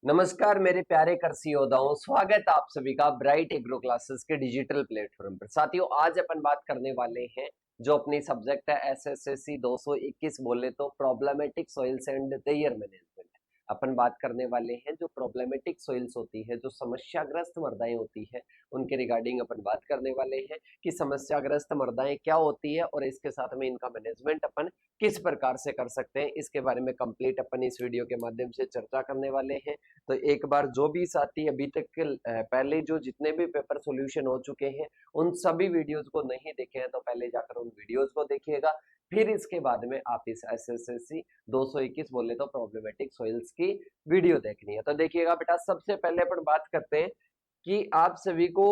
नमस्कार मेरे प्यारे कृषि योद्धाओं, स्वागत है आप सभी का ब्राइट एग्रो क्लासेस के डिजिटल प्लेटफॉर्म पर। साथियों, आज अपन बात करने वाले हैं जो अपनी सब्जेक्ट है एसएससी 221 बोले तो problematic soils and their management. अपन बात करने वाले हैं जो प्रॉब्लमेटिक सॉइल्स होती है, जो समस्याग्रस्त मृदाएं होती है, उनके रिगार्डिंग अपन बात करने वाले हैं कि समस्याग्रस्त मृदाएं क्या होती है और इसके साथ में इनका मैनेजमेंट अपन किस प्रकार से कर सकते हैं, इसके बारे में कंप्लीट अपन इस वीडियो के माध्यम से चर्चा करने वाले हैं। तो एक बार जो भी साथी अभी तक के पहले जो जितने भी पेपर सॉल्यूशन हो चुके हैं उन सभी वीडियोस को नहीं देखे हैं तो पहले जाकर उन वीडियोस को देखिएगा। फिर इसके बाद में आप इस एसएससी 221 बोले तो प्रॉब्लमेटिक सॉइल्स की वीडियो देखनी है। तो देखिएगा बेटा, सबसे पहले अपन बात करते हैं कि आप सभी को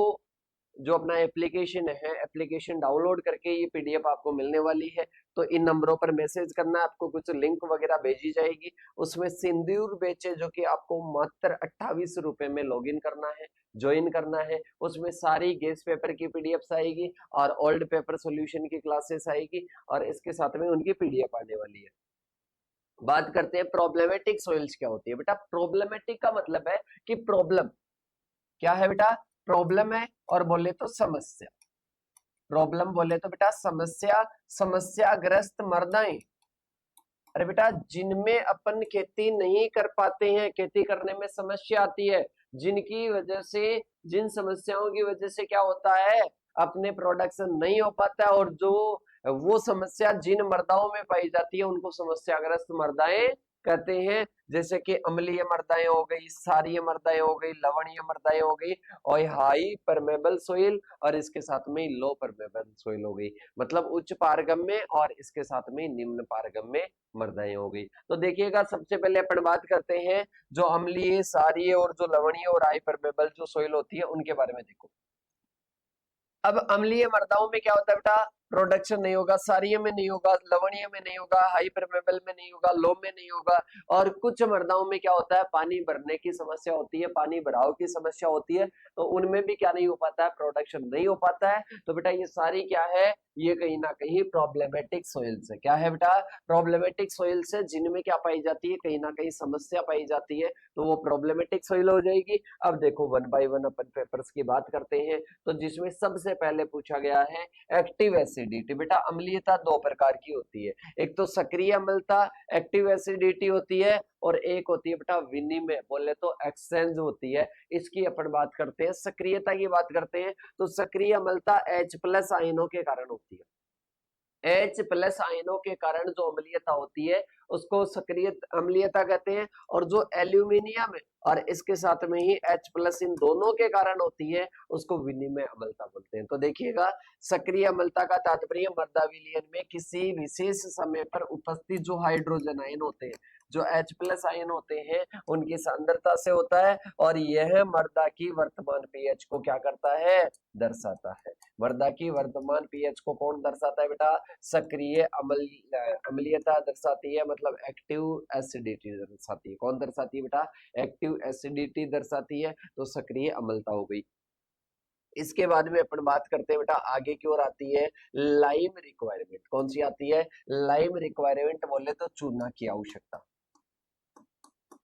जो अपना एप्लीकेशन है, एप्लीकेशन डाउनलोड करके ये पीडीएफ आपको मिलने वाली है। तो इन नंबरों पर मैसेज करना है, आपको कुछ लिंक वगैरह भेजी जाएगी। उसमें सिंदूर बेचे जो कि आपको मात्र 28 रुपए में लॉगिन करना है, ज्वाइन करना है। उसमें सारी गेस पेपर की पीडीएफ आएगी और ओल्ड पेपर सॉल्यूशन की क्लासेस आएगी और इसके साथ में उनकी पीडीएफ आने वाली है। बात करते हैं प्रॉब्लमेटिक सॉइल्स क्या होती है। बेटा, प्रॉब्लमेटिक का मतलब है कि प्रॉब्लम क्या है बेटा, प्रॉब्लम है और बोले तो समस्या। प्रॉब्लम बोले तो बेटा समस्या, समस्याग्रस्त मृदाएं। अरे बेटा, जिनमें अपन खेती नहीं कर पाते हैं, खेती करने में समस्या आती है, जिनकी वजह से, जिन समस्याओं की वजह से क्या होता है, अपने प्रोडक्शन नहीं हो पाता है। और जो वो समस्या जिन मृदाओं में पाई जाती है उनको समस्याग्रस्त मृदाएं कहते हैं। जैसे कि अम्लीय मृदाएं हो गई, क्षारीय मृदाएं हो गई, लवणीय मृदाएं हो गई और हाई परमेबल सोइल और इसके साथ में लो परमेबल सोइल हो गई। मतलब उच्च पारगम्य और इसके साथ में निम्न पारगम्य मृदाएं हो गई। तो देखिएगा, सबसे पहले अपन बात करते हैं जो अम्लीय, क्षारीय और जो लवणीय और हाई परमेबल जो सोइल होती है उनके बारे में। देखो, अब अम्लीय मृदाओं में क्या होता है बेटा, प्रोडक्शन नहीं होगा, क्षारीय में नहीं होगा, लवणीय में नहीं होगा, हाई परमेबल में नहीं होगा, लो में नहीं होगा। और कुछ मृदाओं में क्या होता है, पानी भरने की समस्या होती है, पानी भराव की समस्या होती है, तो उनमें भी क्या नहीं हो पाता है, प्रोडक्शन नहीं हो पाता है। तो बेटा ये सारी क्या है, ये कहीं ना कहीं प्रॉब्लमेटिक सॉइल्स है। क्या है बेटा, प्रॉब्लमेटिक सॉइल्स है, जिनमें क्या पाई जाती है, कहीं ना कहीं समस्या पाई जाती है, तो वो प्रॉब्लमेटिक सॉइल हो जाएगी। अब देखो, one by one upon papers की बात करते हैं। तो जिसमें सबसे पहले पूछा गया है एक्टिव एसिडिटी। बेटा, अम्लीयता दो प्रकार की होती है, एक तो सक्रिय अम्लता एक्टिव एसिडिटी होती है और एक होती है बेटा विनिमय बोले तो एक्सचेंज होती है। इसकी अपन बात करते हैं, सक्रियता की बात करते हैं। तो सक्रिय अम्लता H+ आयनों के कारण होती है। H+ आयनों के कारण जो अम्लीयता होती है उसको सक्रिय अम्लीयता कहते हैं। और जो एल्यूमिनियम है और इसके साथ में ही H+ इन दोनों के कारण होती है उसको विनिमय अम्लता बोलते हैं। तो देखिएगा, सक्रिय अम्लता का तात्पर्य मृदा विलयन में किसी विशेष समय पर उपस्थित जो हाइड्रोजन आयन होते हैं, जो H+ आयन होते हैं, उनकी सांद्रता से होता है और यह मृदा की वर्तमान पीएच को क्या करता है, दर्शाता है। मृदा की वर्तमान पीएच को कौन दर्शाता है बेटा, सक्रिय अम्लीयता दर्शाती है, मतलब एक्टिव एसिडिटी दर्शाती है। कौन दर्शाती है बेटा, एक्टिव एसिडिटी दर्शाती है, तो सक्रिय अम्लता हो गई। इसके बाद में अपन बात करते हैं बेटा, आगे की ओर आती है लाइम रिक्वायरमेंट। कौन सी आती है, लाइम रिक्वायरमेंट बोले तो चूना की आवश्यकता।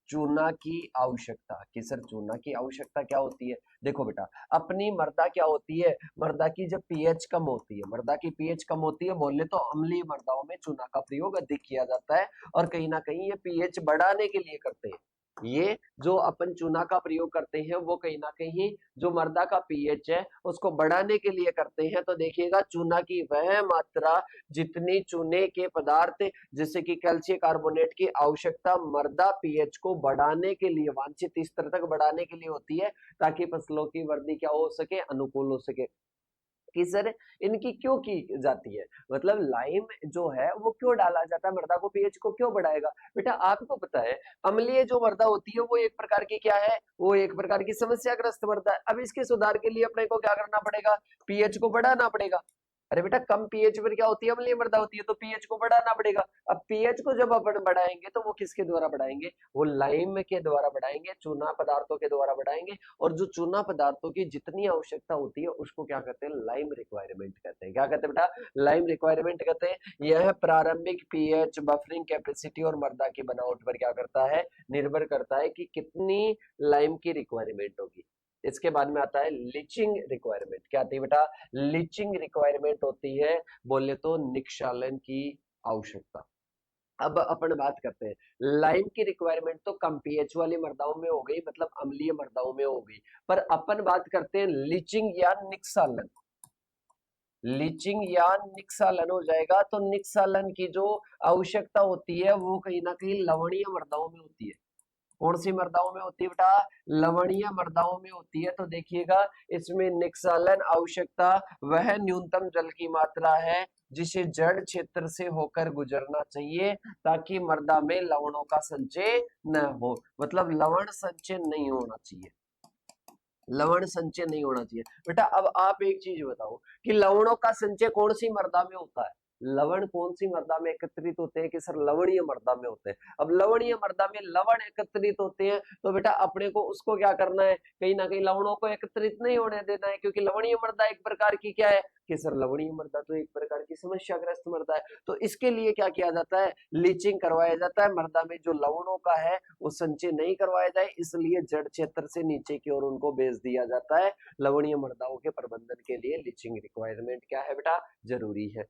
चूना की आवश्यकता कि सर चूना की आवश्यकता क्या होती है। देखो बेटा, अपनी मृदा क्या होती है, मृदा की जब पीएच कम होती है, मृदा की पीएच कम होती है बोले तो अम्लीय मृदाओं में चूना का प्रयोग अधिक किया जाता है और कहीं ना कहीं ये पीएच बढ़ाने के लिए करते हैं। ये जो अपन चूना का प्रयोग करते हैं वो कहीं ना कहीं जो मृदा का पीएच है उसको बढ़ाने के लिए करते हैं। तो देखिएगा, चूना की वह मात्रा जितनी चूने के पदार्थ जैसे कि कैल्शियम कार्बोनेट की आवश्यकता मृदा पीएच को बढ़ाने के लिए, वांछित स्तर तक बढ़ाने के लिए होती है, ताकि फसलों की वृद्धि क्या हो सके, अनुकूल हो सके। कि सर इनकी क्यों की जाती है, मतलब लाइम जो है वो क्यों डाला जाता है, मृदा को पीएच को क्यों बढ़ाएगा। बेटा आपको पता है, अम्लीय जो मृदा होती है वो एक प्रकार की क्या है, वो एक प्रकार की समस्याग्रस्त मृदा है। अब इसके सुधार के लिए अपने को क्या करना पड़ेगा, पीएच को बढ़ाना पड़ेगा। अरे बेटा कम पीएच पर क्या होती है, अम्लीय मृदा होती है, तो पीएच को बढ़ाना पड़ेगा। अब पीएच को जब अपन बढ़ाएंगे तो वो किसके द्वारा बढ़ाएंगे, वो लाइम के द्वारा बढ़ाएंगे, चूना पदार्थों के द्वारा बढ़ाएंगे। और जो चूना पदार्थों की जितनी आवश्यकता होती है उसको क्या कहते हैं, लाइम रिक्वायरमेंट कहते हैं। क्या कहते हैं बेटा, लाइम रिक्वायरमेंट कहते हैं। यह प्रारंभिक पीएच, बफरिंग कैपेसिटी और मृदा की बनावट पर क्या करता है, निर्भर करता है कि कितनी लाइम की रिक्वायरमेंट होगी। इसके बाद में आता है लीचिंग रिक्वायरमेंट। क्या आती है बेटा, लीचिंग रिक्वायरमेंट होती है, बोले तो निक्षालन की आवश्यकता। अब अपन बात करते हैं, लाइम की रिक्वायरमेंट तो कम पीएच वाली मृदाओं में हो गई, मतलब अम्लीय मृदाओं में हो गई। पर अपन बात करते हैं लीचिंग या निक्षालन। लीचिंग या निक्षालन हो जाएगा तो निक्षालन की जो आवश्यकता होती है वो कहीं ना कहीं लवणीय मृदाओं में होती है। कौन सी मृदाओं में होती है बेटा, लवणीय मृदाओं में होती है। तो देखिएगा इसमें निक्षालन आवश्यकता वह न्यूनतम जल की मात्रा है जिसे जड़ क्षेत्र से होकर गुजरना चाहिए ताकि मृदा में लवणों का संचय न हो, मतलब लवण संचय नहीं होना चाहिए, लवण संचय नहीं होना चाहिए। बेटा अब आप एक चीज बताओ कि लवणों का संचय कौन सी मृदा में होता है, लवण कौन सी मृदा में एकत्रित होते हैं, कि सर लवणीय मृदा में होते हैं। अब लवणीय मृदा में लवण एकत्रित होते हैं तो बेटा अपने को उसको क्या करना है, कहीं ना कहीं लवणों को एकत्रित नहीं होने देना है, क्योंकि लवणीय मृदा एक प्रकार की क्या है, कि सर लवणीय मृदा तो एक प्रकार की समस्याग्रस्त मृदा है। तो इसके लिए क्या किया जाता है, लीचिंग करवाया जाता है, मृदा में जो लवणों का है वो संचय नहीं करवाया जाए, इसलिए जड़ क्षेत्र से नीचे की ओर उनको भेज दिया जाता है। लवणीय मृदाओं के प्रबंधन के लिए लीचिंग रिक्वायरमेंट क्या है बेटा, जरूरी है।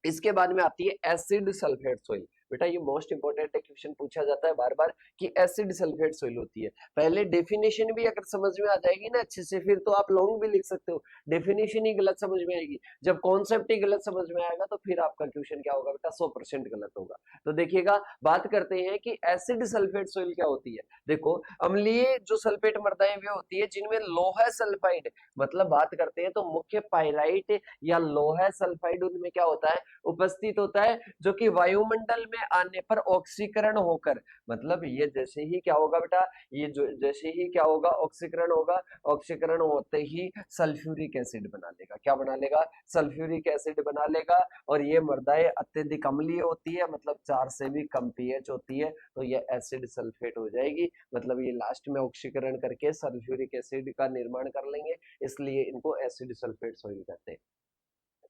इसके बाद में आती है एसिड सल्फेट सोइल। बेटा ये मोस्ट इंपोर्टेंट क्वेश्चन पूछा जाता है बार बार कि एसिड सल्फेट सोइल होती है। पहले डेफिनेशन भी अगर समझ में आ जाएगी ना अच्छे से, फिर तो आप लॉन्ग भी लिख सकते हो। डेफिनेशन ही गलत समझ में आएगी, जब कॉन्सेप्ट ही गलत समझ में आएगा तो फिर आपका क्वेश्चन क्या होगा बेटा, 100% गलत होगा। तो देखिएगा बात करते हैं कि एसिड सल्फेट सोइल क्या होती है। देखो अम्लीय जो सल्फेट मृदाएं वे होती है जिनमें लोहा सल्फाइड, मतलब बात करते हैं तो मुख्य पाइराइट या लोहा सल्फाइड उनमें क्या होता है, उपस्थित होता है, जो कि वायुमंडल में आने पर ऑक्सीकरण होकर, मतलब ये जैसे ही क्या होगा बेटा, ये जो जैसे ही क्या होगा, ऑक्सीकरण होगा, ऑक्सीकरण होते ही सल्फ्यूरिक एसिड बना लेगा। क्या बना लेगा, सल्फ्यूरिक एसिड बना लेगा। और ये मृदाएं अत्यधिक अम्लीय होती है, मतलब 4 से भी कम पीएच होती है, तो ये एसिड सल्फेट हो जाएगी। मतलब ये लास्ट में ऑक्सीकरण करके सल्फ्यूरिक एसिड का निर्माण कर लेंगे, इसलिए इनको एसिड सल्फेट सॉइल कहते हैं।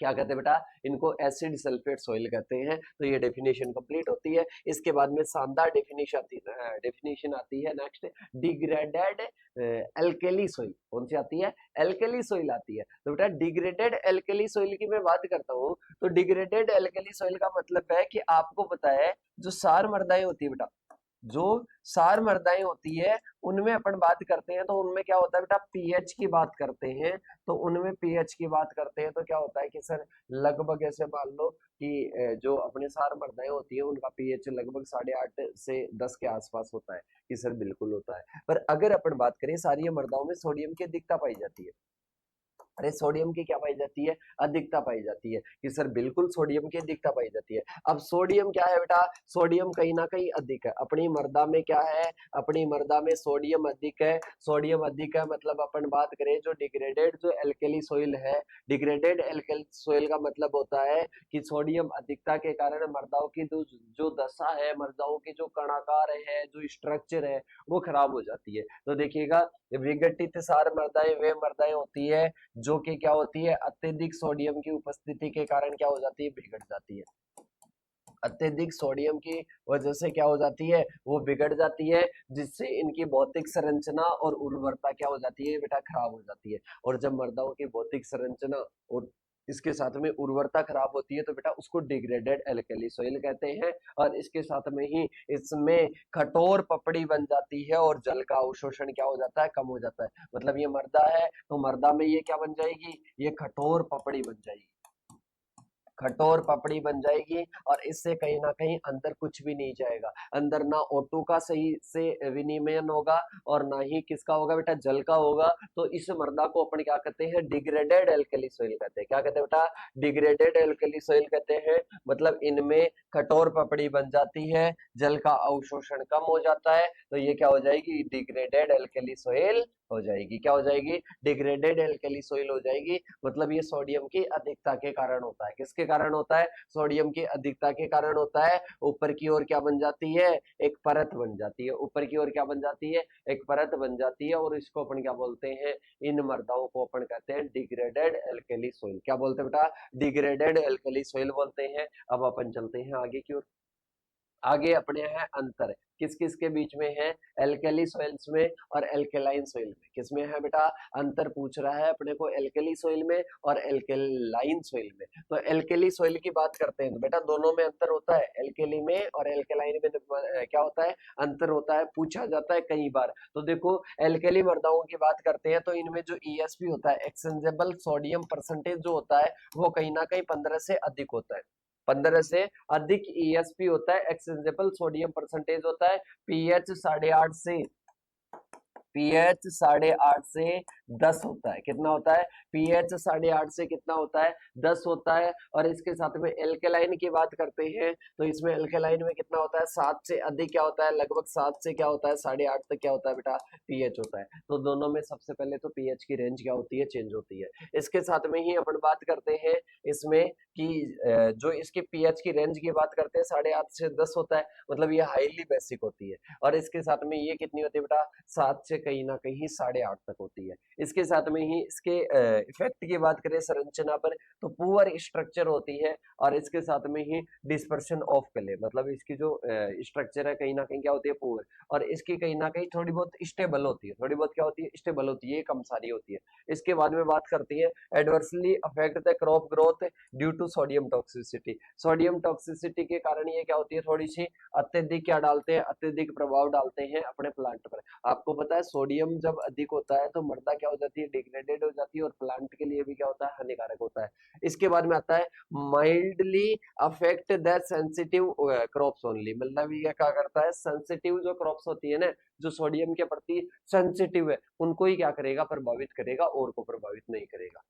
क्या कहते हैं बेटा, इनको एसिड सल्फेट सॉइल कहते हैं। तो ये डेफिनेशन कंप्लीट होती है। इसके बाद में शानदार डेफिनेशन आती है नेक्स्ट, डिग्रेडेड एल्केली सॉइल। कौन सी आती है, एल्केली सॉइल आती है। तो बेटा डिग्रेडेड एल्केली सॉइल की मैं बात करता हूँ, तो डिग्रेडेड एल्केली सॉइल का मतलब है कि आपको पता है जो सार मृदाएं होती है बेटा, जो सार मृदाएं होती है उनमें अपन बात करते हैं तो उनमें क्या होता है बेटा, पीएच की बात करते हैं। तो उनमें पीएच की बात करते हैं तो क्या होता है कि सर लगभग ऐसे मान लो कि जो अपने सार मृदाएं होती है उनका पीएच लगभग 8.5 से 10 के आसपास होता है, कि सर बिल्कुल होता है। पर अगर अपन बात करें सारी मृदाओं में सोडियम की अधिकता पाई जाती है। अरे सोडियम की क्या पाई जाती है, अधिकता पाई जाती है, कि सर बिल्कुल सोडियम की अधिकता पाई जाती है। अब सोडियम क्या है बेटा, सोडियम कहीं ना कहीं अधिक है अपनी मृदा में। क्या है, अपनी मृदा में सोडियम अधिक है। सोडियम अधिक है मतलब अपन बात करें जो डिग्रेडेड जो एल्केली सोइल है, डिग्रेडेड एल्केली सोइल का मतलब होता है कि सोडियम अधिकता के कारण मृदाओं की जो दशा है, मृदाओं की जो कणाकार है, जो स्ट्रक्चर है, वो खराब हो जाती है। तो देखिएगा विघटित सार मृदाएं वे मृदाएं होती है जो कि क्या होती है, अत्यधिक सोडियम की उपस्थिति के कारण क्या हो जाती है, बिगड़ जाती है। अत्यधिक सोडियम की वजह से क्या हो जाती है, वो बिगड़ जाती है, जिससे इनकी भौतिक संरचना और उर्वरता क्या हो जाती है बेटा, खराब हो जाती है। और जब मृदाओं की भौतिक संरचना और इसके साथ में उर्वरता खराब होती है तो बेटा उसको डिग्रेडेड एल्कली सॉइल कहते हैं। और इसके साथ में ही इसमें कठोर पपड़ी बन जाती है और जल का अवशोषण क्या हो जाता है, कम हो जाता है। मतलब ये मृदा है तो मृदा में ये क्या बन जाएगी, ये कठोर पपड़ी बन जाएगी, कठोर पपड़ी बन जाएगी। और इससे कहीं ना कहीं अंदर कुछ भी नहीं जाएगा, अंदर ना O2 का सही से विनिमयन होगा और ना ही किसका होगा बेटा, जल का होगा। तो इस मृदा को अपन क्या कहते हैं, डिग्रेडेड एल्कली सॉइल कहते हैं। क्या कहते हैं बेटा, डिग्रेडेड एल्कली सॉइल कहते हैं। मतलब इनमें कठोर पपड़ी बन जाती है, जल का अवशोषण कम हो जाता है, तो ये क्या हो जाएगी, डिग्रेडेड एल्कली सॉइल हो जाएगी। क्या हो जाएगी? डिग्रेडेड एल्कली सोइल हो जाएगी। मतलब ये सोडियम की अधिकता के कारण होता है। किसके कारण होता है? सोडियम की अधिकता के कारण होता है। ऊपर की ओर क्या बन जाती है? एक परत बन जाती है। ऊपर की ओर क्या बन जाती है? एक परत बन जाती है, और इसको अपन क्या बोलते हैं? इन मृदाओं को अपन कहते हैं डिग्रेडेड एल्कली सोइल। क्या बोलते हैं बेटा? डिग्रेडेड एल्कली सोइल बोलते हैं। अब अपन चलते हैं आगे की ओर। आगे अपने हैं अंतर, किस किस के बीच में है? एल्कली सॉइल्स में और एल्केलाइन सॉइल में। किसमें है बेटा? अंतर पूछ रहा है अपने को एल्कली सॉइल में और एल्केलाइन सॉइल में। तो एल्कली सॉइल की बात करते हैं तो बेटा दोनों में अंतर होता है। एल्कली में और एल्केलाइन में क्या होता है? अंतर होता है, पूछा जाता है कई बार। तो देखो, एल्कली मृदाओं की बात करते हैं तो इनमें जो ईएसपी होता है, एक्सचेंजेबल सोडियम परसेंटेज जो होता है, वो कहीं ना कहीं 15 से अधिक होता है। 15 से अधिक ईएसपी होता है, एक्सचेंजेबल सोडियम परसेंटेज होता है। पीएच 8.5 से पीएच 8.5 से 10 होता है। कितना होता है? पीएच 8.5 से कितना होता है? 10 होता है। और इसके साथ में एल्केलाइन की बात करते हैं तो इसमें एल्केलाइन में कितना होता है? 7 से अधिक क्या होता है? लगभग 7 से क्या होता है? 8.5 तक क्या होता है बेटा? पीएच होता है। तो दोनों में सबसे पहले तो पीएच की रेंज क्या होती है? चेंज होती है। इसके साथ में ही अपन बात करते हैं इसमें कि जो इसके पीएच की रेंज की बात करते हैं 8.5 से 10 होता है, मतलब ये हाईली बेसिक होती है। और इसके साथ में ये कितनी होती है बेटा? 7 से कहीं ना कहीं 8.5 तक होती है। इसके साथ में ही इसके इफेक्ट की बात करें संरचना पर तो पुअर स्ट्रक्चर होती है। और इसके साथ में ही डिस्पर्शन ऑफ कले, मतलब इसकी जो स्ट्रक्चर है कहीं ना कहीं क्या होती है? पुअर। और इसकी कहीं ना कहीं थोड़ी बहुत स्टेबल होती है। थोड़ी बहुत क्या होती है? स्टेबल होती है, कम सारी होती है। इसके बाद में बात करती है adversely affect the crop growth due to sodium toxicity. Sodium toxicity के कारण ये क्या होती है? थोड़ी सी अत्यधिक क्या डालते हैं? अत्यधिक प्रभाव डालते हैं अपने प्लांट पर। आपको पता है सोडियम जब अधिक होता है तो मृदा क्या हो जाती है? डिग्रेडेड हो जाती है, और प्लांट के लिए भी क्या होता है? हानिकारक होता है। इसके बाद में आता है mildly affect the sensitive crops only. मतलब ये क्या करता है? सेंसिटिव जो क्रॉप्स होती है ना, जो सोडियम के प्रति सेंसिटिव है, उनको ही क्या करेगा? प्रभावित करेगा, और को प्रभावित नहीं करेगा।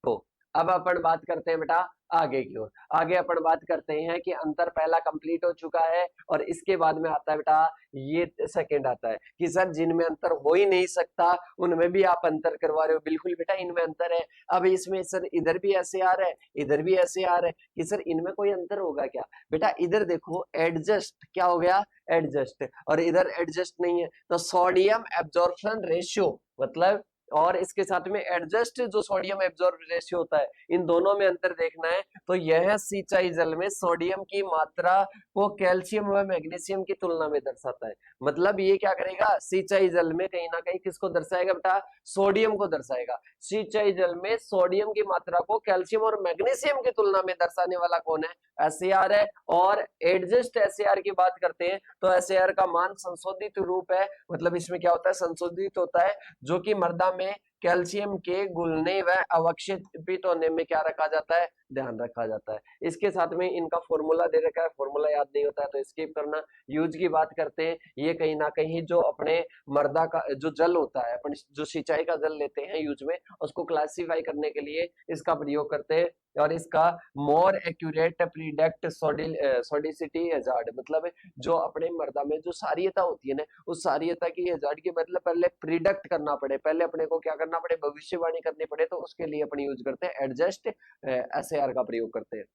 तो अब अपन बात करते हैं बेटा आगे की ओर। आगे अपन बात करते हैं कि अंतर पहला कंप्लीट हो चुका है, और इसके बाद में आता है बेटा ये सेकंड आता है कि सर जिनमें अंतर हो ही नहीं सकता उनमें भी आप अंतर करवा रहे हो। बिल्कुल बेटा इनमें अंतर है। अब इसमें सर इधर भी ऐसे आ रहा है, इधर भी ऐसे आ रहा है कि सर इनमें कोई अंतर होगा क्या? बेटा इधर देखो एडजस्ट क्या हो गया? एडजस्ट। और इधर एडजस्ट नहीं है, तो सोडियम एब्जॉर्प्शन रेशियो मतलब, और इसके साथ में एडजस्ट जो सोडियम एब्जॉर्ब रेशियो होता है, इन दोनों में अंतर देखना है तो यह सिंचाई जल में सोडियम की मात्रा को कैल्शियम व मैग्नीशियम की तुलना में दर्शाता है। मतलब ये क्या करेगा? सिंचाई जल में कहीं ना कहीं किसको दर्शाएगा बेटा? सोडियम को दर्शाएगा। सिंचाई जल में सोडियम की मात्रा को कैल्शियम और मैग्नीशियम की तुलना में दर्शाने वाला कौन है? एसएआर है। और एडजस्ट एसएआर की बात करते हैं तो एसएआर का मान संशोधित रूप है। मतलब इसमें क्या होता है? संशोधित होता है, जो कि मृदा में कैल्शियम के घुलने व अवक्षेपित होने में क्या रखा जाता है? ध्यान रखा जाता है। इसके साथ में इनका फॉर्मूला दे रखा है, फॉर्मूला याद नहीं होता है तो स्किप करना। यूज की बात करते हैं, ये कहीं ना कहीं जो अपने मृदा का जो जल होता है, अपन जो सिंचाई का जल लेते हैं यूज में, उसको क्लासिफाई करने के लिए इसका प्रयोग करते हैं। और इसका मोर एक्यूरेट प्रीडेक्ट सोडिसिटी हैजार्ड, मतलब जो अपने मृदा में जो सारियता होती है ना, उस सारियता की हैजार्ड की मतलब पहले प्रिडिक्ट करना पड़े, पहले अपने को क्या करना पड़े? भविष्यवाणी करनी पड़े, तो उसके लिए अपन यूज करते हैं एडजस्ट एसएआर का प्रयोग करते हैं।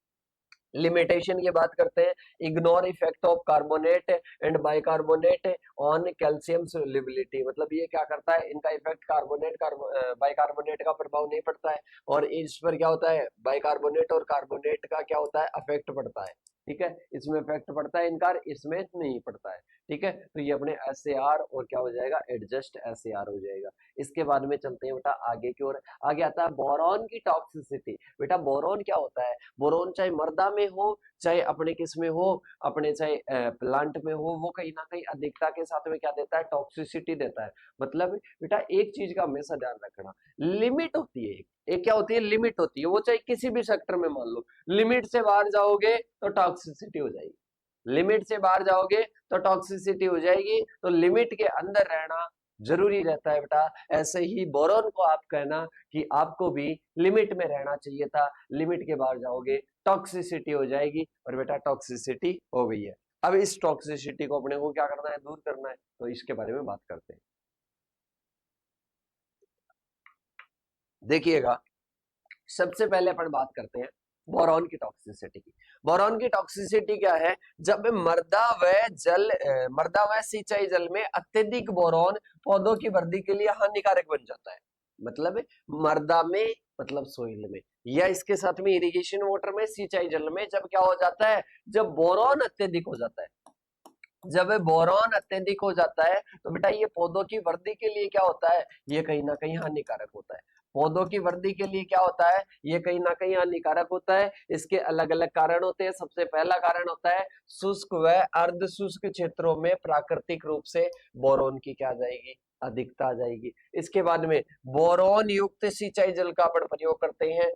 लिमिटेशन की बात करते हैं, ignore effect of carbonate and bicarbonate on calcium solubility. मतलब ये क्या करता है? इनका इफेक्ट बाइकार्बोनेट का प्रभाव नहीं पड़ता है, और इस पर क्या होता है? बाइकार्बोनेट और कार्बोनेट का क्या होता है? इफेक्ट पड़ता है। ठीक है, इसमें इफेक्ट पड़ता है इनका, इसमें नहीं पड़ता है। ठीक है, तो ये अपने एस ए आर और क्या हो जाएगा? एडजस्ट एस ए आर हो जाएगा। इसके बाद में चलते हैं बेटा आगे की ओर। आगे आता है बोरॉन की टॉक्सिसिटी। बेटा बोरॉन क्या होता है? बोरोन चाहे मृदा में हो, चाहे अपने किस में हो, अपने चाहे प्लांट में हो, वो कहीं ना कहीं अधिकता के साथ में क्या देता है? टॉक्सिसिटी देता है। मतलब बेटा एक चीज का हमेशा ध्यान रखना, लिमिट होती है एक क्या होती है? लिमिट होती है। वो चाहे किसी भी सेक्टर में मान लो, लिमिट से बाहर जाओगे तो टॉक्सिसिटी हो जाएगी। लिमिट से बाहर जाओगे तो टॉक्सिसिटी हो जाएगी। तो लिमिट के अंदर रहना जरूरी रहता है बेटा। ऐसे ही बोरॉन को आप कहना कि आपको भी लिमिट में रहना चाहिए था, लिमिट के बाहर जाओगे टॉक्सिसिटी हो जाएगी, और बेटा टॉक्सिसिटी हो गई है। अब इस टॉक्सिसिटी को अपने को क्या करना है, दूर करना है, तो इसके बारे में बात करते हैं। देखिएगा, सबसे पहले अपन बात करते हैं बोरॉन की टॉक्सिसिटी की। बोरॉन की टॉक्सिसिटी क्या है, जब मृदा व सिंचाई जल में अत्यधिक बोरॉन पौधों की वृद्धि के लिए हानिकारक बन जाता है। मतलब मृदा में, मतलब सोइल में, या इसके साथ में इरिगेशन वाटर में, सिंचाई जल में जब क्या हो जाता है, जब बोरॉन अत्यधिक हो जाता है, जब बोरॉन अत्यधिक हो जाता है तो बेटा ये पौधों की वृद्धि के लिए क्या होता है, ये कहीं ना कहीं हानिकारक होता है। पौधों की वृद्धि के लिए क्या होता है, ये कहीं ना कहीं हानिकारक होता है। इसके अलग अलग कारण होते हैं। सबसे पहला कारण होता है शुष्क व अर्ध शुष्क क्षेत्रों में प्राकृतिक रूप से बोरॉन की क्या आ जाएगी, अधिकता आ जाएगी। इसके बाद में बोरॉन युक्त सिंचाई जल का अपन प्रयोग करते हैं,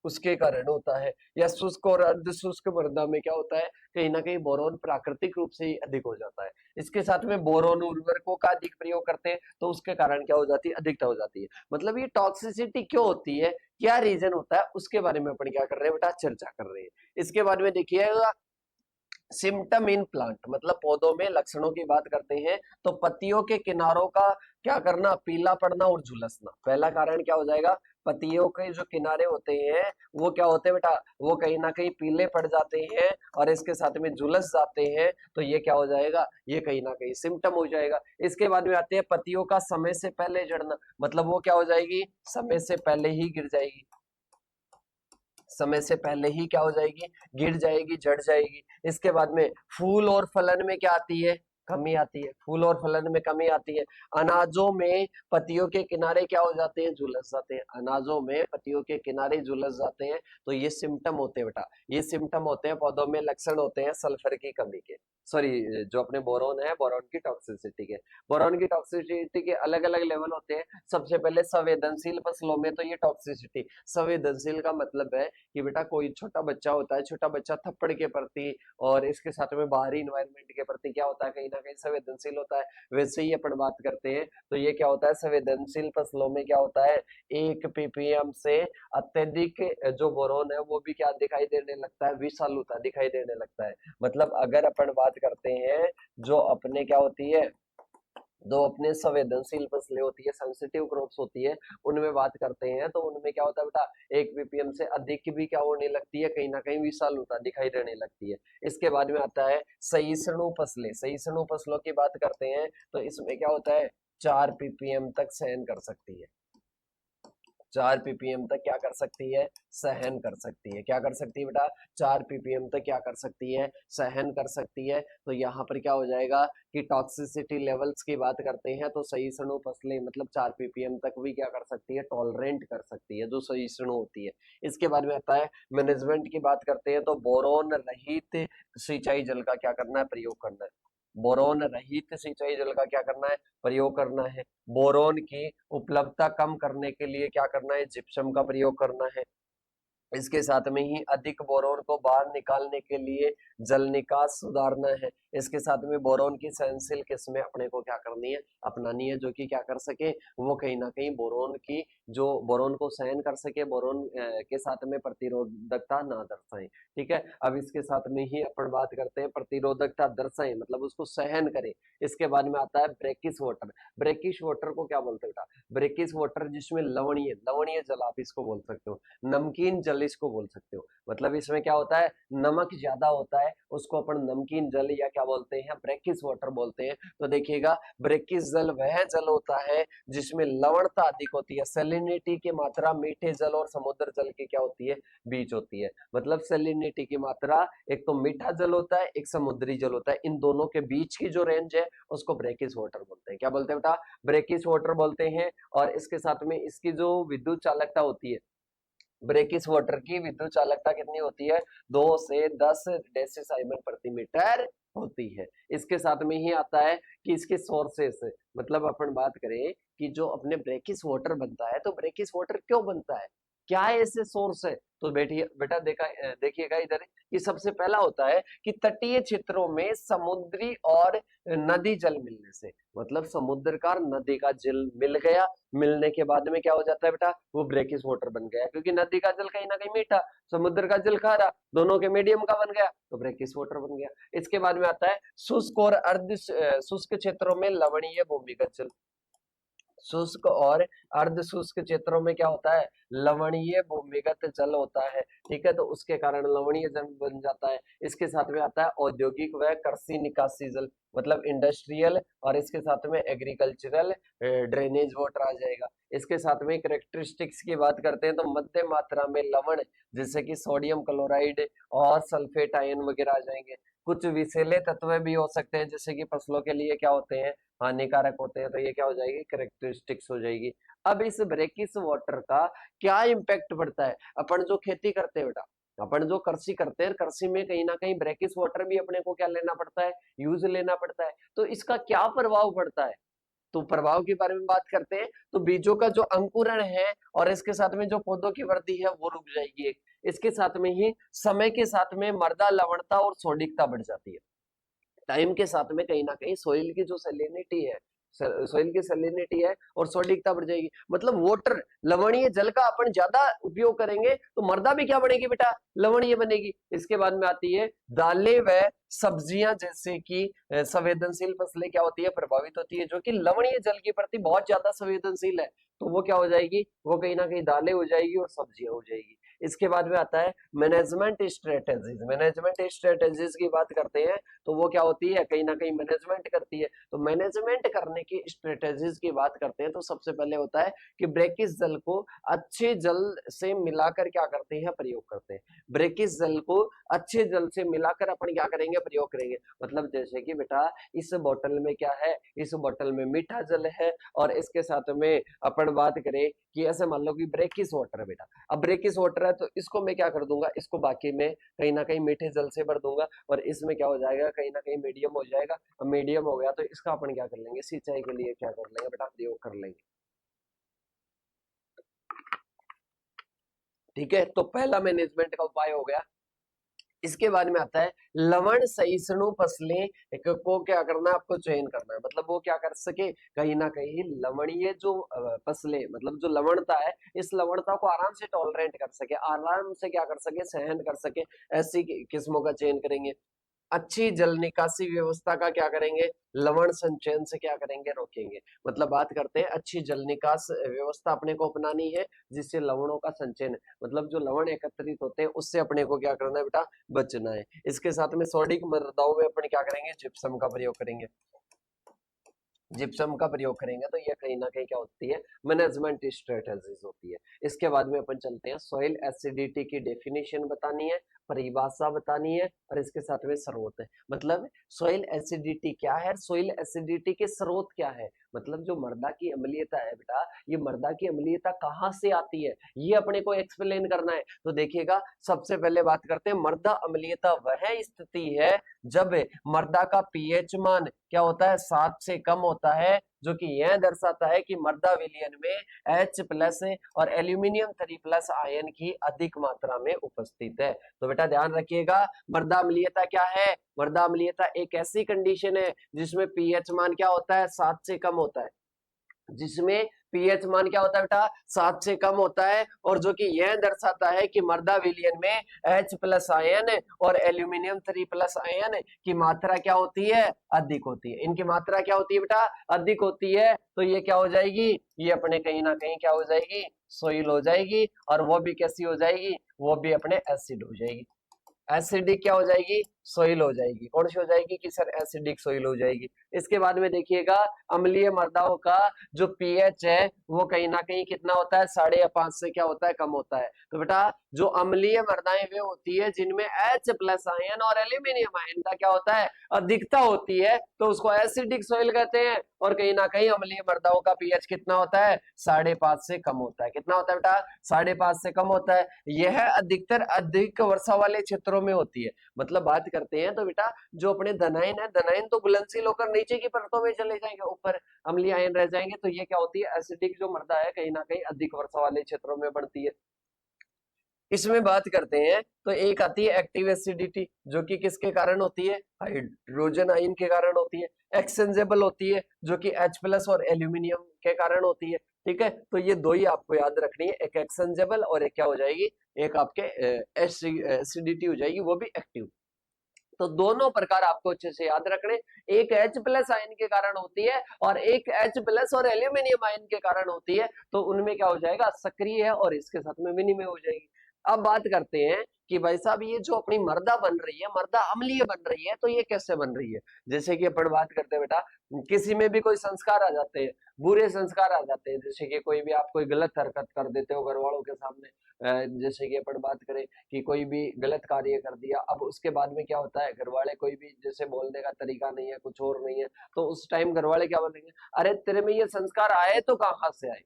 उसके कारण होता है। या शुष्क और अर्ध शुष्क मृदा में क्या होता है, कहीं ना कहीं बोरॉन प्राकृतिक रूप से ही अधिक हो जाता है। इसके साथ में बोरॉन उर्वरकों का अधिक प्रयोग करते हैं तो उसके कारण क्या हो जाती है, अधिकता हो जाती है। मतलब ये टॉक्सिसिटी क्यों होती है, क्या रीजन होता है, उसके बारे में अपन क्या कर रहे हैं बेटा, चर्चा कर रहे हैं। इसके बाद में देखिएगा सिम्टम इन प्लांट, मतलब पौधों में लक्षणों की बात करते हैं तो पत्तियों के किनारों का क्या करना, पीला पड़ना और झुलसना। पहला कारण क्या हो जाएगा, पत्तियों के जो किनारे होते हैं वो क्या होते हैं बेटा, वो कहीं ना कहीं पीले पड़ जाते हैं और इसके साथ में झुलस जाते हैं, तो ये क्या हो जाएगा, ये कहीं ना कहीं सिम्टम हो जाएगा। इसके बाद में आते हैं पत्तियों का समय से पहले झड़ना, मतलब वो क्या हो जाएगी, समय से पहले ही गिर जाएगी, समय से पहले ही क्या हो जाएगी, गिर जाएगी, झड़ जाएगी। इसके बाद में फूल और फलन में क्या आती है, कमी आती है, फूल और फलन में कमी आती है। अनाजों में पत्तियों के किनारे क्या हो जाते हैं, झुलस जाते हैं, अनाजों में पत्तियों के किनारे झुलस जाते हैं, तो ये सिम्टम होते हैं बेटा, ये सिम्टम होते हैं, पौधों में लक्षण होते हैं सल्फर की कमी के, सॉरी जो अपने बोरॉन है, बोरॉन की टॉक्सिसिटी के। बोरॉन की टॉक्सिसिटी के अलग अलग लेवल होते हैं। सबसे पहले संवेदनशील फसलों में तो ये टॉक्सिसिटी, संवेदनशील का मतलब है कि बेटा कोई छोटा बच्चा होता है, छोटा बच्चा थप्पड़ के प्रति और इसके साथ में बाहरी इन्वायरमेंट के प्रति क्या होता है, कहीं ना कहीं संवेदनशील होता है। वैसे ही अपन बात करते हैं तो ये क्या होता है, संवेदनशील फसलों में क्या होता है, 1 ppm से अत्यधिक जो बोरॉन है वो भी क्या दिखाई देने लगता है, विषालुता दिखाई देने लगता है। मतलब अगर अपन बात करते हैं जो अपने क्या होती है, जो अपने संवेदनशील फसलें होती है, सेंसिटिव क्रॉप्स होती है, उनमें बात करते हैं तो उनमें क्या होता है बेटा, 1 ppm से अधिक भी क्या होने लगती है, कहीं ना कहीं विषालुता दिखाई देने लगती है। इसके बाद में आता है सहिष्णु फसलें, सहिष्णु फसलों की बात करते हैं तो इसमें क्या होता है, 4 ppm तक सहन कर सकती है, 4 ppm तक क्या कर सकती है, सहन कर सकती है। क्या कर सकती है बेटा, 4 ppm तक क्या कर सकती है, सहन कर सकती है। तो यहाँ पर क्या हो जाएगा कि टॉक्सिसिटी लेवल्स की बात करते हैं तो सहिष्णु फसलें मतलब 4 ppm तक भी क्या कर सकती है, टॉलरेंट कर सकती है, जो सहिष्णु होती है। इसके बारे में आता है मैनेजमेंट की बात करते हैं तो बोरोन रहित सिंचाई जल का क्या करना है, प्रयोग करना है। बोरोन रहित सिंचाई जल का क्या करना है, प्रयोग करना है। बोरोन की उपलब्धता कम करने के लिए क्या करना है, जिप्सम का प्रयोग करना है। इसके साथ में ही अधिक बोरोन को बाहर निकालने के लिए जल निकास सुधारना है। इसके साथ में बोरोन की सहनशील किस्में अपने को क्या करनी है, अपनानी है, जो कि क्या कर सके, वो कहीं ना कहीं बोरोन की, जो बोरोन को सहन कर सके, बोरोन के साथ में प्रतिरोधकता ना दर्शाए। ठीक है, अब इसके साथ में ही अपन बात करते हैं प्रतिरोधकता दर्शाए, मतलब उसको सहन करे। इसके बाद में आता है ब्रेकिश वाटर। ब्रेकिश वाटर को क्या बोलते हैं बेटा, ब्रेकिश वाटर जिसमें लवणीय, लवणीय जल आप इसको बोल सकते हो, नमकीन जल इसको बोल सकते हो। मतलब इसमें क्या होता है, नमक ज्यादा होता है, उसको अपन नमकीन जल या क्या बोलते हैं, ब्रेकिश वाटर बोलते हैं। तो देखिएगा ब्रेकिश जल वह जल होता है जिसमें लवणता अधिक होती है, सैलिनिटी की मात्रा मीठे जल और समुद्र जल की क्या होती है, बीच होती है। मतलब सैलिनिटी की मात्रा, एक तो मीठा जल होता है, एक समुद्री जल होता है, इन दोनों के बीच की जो रेंज है उसको ब्रेकिश वाटर बोलते हैं। क्या बोलते हैं बेटा, ब्रेकिश वाटर बोलते हैं। और इसके साथ में इसकी जो विद्युत चालकता होती है, ब्रेकिश वाटर की विद्युत चालकता कितनी होती है, 2 से 10 डेसीसाइमन प्रति मीटर होती है। इसके साथ में ही आता है कि इसके सोर्सेस, मतलब अपन बात करें कि जो अपने ब्रेकिश वाटर बनता है तो ब्रेकिश वाटर क्यों बनता है, क्या ऐसे सोर्स है? तो बैठिए बेटा, देखिएगा इधर कि सबसे पहला होता है कि तटीय क्षेत्रों में समुद्री और नदी जल मिलने से, मतलब समुद्र का और नदी का जल मिल गया, मिलने के बाद में क्या हो जाता है बेटा, वो ब्रेकिस वाटर बन गया, क्योंकि नदी का जल कहीं ना कहीं मीठा, समुद्र का जल खारा, दोनों के मीडियम का बन गया, तो ब्रेकिस वाटर बन गया। इसके बाद में आता है शुष्क और अर्ध शुष्क क्षेत्रों में लवणीय भूमिगत जल। शुष्क और अर्ध शुष्क क्षेत्रों में क्या होता है, लवणीय भूमिगत जल होता है, ठीक है, तो उसके कारण लवणीय जल बन जाता है। इसके साथ में आता है औद्योगिक व कृषि निकासी जल, मतलब इंडस्ट्रियल, और इसके साथ में एग्रीकल्चरल ड्रेनेज वाटर आ जाएगा। इसके साथ में करेक्टरिस्टिक्स की बात करते हैं तो मध्यम मात्रा में लवण, जैसे कि सोडियम क्लोराइड और सल्फेट आयन वगैरह आ जाएंगे। कुछ विषैले तत्व भी हो सकते हैं, जैसे कि फसलों के लिए क्या होते हैं, हानिकारक होते हैं, तो ये क्या हो जाएगी, करेक्टरिस्टिक्स हो जाएगी। अब इस ब्रेकिस वाटर का क्या इम्पैक्ट पड़ता है, अपन जो खेती करते हैं बेटा, अपन जो कृषि करते हैं, कृषि में कहीं ना कहीं ब्रेकिस वाटर भी अपने को क्या लेना पड़ता है, यूज लेना पड़ता है, तो इसका क्या प्रभाव पड़ता है, तो प्रभाव के बारे में बात करते हैं। तो बीजों का जो अंकुरण है और इसके साथ में जो पौधों की वृद्धि है वो रुक जाएगी। इसके साथ में ही समय के साथ में मृदा लवणता और सौंडिकता बढ़ जाती है। टाइम के साथ में कहीं ना कहीं सोइल की जो सैलिनिटी है, सोइल की सैलिनिटी है और सौंडिकता बढ़ जाएगी, मतलब वाटर, लवणीय जल का अपन ज्यादा उपयोग करेंगे तो मृदा भी क्या बनेगी बेटा, लवणीय बनेगी। इसके बाद में आती है दालें व सब्जियां, जैसे कि संवेदनशील फसलें क्या होती है, प्रभावित होती है, जो कि लवणीय जल के प्रति बहुत ज्यादा संवेदनशील है, तो वो क्या हो जाएगी, वो कहीं ना कहीं दालें हो जाएगी और सब्जियां हो जाएगी। इसके बाद में आता है मैनेजमेंट स्ट्रेटेजीज। मैनेजमेंट स्ट्रेटेजीज की बात करते हैं तो वो क्या होती है, कहीं ना कहीं मैनेजमेंट करती है। तो मैनेजमेंट करने की स्ट्रेटेजीज की बात करते हैं तो सबसे पहले होता है कि ब्रेकिस जल को अच्छे जल से मिलाकर क्या करते हैं, प्रयोग करते हैं। ब्रेकिस जल को अच्छे जल से मिलाकर अपन क्या करेंगे, प्रयोग करेंगे। मतलब जैसे कि बेटा इस बोतल में क्या है, इस बोतल में मीठा जल है, और इसके साथ में अपन बात करें कि ऐसे मान लो कि ब्रेकिस वाटर है बेटा, अब ब्रेकिस वाटर है तो इसको मैं क्या कर दूंगा, इसको बाकी में कहीं ना कहीं मीठे जल से भर दूंगा, और इसमें क्या हो जाएगा, कहीं ना कहीं मीडियम हो जाएगा। अब मीडियम हो गया तो इसका अपन क्या कर लेंगे, सिंचाई के लिए क्या कर लेंगे बेटा, प्रयोग कर लेंगे। ठीक है, तो पहला मैनेजमेंट का उपाय हो गया। इसके बाद में आता है लवण सहिष्णु फसलें को क्या करना है, आपको चयन करना है, मतलब वो क्या कर सके, कहीं ना कहीं लवणीय जो फसलें, मतलब जो लवणता है, इस लवणता को आराम से टॉलरेंट कर सके, आराम से क्या कर सके, सहन कर सके, ऐसी किस्मों का चयन करेंगे। अच्छी जल निकासी व्यवस्था का क्या करेंगे, लवण संचयन से क्या करेंगे, रोकेंगे। मतलब बात करते हैं अच्छी जल निकास व्यवस्था अपने को अपनानी है, जिससे लवणों का संचयन, मतलब जो लवण एकत्रित होते हैं उससे अपने को क्या करना है बेटा, बचना है। इसके साथ में सॉडिक मृदाओं में अपन क्या करेंगे, जिप्सम का प्रयोग करेंगे। जिप्सम का प्रयोग करेंगे तो ये कहीं ना कहीं क्या होती है, मैनेजमेंट स्ट्रेटेजीज होती है। इसके बाद में अपन चलते हैं, सॉइल एसिडिटी की डेफिनेशन बतानी है, परिभाषा बतानी है, और इसके साथ में स्रोत है, मतलब सॉइल एसिडिटी क्या है, सॉइल एसिडिटी के स्रोत क्या है, मतलब जो मृदा की अम्लीयता है बेटा, ये मृदा की अम्लीयता कहाँ से आती है, ये अपने को एक्सप्लेन करना है। तो देखिएगा, सबसे पहले बात करते हैं, मृदा अम्लीयता वह स्थिति है जब मृदा का पीएच मान क्या होता है, 7 से कम होता है, जो कि यह दर्शाता है कि मृदा विलयन में H+ और एल्यूमिनियम 3+ आयन की अधिक मात्रा में उपस्थित है। तो बेटा ध्यान रखिएगा, मृदा अम्लीयता क्या है, मृदा अम्लीयता एक ऐसी कंडीशन है जिसमें पीएच मान क्या होता है, 7 से कम होता है, जिसमें पीएच मान क्या होता है बेटा, 7 से कम होता है, और जो कि यह दर्शाता है कि मृदा विलयन में H+ आयन और एल्यूमिनियम 3+ आयन की मात्रा क्या होती है, अधिक होती है। इनकी मात्रा क्या होती है बेटा, अधिक होती है, तो ये क्या हो जाएगी, ये अपने कहीं ना कहीं क्या हो जाएगी, सोइल हो जाएगी, और वो भी कैसी हो जाएगी, वो भी अपने एसिड हो जाएगी। एसिडिक क्या हो जाएगी, सोइल हो जाएगी। कौन सी हो जाएगी कि सर एसिडिक सोइल हो जाएगी। इसके बाद में देखिएगा, अम्लीय मृदाओं का जो पीएच है वो कहीं ना कहीं कितना होता है, 5.5 से क्या होता है, कम होता है। तो बेटा जो अम्लीय मृदाएं वे होती है जिनमें H+ आयन और एल्यूमिनियम आयन का क्या होता है, अधिकता होती है, तो उसको एसिडिक सोइल कहते हैं। और कहीं ना कहीं अम्लीय मृदाओं का पीएच कितना होता है, 5.5 से कम होता है। कितना होता है बेटा, 5.5 से कम होता है। यह अधिकतर अधिक वर्षा वाले क्षेत्रों में होती है। मतलब बात करते हैं तो बेटा जो अपने धनायन है, धनायन तो घुलनशील होकर नीचे की परतों में चले जाएंगे, ऊपर अम्लीय आयन रह जाएंगे, तो ये क्या होती है, एसिडिक जो मृदा है कहीं ना कहीं अधिक वर्षा वाले क्षेत्रों में बढ़ती है। इसमें बात करते हैं तो एक आती है एक्टिव एसिडिटी, जो कि किसके कारण होती है, हाइड्रोजन आयन के कारण होती है। एक्सचेंजेबल होती है, जो कि H+ और एल्यूमिनियम के कारण होती है। ठीक है, तो ये दो ही आपको याद रखनी है, एक एक्सचेंजेबल और एक क्या हो जाएगी, एक आपके एसिडिटी हो जाएगी, वो भी एक्टिव। तो दोनों प्रकार आपको अच्छे से याद रखने, एक H+ आयन के कारण होती है और एक H+ और एल्यूमिनियम आयन के कारण होती है। तो उनमें क्या हो जाएगा, सक्रिय है और इसके साथ में विनिमय हो जाएगी। अब बात करते हैं कि भाई साहब ये जो अपनी मर्दा बन रही है, मर्दा अम्लीय बन रही है, तो ये कैसे बन रही है। जैसे कि अपन बात करते हैं बेटा, किसी में भी कोई संस्कार आ जाते हैं, बुरे संस्कार आ जाते हैं, जैसे कि कोई भी आप कोई गलत हरकत कर देते हो घर वालों के सामने, जैसे कि अपन बात करें कि कोई भी गलत कार्य कर दिया, अब उसके बाद में क्या होता है, घर वाले कोई भी जैसे बोलने का तरीका नहीं है, कुछ और नहीं है, तो उस टाइम घर वाले क्या बोलेंगे, अरे तेरे में ये संस्कार आए तो कहाँ से आए,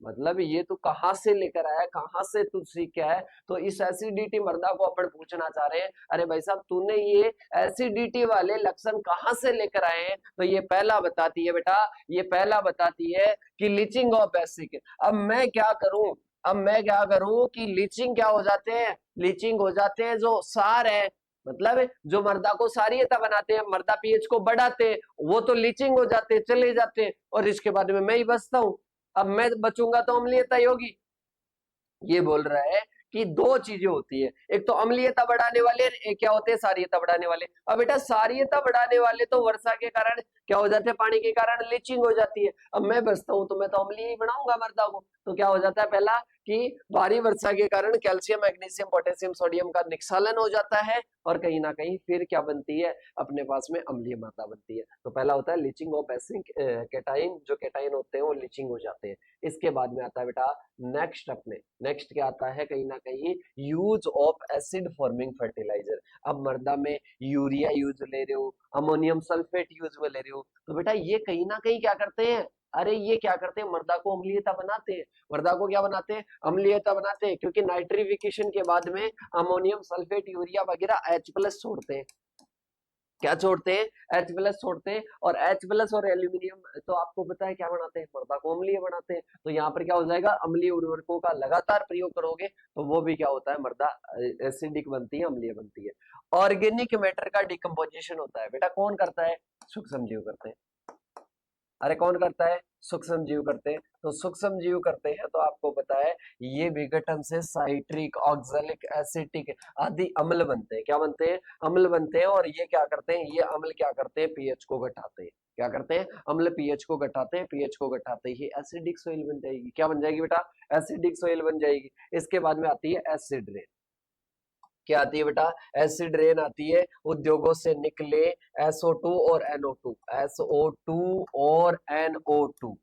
मतलब ये तू कहाँ से लेकर आया, कहाँ से तू सीख के आया। तो इस एसिडिटी मर्दा को अपन पूछना चाह रहे हैं, अरे भाई साहब तूने ये एसिडिटी वाले लक्षण कहाँ से लेकर आए हैं। तो ये पहला बताती है बेटा, ये पहला बताती है कि लीचिंग ऑफ एसिड। अब मैं क्या करूं, अब मैं क्या करूं कि लीचिंग क्या हो जाते हैं, लीचिंग हो जाते हैं जो सार है, मतलब जो मर्दा को सारियता बनाते हैं, मर्दा पीएच को बढ़ाते हैं, वो तो लीचिंग हो जाते हैं, चले जाते हैं, और इसके बाद में मैं ही बचता हूं। अब मैं बचूंगा तो अम्लीयता ही होगी। ये बोल रहा है कि दो चीजें होती है, एक तो अम्लीयता बढ़ाने वाले, एक क्या होते हैं, सारीयता बढ़ाने वाले। अब बेटा सारीयता बढ़ाने वाले तो वर्षा के कारण क्या हो जाते हैं, पानी के कारण लीचिंग हो जाती है। अब मैं बचता हूं तो मैं तो अम्लीय ही बनाऊंगा मर्दा को, तो क्या हो जाता है, पहला कि भारी वर्षा के कारण कैल्शियम, मैग्नीशियम, पोटेशियम, सोडियम का निक्षालन हो जाता है, और कहीं ना कहीं फिर क्या बनती है, अपने पास में अम्लीय मात्रा बनती है। तो पहला होता है लीचिंग ऑफ एसिड कैटाइन, जो कैटाइन होते हैं वो लीचिंग हो जाते हैं। इसके बाद में आता है बेटा नेक्स्ट, अपने नेक्स्ट क्या आता है, कहीं ना कहीं use of acid forming fertilizer. अब मर्दा में यूरिया यूज ले रहे हो, अमोनियम सल्फेट यूज में ले रहे हो, तो बेटा ये कहीं ना कहीं क्या करते हैं, अरे ये क्या करते हैं, मर्दा को अम्लीयता बनाते हैं। मर्दा को क्या बनाते हैं, अम्लीयता बनाते हैं, क्योंकि नाइट्रिफिकेशन के बाद में अमोनियम सल्फेट, यूरिया वगैरह H+ छोड़ते हैं। क्या छोड़ते हैं, H+ छोड़ते हैं, और H+ और एल्यूमिनियम तो आपको पता है क्या बनाते हैं, मृदा को अम्लीय बनाते हैं। तो यहाँ पर क्या हो जाएगा, अम्लीय उर्वरकों का लगातार प्रयोग करोगे तो वो भी क्या होता है, मृदा एसिडिक बनती है, अम्लीय बनती है। ऑर्गेनिक मैटर का डिकम्पोजिशन होता है, बेटा कौन करता है, सूक्ष्म जीव करते हैं। अरे कौन करता है, सूक्ष्म जीव करते हैं। तो सूक्ष्म जीव करते हैं, तो आपको पता है ये विघटन से साइट्रिक, ऑक्सैलिक, एसिटिक आदि अम्ल बनते हैं। क्या बनते हैं, अम्ल बनते हैं, और ये क्या करते हैं, ये अम्ल क्या करते हैं, पीएच को घटाते हैं। क्या करते हैं, अम्ल पीएच को घटाते हैं, पीएच को घटाते ही एसिडिक सोइल बन जाएगी। क्या बन जाएगी बेटा, एसिडिक सोइल बन जाएगी। इसके बाद में आती है एसिड रेन। क्या आती है बेटा, एसिड रेन आती है, उद्योगों से निकले SO2 और NO2, SO2 और NO2,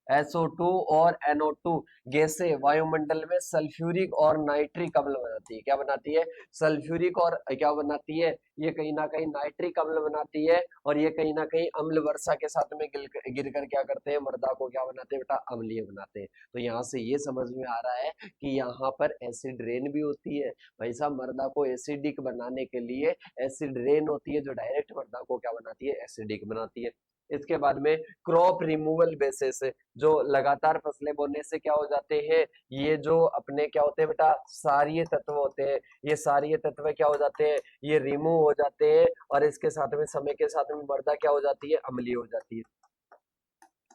SO2 और NO2 गैसें वायुमंडल में सल्फ्यूरिक और नाइट्रिक अम्ल बनाती है। क्या बनाती है, सल्फ्यूरिक और क्या बनाती है, ये कहीं ना कहीं नाइट्रिक अम्ल बनाती है, और ये कहीं ना कहीं अम्ल वर्षा के साथ में गिर कर क्या करते हैं, मृदा को क्या बनाते हैं बेटा, अम्लीय बनाते हैं। तो यहाँ से ये समझ में आ रहा है कि यहाँ पर एसिड रेन भी होती है। भाई साहब मृदा को एसिडिक बनाने के लिए एसिड रेन होती है, जो डायरेक्ट मृदा को क्या बनाती है, एसिडिक बनाती है। इसके बाद में क्रॉप रिमूवल बेसिस, जो लगातार फसलें बोने से क्या हो जाते हैं, ये जो अपने क्या होते हैं बेटा, सारीय तत्व होते हैं, ये सारीय तत्व क्या हो जाते हैं, ये रिमूव हो जाते हैं, और इसके साथ में समय के साथ में मृदा क्या हो जाती है, अम्लीय हो जाती है।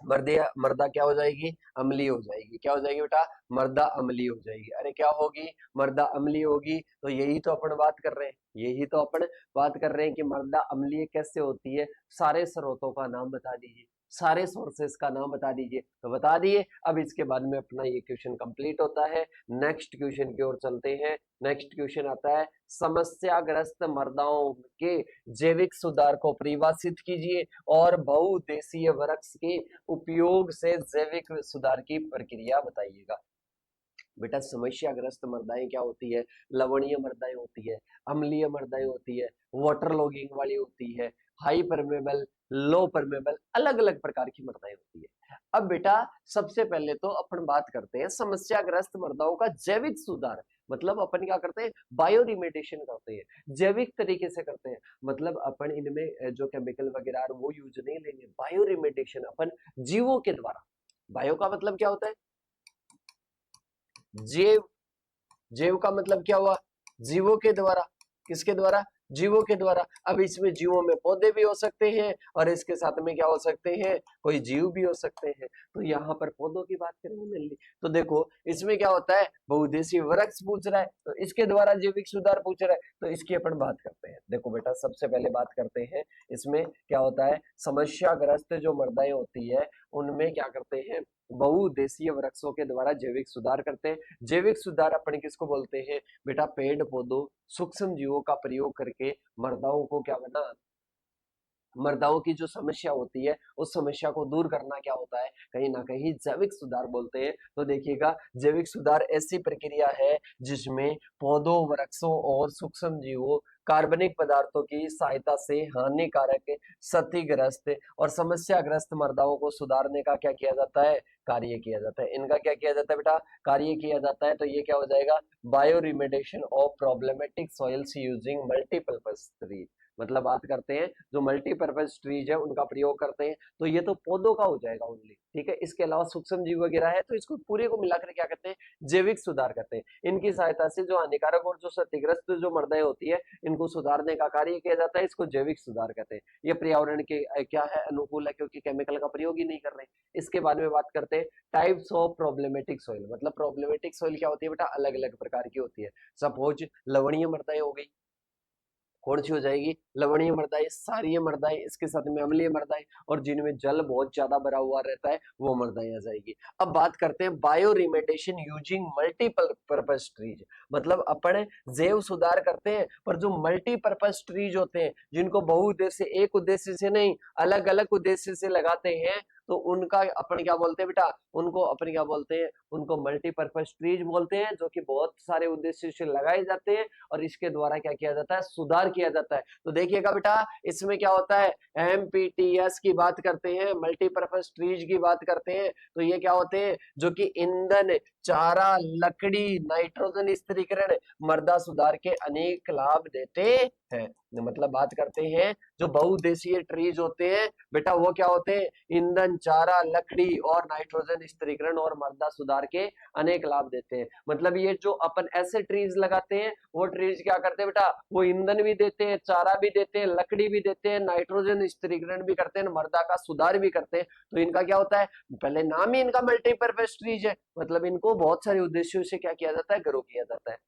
मर्दा क्या हो जाएगी, अम्लीय हो जाएगी। क्या हो जाएगी बेटा, मर्दा अम्लीय हो जाएगी। अरे क्या होगी, मर्दा अम्लीय होगी। तो यही तो अपन बात कर रहे हैं, यही तो अपन बात कर रहे हैं कि मर्दा अम्लीय कैसे होती है। सारे स्रोतों का नाम बता दीजिए, सारे सोर्सेस का नाम बता दीजिए। तो बता दिए, अब इसके बाद में अपना ये क्वेश्चन कंप्लीट होता है। नेक्स्ट क्वेश्चन की ओर चलते हैं। नेक्स्ट क्वेश्चन आता है, समस्याग्रस्त मर्दाओं के जैविक सुधार को परिभाषित कीजिए और बहुउद्देशीय वृक्ष के उपयोग से जैविक सुधार की प्रक्रिया बताइएगा। बेटा समस्याग्रस्त मृदाएं क्या होती है, लवणीय मृदाएं होती है, अम्लीय मृदाएं होती है, वाटर लॉगिंग वाली होती है, हाई परमेबल, लो परमेबल, अलग अलग प्रकार की मृदाएं होती है। अब बेटा सबसे पहले तो अपन बात करते हैं समस्याग्रस्त मृदाओं का जैविक सुधार। मतलब अपन क्या करते हैं, बायो रिमेडिएशन करते हैं, जैविक तरीके से करते हैं। मतलब अपन इनमें जो केमिकल वगैरह वो यूज नहीं लेंगे, बायो रिमेडिएशन अपन जीवों के द्वारा। बायो का मतलब क्या होता है, जैव, जैव का मतलब क्या हुआ, जीवों के द्वारा। किसके द्वारा, जीवों के द्वारा। अब इसमें जीवों में पौधे भी हो सकते हैं और इसके साथ में क्या हो सकते हैं, कोई जीव भी हो सकते हैं। तो यहाँ पर पौधों की बात करेंगे मेनली। तो देखो इसमें क्या होता है, बहुउद्देशीय वृक्ष पूछ रहा है तो इसके द्वारा जैविक सुधार पूछ रहा है, तो इसकी अपन बात करते हैं। देखो बेटा सबसे पहले बात करते हैं, इसमें क्या होता है, समस्याग्रस्त जो मृदाएं होती है उनमें क्या करते हैं, बहुउद्देशीय वृक्षों के द्वारा जैविक सुधार करते हैं। जैविक सुधार अपन किसको बोलते हैं बेटा, पेड़ पौधों सूक्ष्म जीवों का प्रयोग करके मृदाओं को क्या बना, मृदाओं की जो समस्या होती है उस समस्या को दूर करना क्या होता है, कहीं ना कहीं जैविक सुधार बोलते हैं। तो देखिएगा जैविक सुधार ऐसी प्रक्रिया है जिसमें पौधों वृक्षों और सूक्ष्म जीवों कार्बनिक पदार्थों की सहायता से हानिकारक, क्षतिग्रस्त और समस्याग्रस्त मृदाओं को सुधारने का क्या किया जाता है, कार्य किया जाता है। इनका क्या किया जाता है बेटा, कार्य किया जाता है। तो ये क्या हो जाएगा, bio remediation of problematic soils using multipurpose tree. मतलब बात करते हैं जो मल्टीपर्पज ट्रीज है उनका प्रयोग करते हैं। तो ये तो पौधों का हो जाएगा ओनली, ठीक है। इसके अलावा सूक्ष्म जीव वगैरह है तो इसको पूरे को मिलाकर क्या करते हैं, जैविक सुधार करते हैं। इनकी सहायता से जो हानिकारक और जो क्षतिग्रस्त जो मृदाएं होती है इनको सुधारने का कार्य किया जाता है, इसको जैविक सुधार कहते हैं। ये पर्यावरण के क्या है, अनुकूल है, क्योंकि केमिकल का प्रयोग ही नहीं कर रहे। इसके बाद में बात करते हैं टाइप्स ऑफ प्रॉब्लमेटिक सॉइल। मतलब प्रॉब्लमेटिक सॉइल क्या होती है बेटा, अलग अलग प्रकार की होती है। सपोज लवणीय मृदाएं हो गई, कौन सी हो जाएगी, लवणीय मृदाएं, क्षारीय मृदाएं, इसके साथ में अम्लीय मृदाएं, और जिनमें जल बहुत ज्यादा भरा हुआ रहता है वो मृदाएं आ जाएगी। अब बात करते हैं bio remediation using multiple purpose trees. मतलब अपन जैव सुधार करते हैं पर जो मल्टीपर्पज ट्रीज होते हैं जिनको बहुउद्देश्य, एक उद्देश्य से नहीं अलग अलग उद्देश्य से लगाते हैं, तो उनका अपन क्या बोलते हैं बेटा, उनको अपन क्या बोलते हैं, उनको मल्टीपर्पज ट्रीज बोलते हैं, जो कि बहुत सारे उद्देश्य से लगाए जाते हैं और इसके द्वारा क्या किया जाता है, सुधार किया जाता है। तो देखिएगा बेटा इसमें क्या होता है, एमपीटीएस की बात करते हैं, मल्टीपर्पज ट्रीज की बात करते हैं, तो ये क्या होते हैं, जो कि ईंधन, चारा, लकड़ी, नाइट्रोजन स्थिरीकरण, मृदा सुधार के अनेक लाभ देते हैं। मतलब बात करते हैं जो बहुउद्देशीय ट्रीज होते हैं बेटा वो क्या होते हैं, ईंधन, चारा, लकड़ी और नाइट्रोजन स्थिरीकरण और मृदा सुधार के अनेक लाभ देते हैं। मतलब ये जो अपन ऐसे ट्रीज लगाते हैं वो ट्रीज क्या करते हैं बेटा, वो ईंधन भी देते हैं, चारा भी देते हैं, लकड़ी भी देते हैं, नाइट्रोजन स्थिरीकरण भी करते हैं, मृदा का सुधार भी करते हैं। तो इनका क्या होता है, पहले नाम ही इनका मल्टीपर्पज ट्रीज है, मतलब इनको बहुत सारे उद्देश्यों से क्या किया जाता है, ग्रो किया जाता है।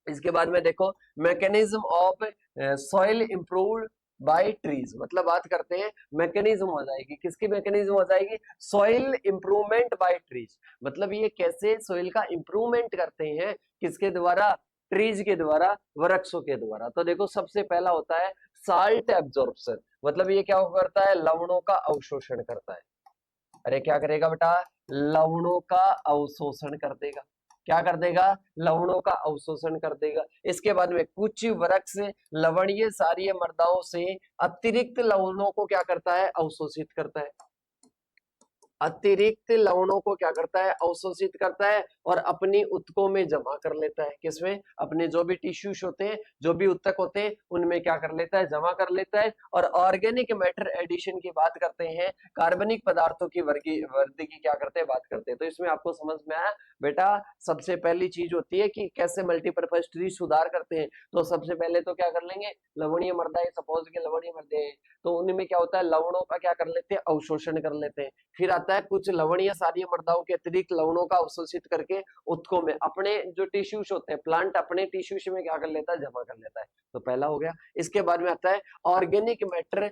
इसके बाद में देखो mechanism of soil improved by trees. मतलब बात करते हैं मैकेनिज्म हो जाएगी, किसकी मैकेनिज्म हो जाएगी, सॉइल इंप्रूवमेंट बाय ट्रीज। मतलब ये कैसे सॉइल का इंप्रूवमेंट करते हैं, किसके द्वारा, ट्रीज के द्वारा, वृक्षों के द्वारा। तो देखो सबसे पहला होता है साल्ट एब्जॉर्प्शन। मतलब ये क्या करता है, लवणों का अवशोषण करता है। अरे क्या करेगा बेटा, लवणों का अवशोषण कर देगा। क्या कर देगा, लवणों का अवशोषण कर देगा। इसके बाद में कुछ वृक्ष लवणीय क्षारीय मृदाओं से अतिरिक्त लवणों को क्या करता है, अवशोषित करता है। अतिरिक्त लवणों को क्या करता है, अवशोषित करता है और अपनी उत्तकों में जमा कर लेता है। किसमें, अपने जो भी टिश्यूज होते हैं, जो भी उत्तक होते हैं उनमें क्या कर लेता है, जमा कर लेता है। और ऑर्गेनिक मैटर एडिशन की बात करते हैं, कार्बनिक पदार्थों की वृद्धि की क्या करते हैं, बात करते हैं। तो इसमें आपको समझ में आया बेटा, सबसे पहली चीज होती है कि कैसे मल्टीपर्पज ट्री सुधार करते हैं। तो सबसे पहले तो क्या कर लेंगे, लवणीय मृदाएं, सपोज के लवणीय मृदाएं तो उनमें क्या होता है, लवणों का क्या कर लेते हैं, अवशोषण कर लेते हैं। फिर आता है कुछ लवणीय क्षारीय मृदाओं के अतिरिक्त लवणों का अवशोषित करके उत्तकों में, अपने जो टिश्यूज होते हैं, प्लांट अपने टिश्यूज में क्या कर लेता है, जमा कर लेता है। तो पहला हो गया। इसके बाद में आता है ऑर्गेनिक मैटर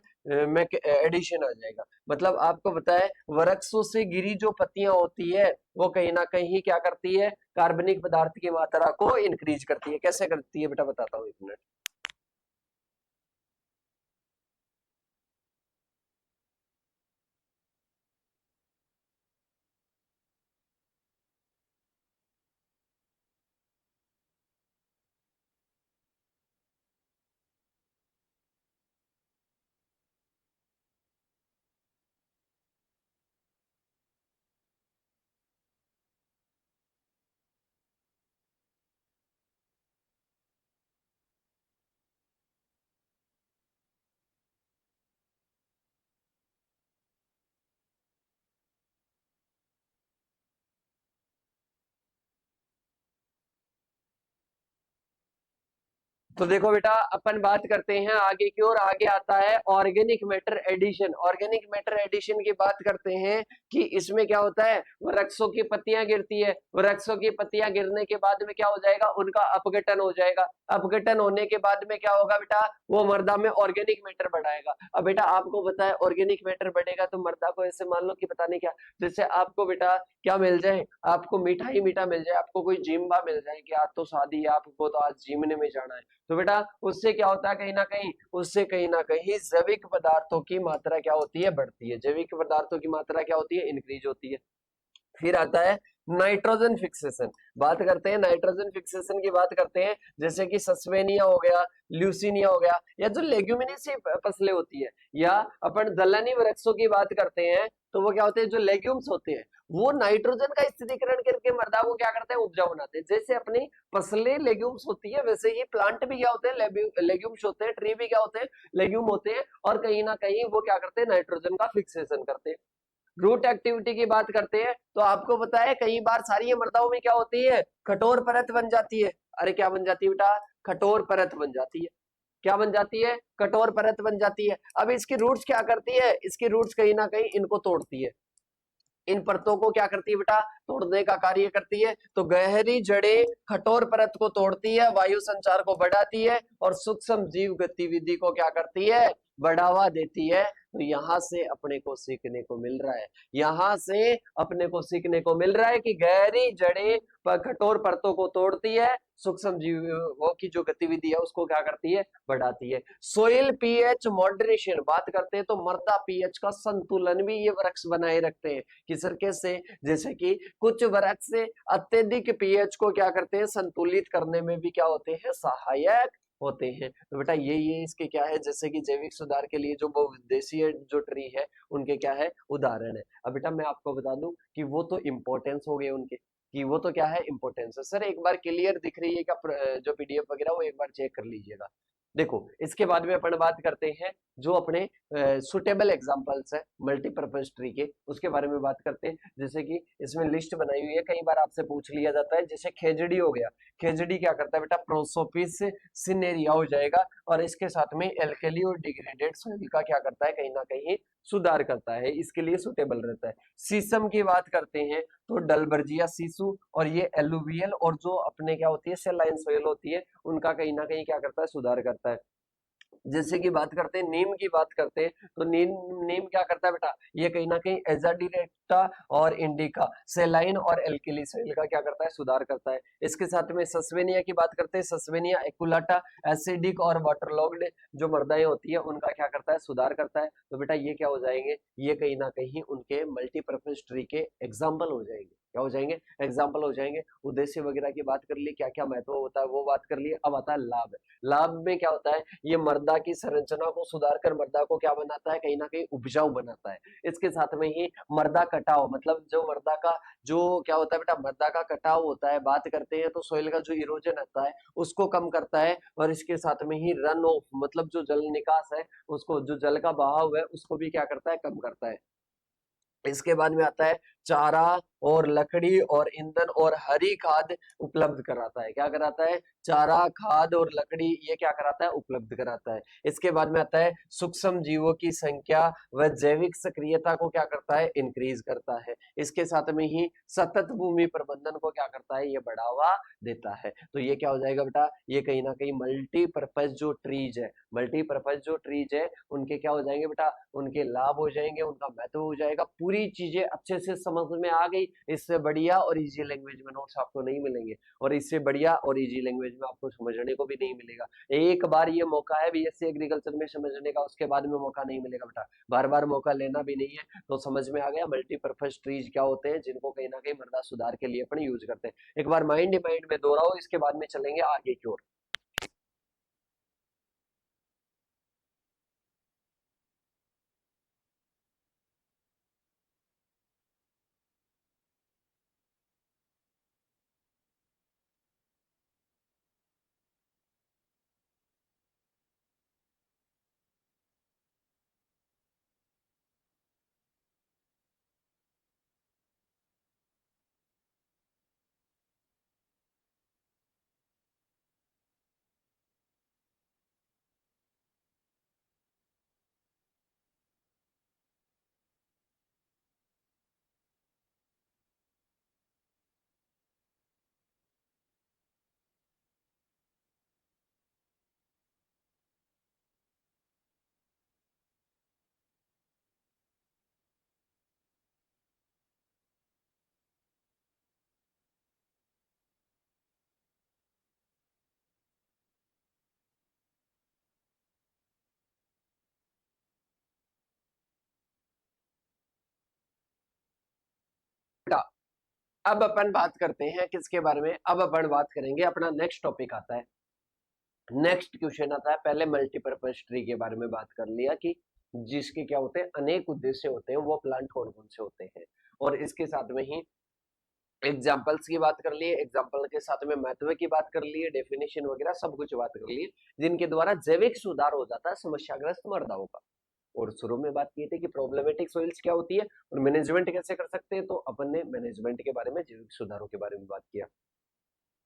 एडिशन आ जाएगा। मतलब आपको पता है वृक्षों से गिरी जो पत्तियां होती है वो कहीं ना कहीं क्या करती है, कार्बनिक पदार्थ की मात्रा को इंक्रीज करती है। कैसे करती है बेटा, बताता हूँ एक मिनट। तो देखो बेटा, अपन बात करते हैं आगे की ओर। आगे आता है organic matter addition. Organic matter addition की बात करते हैं कि इसमें क्या होता है, वृक्षों की पत्तियां गिरती है, वृक्षों की पत्तियां गिरने के बाद में क्या हो जाएगा, उनका अपघटन हो जाएगा। अपघटन होने के बाद में क्या होगा बेटा, वो मृदा में ऑर्गेनिक मैटर बढ़ाएगा। अब बेटा आपको पता है ऑर्गेनिक मैटर बढ़ेगा तो मृदा को ऐसे मान लो कि पता नहीं क्या, जैसे आपको बेटा क्या मिल जाए, आपको मीठा ही मीठा मिल जाए, आपको कोई जिम्बा मिल जाए कि आज तो शादी है, आपको तो आज जिमने में जाना है, तो बेटा उससे क्या होता है, कहीं ना कहीं उससे कहीं ना कहीं जैविक पदार्थों की मात्रा क्या होती है, बढ़ती है। जैविक पदार्थों की मात्रा क्या होती है, इंक्रीज होती है। फिर आता है नाइट्रोजन फिक्सेशन। बात करते हैं नाइट्रोजन फिक्सेशन की बात करते हैं, जैसे कि सस्वेनिया हो गया, ल्यूसिनिया हो गया, या जो लेग्यूमिनेसी फसलें होती है, या अपन दलहनी वृक्षों की बात करते हैं, तो वो क्या होते हैं, जो लेग्यूम्स होते हैं, वो नाइट्रोजन का स्थिरीकरण करके मृदा को क्या करते हैं, उपजाऊ बनाते हैं। जैसे अपनी फसलें लेग्यूम्स होती है, वैसे ही प्लांट भी क्या होते हैं, लेग्यूम्स होते हैं, ट्री भी क्या होते हैं, लेग्यूम होते हैं, और कहीं ना कहीं वो क्या करते हैं, नाइट्रोजन का फिक्सेशन करते हैं। रूट एक्टिविटी की बात करते हैं, तो आपको पता है कई बार सारी मृदाओं में क्या होती है, कठोर परत बन जाती है। अरे क्या बन जाती है बेटा, कठोर परत बन जाती है। क्या बन जाती है, कठोर परत बन जाती है। अब इसकी रूट्स क्या करती है, इसकी रूट्स कहीं ना कहीं इनको तोड़ती है, इन परतों को क्या करती है बेटा, तोड़ने का कार्य करती है। तो गहरी जड़ें कठोर परत को तोड़ती है, वायु संचार को बढ़ाती है, और सूक्ष्म जीव गतिविधि को क्या करती है, बढ़ावा देती है। तो यहां से अपने को सीखने को मिल रहा है, यहां से अपने को सीखने को मिल रहा है कि गहरी जड़ें कठोर परतों को तोड़ती है, सूक्ष्म जीवों की जो गतिविधि है उसको क्या करती है, बढ़ाती है। सोइल पीएच मॉडरेशन बात करते हैं, तो मृदा पीएच का संतुलन भी ये वृक्ष बनाए रखते हैं। किस तरीके से, जैसे कि कुछ वृक्ष से अत्यधिक पीएच को क्या करते हैं, संतुलित करने में भी क्या होते हैं, सहायक होते हैं। तो बेटा ये इसके क्या है, जैसे कि जैविक सुधार के लिए जो बहुउद्देशीय जो ट्री है, उनके क्या है, उदाहरण है। अब बेटा मैं आपको बता दूं कि वो तो इंपॉर्टेंस हो गए उनके, कि वो तो क्या है, इंपॉर्टेंस है। सर एक बार क्लियर दिख रही है क्या जो पीडीएफ वगैरह, वो एक बार चेक कर लीजिएगा। देखो इसके बाद में अपन बात करते हैं जो अपने सुटेबल एग्जांपल्स है मल्टीपर्पज ट्री के, उसके बारे में बात करते हैं। जैसे कि इसमें लिस्ट बनाई हुई है, कई बार आपसे पूछ लिया जाता है, जैसे खेजड़ी हो गया। खेजड़ी क्या करता है बेटा, प्रोसोपिस सिनेरिया हो जाएगा, और इसके साथ में एल्कली और डिग्रेडेड सॉइल का क्या करता है, कहीं ना कहीं सुधार करता है, इसके लिए सुटेबल रहता है। शीशम की बात करते हैं, तो डलबर्जिया सीसू और ये एलुवियल और जो अपने क्या होती है, सेलाइन सॉइल होती है, उनका कहीं ना कहीं क्या करता है, सुधार करता है। जैसे कि बात करते हैं, नीम की बात करते हैं, तो नीम नीम क्या करता है बेटा, ये कहीं ना कहीं एजाडिरेक्टा और इंडिका सेलाइन और एल्किली सॉइल का क्या करता है, सुधार करता है। इसके साथ में सस्वेनिया की बात करते हैं, सस्वेनिया एकुलाटा एसिडिक और वाटरलॉग्ड जो मृदाएं होती है, उनका क्या करता है, सुधार करता है। तो बेटा ये क्या हो जाएंगे, ये कहीं ना कहीं उनके मल्टीपर्पज ट्री के एग्जाम्पल हो जाएंगे। क्या हो जाएंगे, एग्जाम्पल हो जाएंगे। उद्देश्य वगैरह की बात कर ली, क्या क्या महत्व होता है वो बात कर लिए। अब आता है लाभ। लाभ में क्या होता है, ये मृदा की संरचना को सुधार कर मृदा को क्या बनाता है, कहीं ना कहीं उपजाऊ बनाता है। इसके साथ में ही मृदा कटाव, मतलब जो मृदा का जो क्या होता है बेटा, मृदा का कटाव होता है, बात करते हैं तो सोइल का जो इरोजन होता है उसको कम करता है, और इसके साथ में ही रन ऑफ, मतलब जो जल निकास है उसको, जो जल का बहाव है उसको भी क्या करता है, कम करता है। इसके बाद में आता है चारा और लकड़ी और ईंधन और हरी खाद उपलब्ध कराता है। क्या कराता है, चारा, खाद और लकड़ी, ये क्या कराता है, उपलब्ध कराता है। इसके बाद में आता है सूक्ष्म जीवों की संख्या व जैविक सक्रियता को क्या करता है, इंक्रीज करता है। इसके साथ में ही सतत भूमि प्रबंधन को क्या करता है, ये बढ़ावा देता है। तो ये क्या हो जाएगा बेटा, ये कहीं ना कहीं मल्टीपर्पज जो ट्रीज है, मल्टीपर्पज जो ट्रीज है, उनके क्या हो जाएंगे बेटा, उनके लाभ हो जाएंगे, उनका महत्व हो जाएगा। पूरी चीजें अच्छे से समझ में आ गई। इससे बढ़िया और इजी लैंग्वेज में नोट्स आपको नहीं मिलेंगे, और इससे बढ़िया और इजी लैंग्वेज में आपको समझने को भी नहीं मिलेगा। एक बार ये मौका है बीएससी एग्रीकल्चर में समझने का, उसके बाद में मौका नहीं मिलेगा बेटा, बार बार मौका लेना भी नहीं है। तो समझ में आ गया मल्टीपर्पज ट्रीज क्या होते हैं, जिनको कहीं ना कहीं मृदा सुधार के लिए अपन यूज करते हैं। एक बार माइंड माइंड में दोहराओ, इसके बाद में चलेंगे आगे की ओर। अब अपन बात करते हैं किसके बारे में, अब अपन बात करेंगे, अपना नेक्स्ट टॉपिक आता है, नेक्स्ट क्वेश्चन आता है। पहले मल्टीपर्पज ट्री के बारे में बात कर लिया कि जिसके क्या होते हैं, अनेक उद्देश्य होते हैं, वो प्लांट कौन कौन से होते हैं, और इसके साथ में ही एग्जाम्पल्स की बात कर लिए, एग्जाम्पल के साथ में महत्व की बात कर लिए, डेफिनेशन वगैरह सब कुछ बात कर लिए, जिनके द्वारा जैविक सुधार हो जाता है समस्याग्रस्त मृदाओं का। और शुरू में बात की थी कि प्रॉब्लमेटिक सॉइल्स क्या होती है और मैनेजमेंट कैसे कर सकते हैं, तो अपन ने मैनेजमेंट के बारे में, जैविक सुधारों के बारे में बात किया।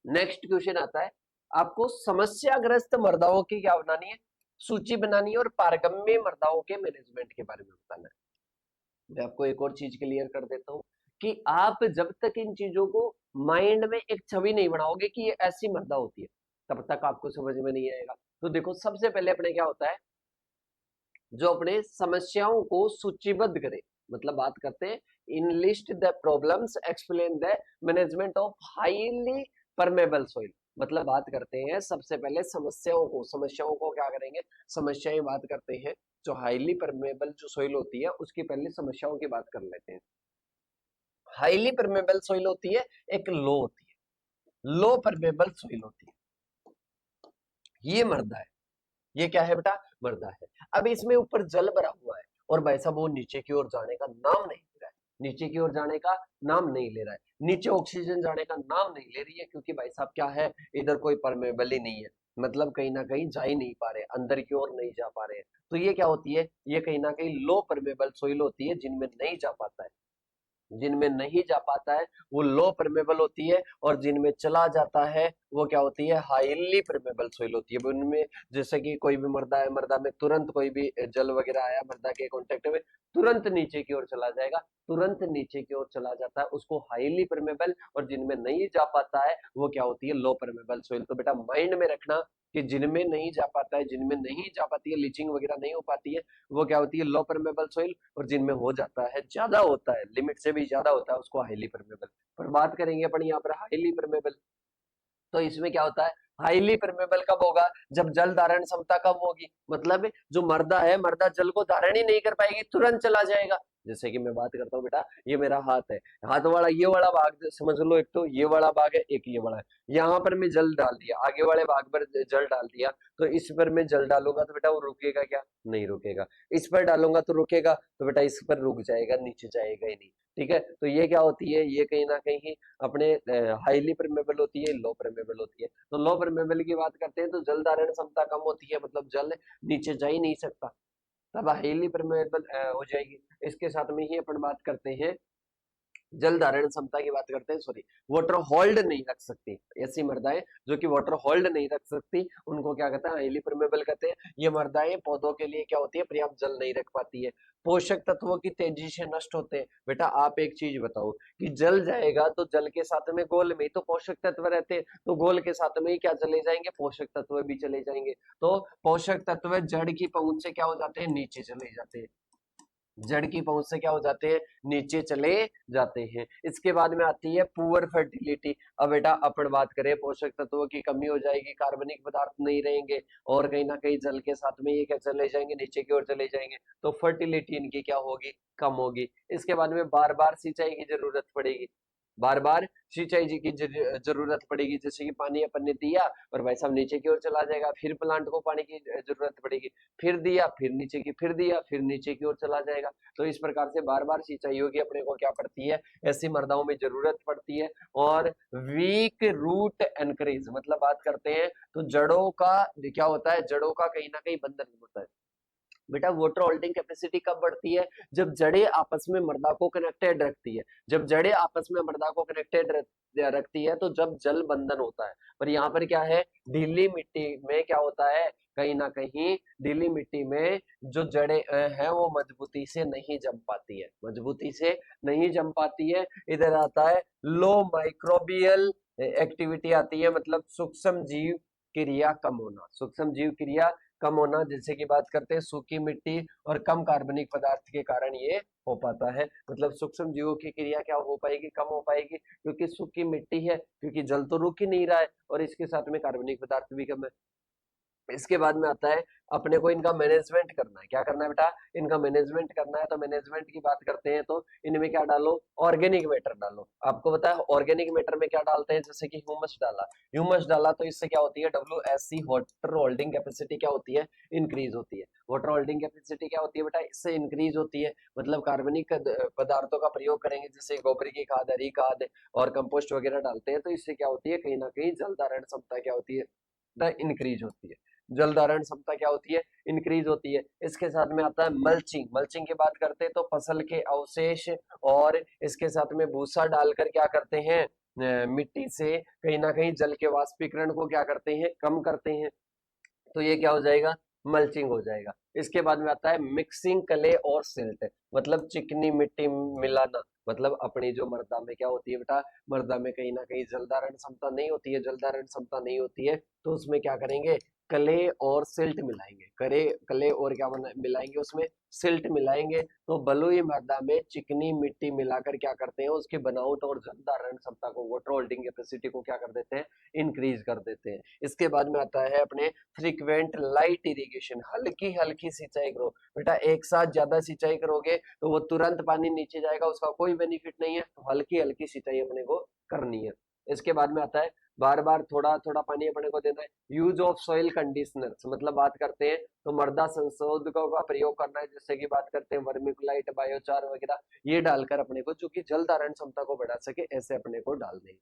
नेक्स्ट क्वेश्चन आता है, आपको समस्याग्रस्त मृदाओं की क्या बनानी है, सूची बनानी है, और पारगम्य मृदाओं के मैनेजमेंट के बारे में बताना है। मैं आपको एक और चीज क्लियर कर देता हूं कि आप जब तक इन चीजों को माइंड में एक छवि नहीं बनाओगे कि ये ऐसी मृदा होती है, तब तक आपको समझ में नहीं आएगा। तो देखो, सबसे पहले अपने क्या होता है, जो अपने समस्याओं को सूचीबद्ध करे, मतलब बात करते हैं in list the problems, explain the management of highly permeable soil. मतलब बात करते हैं सबसे पहले समस्याओं को क्या करेंगे, समस्याएं बात करते हैं, जो हाईली परमेबल जो सॉइल होती है उसकी पहले समस्याओं की बात कर लेते हैं। हाईली परमेबल सॉइल होती है, एक लो होती है, लो परमेबल सॉइल होती है, ये मृदा है, ये क्या है बेटा, मृदा है। अब इसमें ऊपर जल भरा हुआ है और भाई साहब वो नीचे की ओर जाने का नाम नहीं ले रहा है, नीचे की ओर जाने का नाम नहीं ले रहा है, नीचे ऑक्सीजन जाने का नाम नहीं ले रही है, क्योंकि भाई साहब क्या है, इधर कोई परमेबल ही नहीं है, मतलब कहीं ना कहीं जा ही नहीं पा रहे, अंदर की ओर नहीं जा पा रहे हैं। तो ये क्या होती है, ये कहीं ना कहीं लो परमेबल सोइल होती है, जिनमें नहीं जा पाता है, जिनमें नहीं जा पाता है वो लो परमेबल होती है, और जिनमें चला जाता है वो क्या होती है, हाईली परमेबल सोइल होती है। उनमें जैसे कि कोई भी मृदा है, मृदा में तुरंत कोई भी जल वगैरह आया मृदा के कांटेक्ट में, तुरंत नीचे की ओर चला जाएगा, तुरंत नीचे की ओर चला जाता है, उसको हाईली परमेबल, और जिनमें नहीं जा पाता है वो क्या होती है, लो परमेबल सोइल। तो बेटा माइंड में रखना कि जिनमें नहीं जा पाता है, जिनमें नहीं जा पाती है, लीचिंग वगैरह नहीं हो पाती है, वो क्या होती है, लो परमेबल सोइल। और जिनमें हो जाता है, ज्यादा होता है, लिमिट से भी ज्यादा होता है, उसको हाईली परमेबल। पर बात करेंगे अपन यहाँ पर हाईली परमेबल, तो इसमें क्या होता है, हाईली परमेबल कब होगा, जब जल धारण क्षमता कम होगी, मतलब जो मर्दा है, मर्दा जल को धारण ही नहीं कर पाएगी, तुरंत चला जाएगा। जैसे कि मैं बात करता हूँ बेटा, ये मेरा हाथ है, हाथ वाला ये वाला भाग समझ लो, एक तो ये वाला भाग है, एक ये वाला है, यहाँ पर मैं जल डाल दिया, आगे वाले भाग पर जल डाल दिया, तो इस पर मैं जल डालूंगा तो बेटा वो रुकेगा क्या, नहीं रुकेगा। इस पर डालूंगा तो रुकेगा, तो बेटा इस पर रुक जाएगा, नीचे जाएगा ही नहीं। ठीक है, तो ये क्या होती है, ये कहीं ना कहीं अपने हाईली परमेबल होती है, लो परमेबल होती है। तो लो परमेबल की बात करते हैं तो जल धारण क्षमता कम होती है, मतलब जल नीचे जा ही नहीं सकता, तब हाईली परमेबल हो जाएगी। इसके साथ में ही अपन बात करते हैं, जल धारण क्षमता की बात करते हैं, सॉरी, वाटर होल्ड नहीं रख सकती, ऐसी मृदाएं जो कि वाटर होल्ड नहीं रख सकती, उनको क्या कहते हैं, हाईली परमेबल कहते हैं। ये मृदाएं पौधों के लिए क्या होती है, पर्याप्त जल नहीं रख पाती है, पोषक तत्वों की तेजी से नष्ट होते हैं। बेटा आप एक चीज बताओ कि जल जाएगा तो जल के साथ में घोल में तो पोषक तत्व रहते हैं, तो घोल के साथ में ही क्या चले जाएंगे, पोषक तत्व भी चले जाएंगे, तो पोषक तत्व जड़ की पहुंच से क्या हो जाते हैं, नीचे चले जाते हैं, जड़ की पहुंच से क्या हो जाते हैं, नीचे चले जाते हैं। इसके बाद में आती है पुअर फर्टिलिटी। अब बेटा अपन बात करें, पोषक तत्वों की कमी हो जाएगी, कार्बनिक पदार्थ नहीं रहेंगे, और कहीं ना कहीं जल के साथ में ये क्या चले जाएंगे, नीचे की ओर चले जाएंगे, तो फर्टिलिटी इनकी क्या होगी, कम होगी। इसके बाद में बार बार सिंचाई की जरूरत पड़ेगी, बार बार सिंचाई जी की जरूरत पड़ेगी, जैसे कि पानी अपन ने दिया और भाई साहब नीचे की ओर चला जाएगा, फिर प्लांट को पानी की जरूरत पड़ेगी, फिर दिया, फिर नीचे की, फिर दिया, फिर नीचे की ओर चला जाएगा। तो इस प्रकार से बार बार सिंचाइयों की अपने को क्या पड़ती है, ऐसी मृदाओं में जरूरत पड़ती है। और वीक रूट एनकरेज, मतलब बात करते हैं तो जड़ों का क्या होता है, जड़ों का कहीं ना कहीं बंधन होता है। बेटा वाटर होल्डिंग कैपेसिटी कब बढ़ती है, जब जड़ें आपस में मृदा को कनेक्टेड रखती है, जब जड़ें आपस में मृदा को कनेक्टेड रखती है, तो जब जल बंधन होता है। पर यहाँ पर क्या है, ढीली मिट्टी में क्या होता है, कहीं ना कहीं ढीली मिट्टी में जो जड़ें हैं वो मजबूती से नहीं जम पाती है, मजबूती से नहीं जम पाती है। इधर आता है लो माइक्रोबियल एक्टिविटी आती है, मतलब सूक्ष्म जीव क्रिया कम होना, सूक्ष्म जीव क्रिया कम होना, जैसे कि बात करते हैं सूखी मिट्टी और कम कार्बनिक पदार्थ के कारण ये हो पाता है, मतलब सूक्ष्म जीवों की क्रिया क्या हो पाएगी, कम हो पाएगी, क्योंकि सूखी मिट्टी है, क्योंकि जल तो रुक ही नहीं रहा है, और इसके साथ में कार्बनिक पदार्थ भी कम है। इसके बाद में आता है अपने को इनका मैनेजमेंट करना है। क्या करना है बेटा? इनका मैनेजमेंट करना है। तो मैनेजमेंट की बात करते हैं तो इनमें क्या डालो? ऑर्गेनिक मैटर डालो। आपको पता है ऑर्गेनिक मैटर में क्या डालते हैं? जैसे कि ह्यूमस डाला, ह्यूमस डाला तो इससे क्या होती है? WHC वाटर होल्डिंग कैपेसिटी क्या होती है? इंक्रीज होती है। वाटर होल्डिंग कैपेसिटी क्या होती है बेटा? इससे इंक्रीज होती है। मतलब कार्बनिक पदार्थों का प्रयोग करेंगे, जैसे गोबर की खाद, हरी खाद और कंपोस्ट वगैरह डालते हैं, तो इससे क्या होती है? कहीं ना कहीं जल धारण क्षमता क्या होती है? इंक्रीज होती है। जल धारण क्षमता क्या होती है? इंक्रीज होती है। इसके साथ में आता है मल्चिंग। मल्चिंग की बात करते हैं तो फसल के अवशेष और इसके साथ में भूसा डालकर क्या करते हैं? मिट्टी से कहीं ना कहीं जल के वाष्पीकरण को क्या करते हैं? कम करते हैं। तो ये क्या हो जाएगा? मल्चिंग हो जाएगा। इसके बाद में आता है मिक्सिंग क्ले और सिल्ट, मतलब चिकनी मिट्टी मिलाना। मतलब अपनी जो मृदा में क्या होती है बेटा? मृदा में कहीं ना कहीं जल धारण क्षमता नहीं होती है, जल धारण क्षमता नहीं होती है, तो उसमें क्या करेंगे? क्ले और सिल्ट मिलाएंगे। क्ले और क्या मिलाएंगे? उसमें सिल्ट मिलाएंगे। तो बलुई मृदा में चिकनी मिट्टी मिलाकर क्या करते हैं? उसकी बनावट और जल धारण क्षमता को, वाटर होल्डिंग कैपेसिटी को क्या कर देते हैं? इंक्रीज कर देते हैं। इसके बाद में आता है अपने फ्रीक्वेंट लाइट इरिगेशन, हल्की हल्की सिंचाई करो। बेटा एक साथ ज्यादा सिंचाई करोगे तो वो तुरंत पानी नीचे जाएगा, उसका कोई बेनिफिट नहीं है। तो हल्की हल्की सिंचाई अपने को करनी है। इसके बाद में आता है बार बार थोड़ा थोड़ा पानी अपने को देना है। यूज ऑफ सॉइल कंडीशनर्स, मतलब बात करते हैं तो मृदा संशोधकों का प्रयोग करना है, जैसे कि बात करते हैं वर्मिकुलाइट, बायोचार वगैरह, ये डालकर अपने को जो कि जल धारण क्षमता को बढ़ा सके, ऐसे अपने को डालने हैं।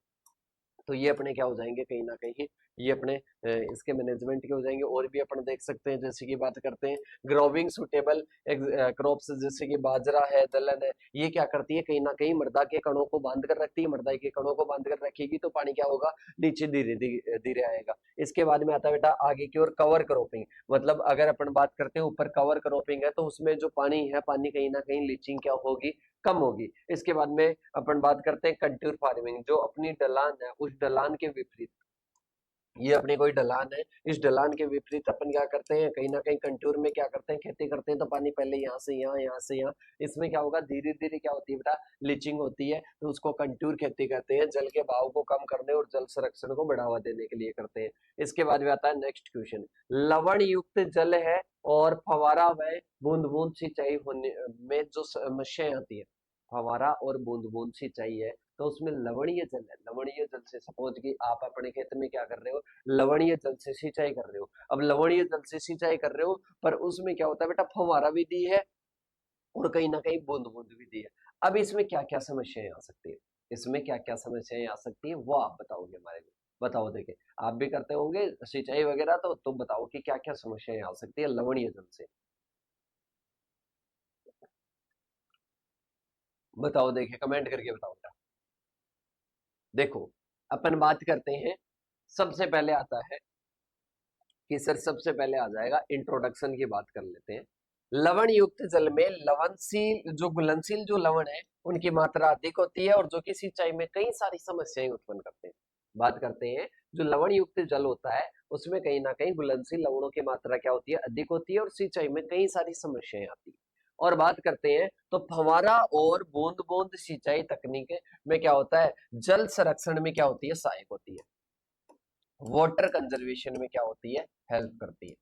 तो ये अपने क्या हो जाएंगे? कहीं ना कहीं ये अपने इसके मैनेजमेंट के हो जाएंगे। और भी अपन देख सकते हैं, जैसे कि बात करते हैं ग्रोविंग सुटेबल क्रॉप्स, जैसे कि बाजरा है, दलहन है, ये क्या करती है? कहीं ना कहीं मृदा के कणों को बांध कर रखती है। मृदा के कणों को बांध कर रखेगी तो पानी क्या होगा? नीचे धीरे धीरे धीरे आएगा। इसके बाद में आता है बेटा आगे की ओर कवर क्रॉपिंग, मतलब अगर अपन बात करते हैं ऊपर कवर क्रॉपिंग है, तो उसमें जो पानी है, पानी कहीं ना कहीं लीचिंग क्या होगी? कम होगी। इसके बाद में अपन बात करते हैं कंटूर फार्मिंग, जो अपनी ढलान है उस ढलान के विपरीत, ये अपनी कोई ढलान है, इस ढलान के विपरीत अपन क्या करते हैं? कहीं ना कहीं कंटूर में क्या करते हैं? खेती करते हैं। तो पानी पहले यहाँ से यहाँ, यहाँ से यहाँ, इसमें क्या होगा? धीरे धीरे क्या होती है बेटा? लीचिंग होती है। तो उसको कंटूर खेती कहते हैं। जल के बहाव को कम करने और जल संरक्षण को बढ़ावा देने के लिए करते हैं। इसके बाद में आता है नेक्स्ट क्वेश्चन, लवण युक्त जल है और फवारा व बूंद बूंद सिंचाई होने में जो समस्याएं आती है, फवारा और बूंद बूंद सिंचाई है, तो उसमें लवणीय जल है। लवणीय जल से सपोज कि आप अपने खेत में क्या कर रहे हो? लवणीय जल से सिंचाई कर रहे हो। अब लवणीय जल से सिंचाई कर रहे हो, पर उसमें क्या होता है बेटा? फव्वारा विधि है और कहीं ना कहीं बूंद बूंद विधि है। अब इसमें क्या क्या समस्याएं आ सकती है? इसमें क्या क्या समस्याएं आ सकती है वो आप बताओगे हमारे को। बताओ, देखे आप भी करते होंगे सिंचाई वगैरह, तो तुम बताओ कि क्या क्या समस्याएं आ सकती है लवणीय जल से। बताओ, देखे कमेंट करके बताओ बेटा। देखो अपन बात करते हैं, सबसे पहले आता है कि सर सबसे पहले आ जाएगा इंट्रोडक्शन की बात कर लेते हैं। लवण युक्त जल में लवणशील जो घुलनशील जो लवण है उनकी मात्रा अधिक होती है और जो कि सिंचाई में कई सारी समस्याएं उत्पन्न करते हैं। बात करते हैं जो लवण युक्त जल होता है उसमें कहीं ना कहीं घुलनशील लवणों की मात्रा क्या होती है? अधिक होती है और सिंचाई में कई सारी समस्याएं आती है। और बात करते हैं तो फव्वारा और बूंद बूंद सिंचाई तकनीक में क्या होता है? जल संरक्षण में क्या होती है? सहायक होती है। वाटर कंजर्वेशन में क्या होती है? हेल्प करती है।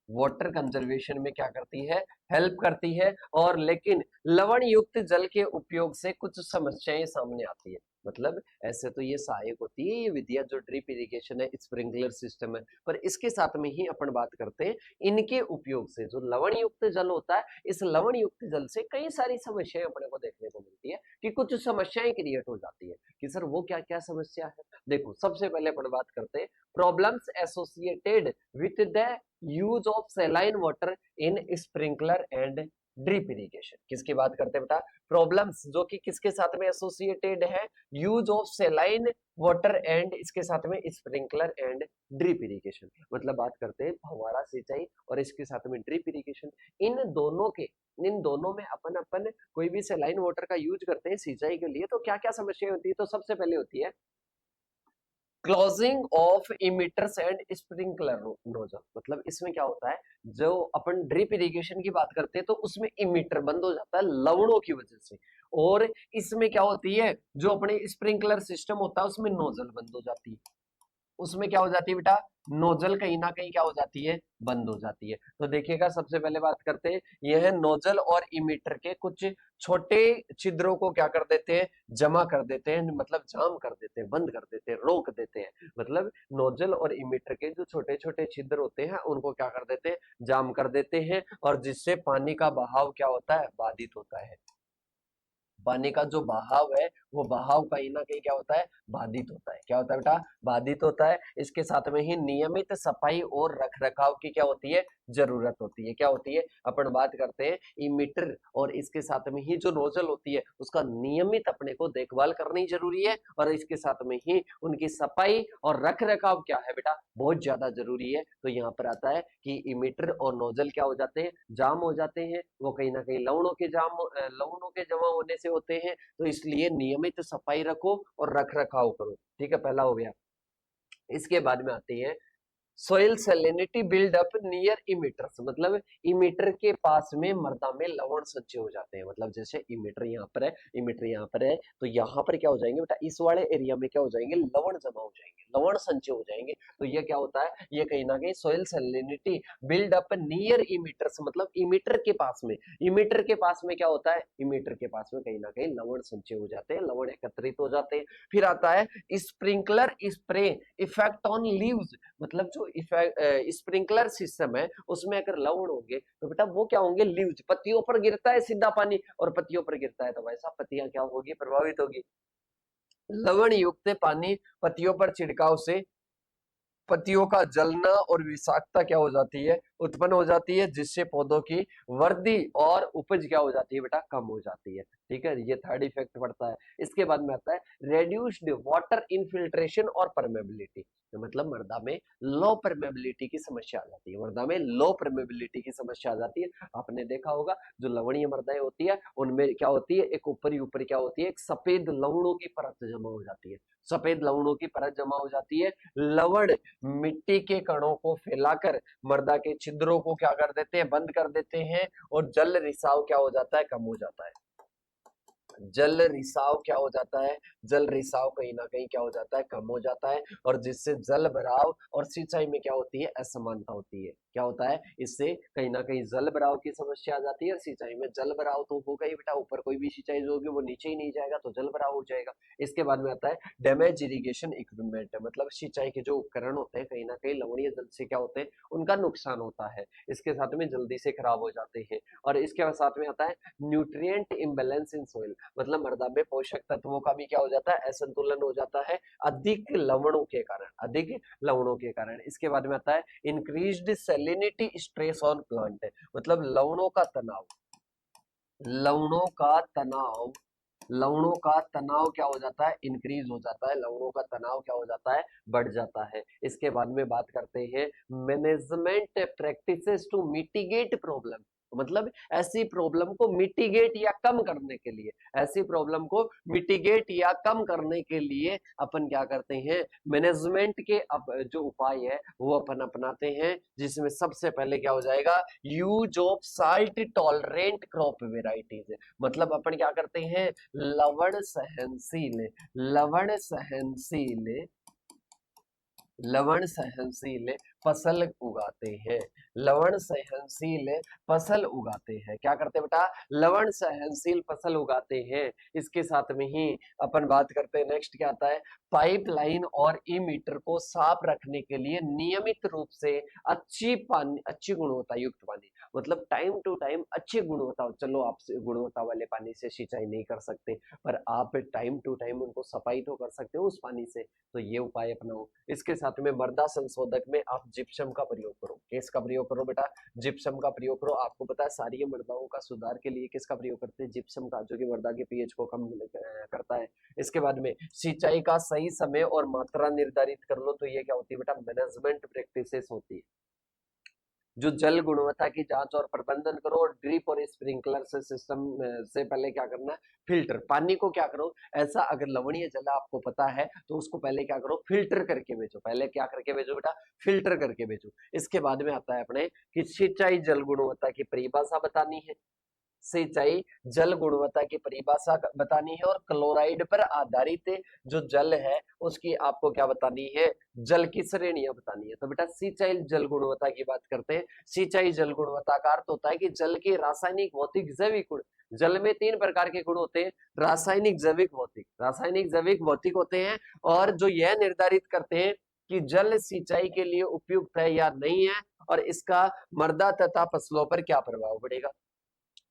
वाटर कंजर्वेशन में क्या करती है? हेल्प करती है। और लेकिन लवण युक्त जल के उपयोग से कुछ समस्याएं सामने आती है। मतलब ऐसे तो ये सहायक होती है ये विधियां, जो ड्रिप इरिगेशन है, स्प्रिंकलर सिस्टम है, पर इसके साथ में ही अपन बात करते हैं इनके उपयोग से जो लवण युक्त जल होता है, इस लवण युक्त जल से कई सारी समस्याएं अपने को देखने को मिलती है कि कुछ समस्याएं क्रिएट हो जाती है। कि सर वो क्या क्या समस्या है? देखो सबसे पहले अपन बात करते हैं problems associated with the use of saline water in sprinkler and drip irrigation. किसकी बात करते हैं बेटा? प्रॉब्लम्स जो कि किसके साथ में एसोसिएटेड है? Use of saline water and इसके साथ में स्प्रिंकलर एंड ड्रिप इरिगेशन। मतलब बात करते हैं फव्वारा सिंचाई और इसके साथ में ड्रिप इरिगेशन। इन दोनों में अपन अपन कोई भी सैलाइन वाटर का यूज करते हैं सिंचाई के लिए, तो क्या क्या समस्या होती है? तो सबसे पहले होती है closing of emitters and sprinkler nozzle. मतलब इसमें क्या होता है? जो अपन ड्रिप इरिगेशन की बात करते हैं तो उसमें इमिटर बंद हो जाता है लवणों की वजह से, और इसमें क्या होती है? जो अपने स्प्रिंकलर सिस्टम होता है उसमें नोजल बंद हो जाती है। उसमें क्या हो जाती है बेटा, नोजल कहीं ना कहीं क्या हो जाती है, बंद हो जाती है। तो देखिएगा सबसे पहले बात करते हैं, यह है नोजल और इमीटर के कुछ छोटे छिद्रों को क्या कर देते हैं, जमा कर देते हैं, मतलब जाम कर देते हैं, बंद कर देते हैं, रोक देते हैं। मतलब नोजल और इमीटर के जो छोटे छोटे छिद्र होते हैं उनको क्या कर देते हैं, जाम कर देते हैं, और जिससे पानी का बहाव क्या होता है, बाधित होता है। पानी का जो बहाव है वो बहाव कहीं ना कहीं क्या होता है, बाधित होता है। क्या होता है बेटा, बाधित होता है। इसके साथ में ही नियमित सफाई और रखरखाव की क्या होती है, जरूरत होती है। क्या होती है, अपन बात करते हैं इमीटर और इसके साथ में ही जो नोजल होती है उसका नियमित अपने को देखभाल करनी जरूरी है, और इसके साथ में ही उनकी सफाई और रखरखाव क्या है बेटा, बहुत ज्यादा जरूरी है। तो यहाँ पर आता है कि इमीटर और नोजल क्या हो जाते हैं, जाम हो जाते हैं। वो कहीं ना कहीं लवणों के लवणों के जमा होने से होते हैं। तो इसलिए नियमित सफाई रखो और रख रखाव करो। ठीक है, पहला हो गया। इसके बाद में आती है soil salinity build up near emitters, मतलब इमीटर के पास में मृदा में लवण संचय हो जाते हैं। मतलब जैसे इमीटर यहाँ पर है, इमीटर यहाँ पर है, तो यहाँ पर क्या हो जाएंगे बेटा, इस वाले एरिया में क्या हो जाएंगे, लवण जमा हो जाएंगे, लवण संचय हो जाएंगे। तो ये क्या होता है, ये कहीं ना कहीं soil salinity build up near emitters, मतलब इमीटर के पास में, इमीटर के पास में क्या होता है, इमीटर के पास में कहीं ना कहीं लवण संचय हो जाते हैं, लवण एकत्रित हो जाते हैं। फिर आता है sprinkler spray effect on leaves, मतलब जो स्प्रिंकलर सिस्टम है उसमें अगर लवण होंगे तो बेटा वो क्या होंगे, लीव्स, पत्तियों पर गिरता है सीधा पानी, और पत्तियों पर गिरता है तो वैसा पत्तियां क्या होगी, प्रभावित होगी। लवण युक्त पानी पत्तियों पर छिड़काव से पत्तियों का जलना और विषाक्तता क्या हो जाती है, उत्पन्न हो जाती है, जिससे पौधों की वृद्धि और उपज क्या हो जाती है बेटा, कम हो जाती है। ठीक है, ये थर्ड इफेक्ट पड़ता है। इसके बाद में आता है रेड्यूस्ड वाटर इनफिल्ट्रेशन और परमेबिलिटी, तो मतलब मृदा में लो परमेबिलिटी की समस्या आ जाती है, मृदा में लो परमेबिलिटी की समस्या आ जाती है। आपने देखा होगा जो लवणीय मृदाएं होती है उनमें क्या होती है, एक ऊपर ही ऊपर क्या होती है, एक सफेद लवणों की परत जमा हो जाती है, सफेद लवणों की परत जमा हो जाती है। लवण मिट्टी के कणों को फैलाकर मृदा के छिद्रों को क्या कर देते हैं, बंद कर देते हैं, और जल रिसाव क्या हो जाता है, कम हो जाता है। जल रिसाव क्या हो जाता है, जल रिसाव कहीं ना कहीं क्या हो जाता है, कम हो जाता है, और जिससे जल भराव और सिंचाई में क्या होती है, असमानता होती है। क्या होता है, इससे कहीं ना कहीं जल भराव की समस्या आ जाती है, और सिंचाई में जल भराव तो होगा ही बेटा, ऊपर कोई भी सिंचाई जो होगी वो नीचे ही नहीं जाएगा तो जल भराव हो जाएगा। इसके बाद में आता है डैमेज इरिगेशन इक्विपमेंट, मतलब सिंचाई के जो उपकरण होते हैं कहीं ना कहीं लवणीय जल से क्या होते हैं, उनका नुकसान होता है, इसके साथ में जल्दी से खराब हो जाते हैं। और इसके साथ में आता है न्यूट्रिएंट इम्बेलेंस इन सोइल, मतलब मृदा में पोषक तत्वों का भी क्या हो जाता है, असंतुलन हो जाता है, अधिक लवणों के कारण, अधिक लवणों के कारण। इसके बाद में आता है increased salinity stress on plant, मतलब लवणों का तनाव, लवणों का तनाव, लवणों का तनाव क्या हो जाता है, इंक्रीज हो जाता है, लवणों का तनाव क्या हो जाता है, बढ़ जाता है। इसके बाद में बात करते हैं management practices to mitigate problem, मतलब ऐसी प्रॉब्लम को मिटिगेट या कम करने के लिए, ऐसी प्रॉब्लम को मिटिगेट या कम करने के लिए अपन क्या करते हैं, मैनेजमेंट के जो उपाय है वो अपन अपनाते हैं, जिसमें सबसे पहले क्या हो जाएगा, use of salt tolerant crop varieties, मतलब अपन क्या करते हैं, लवण सहनशील, लवण सहनशील, लवण सहनशील फसल उगाते हैं, लवण सहनशील फसल उगाते हैं। क्या करते हैं बेटा, लवण सहनशील फसल उगाते हैं। इसके साथ में ही अपन बात करते हैं, नेक्स्ट क्या आता है, पाइपलाइन और ई मीटर को साफ रखने के लिए नियमित रूप से अच्छी पानी, अच्छी गुणवत्ता युक्त पानी, मतलब टाइम टू टाइम अच्छी गुणवत्ता, चलो आप गुणवत्ता वाले पानी से सिंचाई नहीं कर सकते पर आप टाइम टू टाइम उनको सफाई तो कर सकते हो उस पानी से, तो ये उपाय अपनाओ। इसके साथ में मृदा संशोधक में आप जिप्सम का प्रयोग करो। किसका प्रयोग करो बेटा, जिप्सम का प्रयोग करो। आपको पता है सारी मृदाओं का सुधार के लिए किसका प्रयोग करते हैं, जिप्सम का, जो कि मृदा के पीएच को कम करता है। इसके बाद में सिंचाई का सही समय और मात्रा निर्धारित कर लो, तो ये क्या होती है बेटा, मैनेजमेंट प्रैक्टिसेस होती है। जो जल गुणवत्ता की जांच और प्रबंधन करो, और ड्रिप और स्प्रिंकलर से सिस्टम से पहले क्या करना है, फिल्टर पानी को क्या करो, ऐसा अगर लवणीय जल आपको पता है तो उसको पहले क्या करो, फिल्टर करके भेजो, पहले क्या करके भेजो बेटा, फिल्टर करके भेजो। इसके बाद में आता है अपने कि सिंचाई जल गुणवत्ता की परिभाषा बतानी है, सिंचाई जल गुणवत्ता की परिभाषा बतानी है और क्लोराइड पर आधारित जो जल है उसकी आपको क्या बतानी है, जल की श्रेणियां बतानी है। तो बेटा सिंचाई जल गुणवत्ता की बात करते हैं। सिंचाई जल गुणवत्ता का अर्थ होता है कि जल के रासायनिक, भौतिक, जैविक गुण। जल में 3 प्रकार के गुण होते हैं, रासायनिक, जैविक, भौतिक। रासायनिक, जैविक, भौतिक होते हैं और जो यह निर्धारित करते हैं कि जल सिंचाई के लिए उपयुक्त है या नहीं है और इसका मृदा तथा फसलों पर क्या प्रभाव पड़ेगा।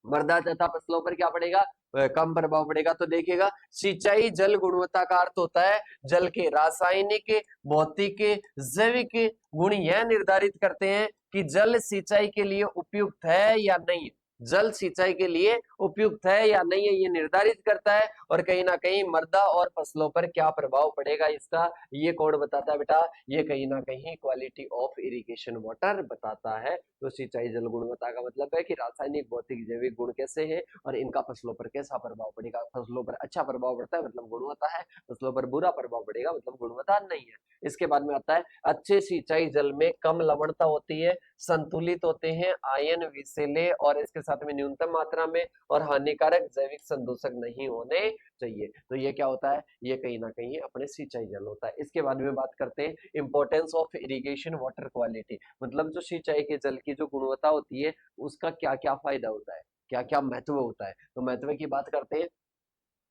मृदा तथा फसलों पर क्या पड़ेगा, कम प्रभाव पड़ेगा। तो देखिएगा सिंचाई जल गुणवत्ता का अर्थ होता है जल के रासायनिक, भौतिक, जैविक गुण यह निर्धारित करते हैं कि जल सिंचाई के लिए उपयुक्त है या नहीं है। जल सिंचाई के लिए उपयुक्त है या नहीं है ये निर्धारित करता है और कहीं ना कहीं मृदा और फसलों पर क्या प्रभाव पड़ेगा इसका ये कौन बताता है बेटा, ये कहीं ना कहीं क्वालिटी ऑफ इरिगेशन वाटर बताता है। तो सिंचाई जल गुणवत्ता का मतलब है कि रासायनिक, भौतिक, जैविक गुण कैसे हैं और इनका फसलों पर कैसा प्रभाव पड़ेगा। फसलों पर अच्छा प्रभाव पड़ता है मतलब गुणवत्ता है, फसलों पर बुरा प्रभाव पड़ेगा मतलब गुणवत्ता नहीं है। इसके बाद में आता है अच्छे सिंचाई जल में कम लवणता होती है, संतुलित होते हैं आयन, विषैले और इसके साथ में न्यूनतम मात्रा में और हानिकारक जैविक संदूषक नहीं होने चाहिए। तो ये क्या होता है, ये कहीं ना कहीं अपने सिंचाई जल होता है। इसके बाद में बात करते हैं importance of irrigation water quality, मतलब जो सिंचाई के जल की जो गुणवत्ता होती है उसका क्या क्या फायदा होता है, क्या क्या महत्व होता है। तो महत्व की बात करते हैं,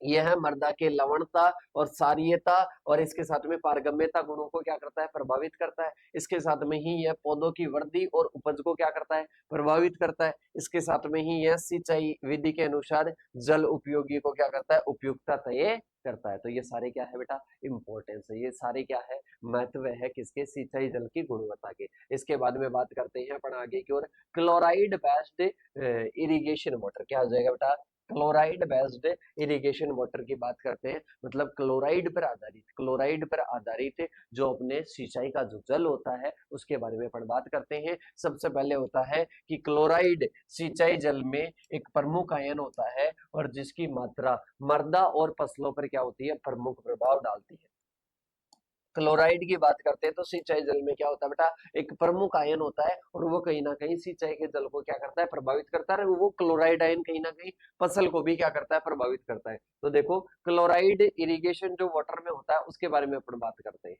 यह मृदा के लवणता और सारीयता और इसके साथ में पारगम्यता गुणों को क्या करता है, प्रभावित करता है। इसके साथ में ही यह पौधों की वृद्धि और उपज को क्या करता है, प्रभावित करता है। इसके साथ में ही यह सिंचाई विधि के अनुसार जल उपयोगी को क्या करता है, उपयुक्तता तय करता है। तो ये सारे क्या है बेटा, इंपॉर्टेंस है, ये सारे क्या है, महत्व है किसके, सिंचाई जल की गुणवत्ता के। इसके बाद में बात करते हैं अपन आगे की ओर, क्लोराइड बेस्ड इरिगेशन वाटर क्या हो जाएगा बेटा, क्लोराइड बेस्ड इरिगेशन वाटर की बात करते हैं, मतलब क्लोराइड पर आधारित जो अपने सिंचाई का जो जल होता है उसके बारे में अपन बात करते हैं। सबसे पहले होता है कि क्लोराइड सिंचाई जल में एक प्रमुख आयन होता है और जिसकी मात्रा मृदा और फसलों पर क्या होती है, प्रमुख प्रभाव डालती है। क्लोराइड की बात करते हैं तो सिंचाई जल में क्या होता है बेटा, एक प्रमुख आयन होता है और वो कहीं ना कहीं सिंचाई के जल को क्या करता है, प्रभावित करता है। वो क्लोराइड आयन कहीं ना कहीं फसल को भी क्या करता है, प्रभावित करता है। तो देखो क्लोराइड इरिगेशन जो वाटर में होता है उसके बारे में अपन बात करते हैं,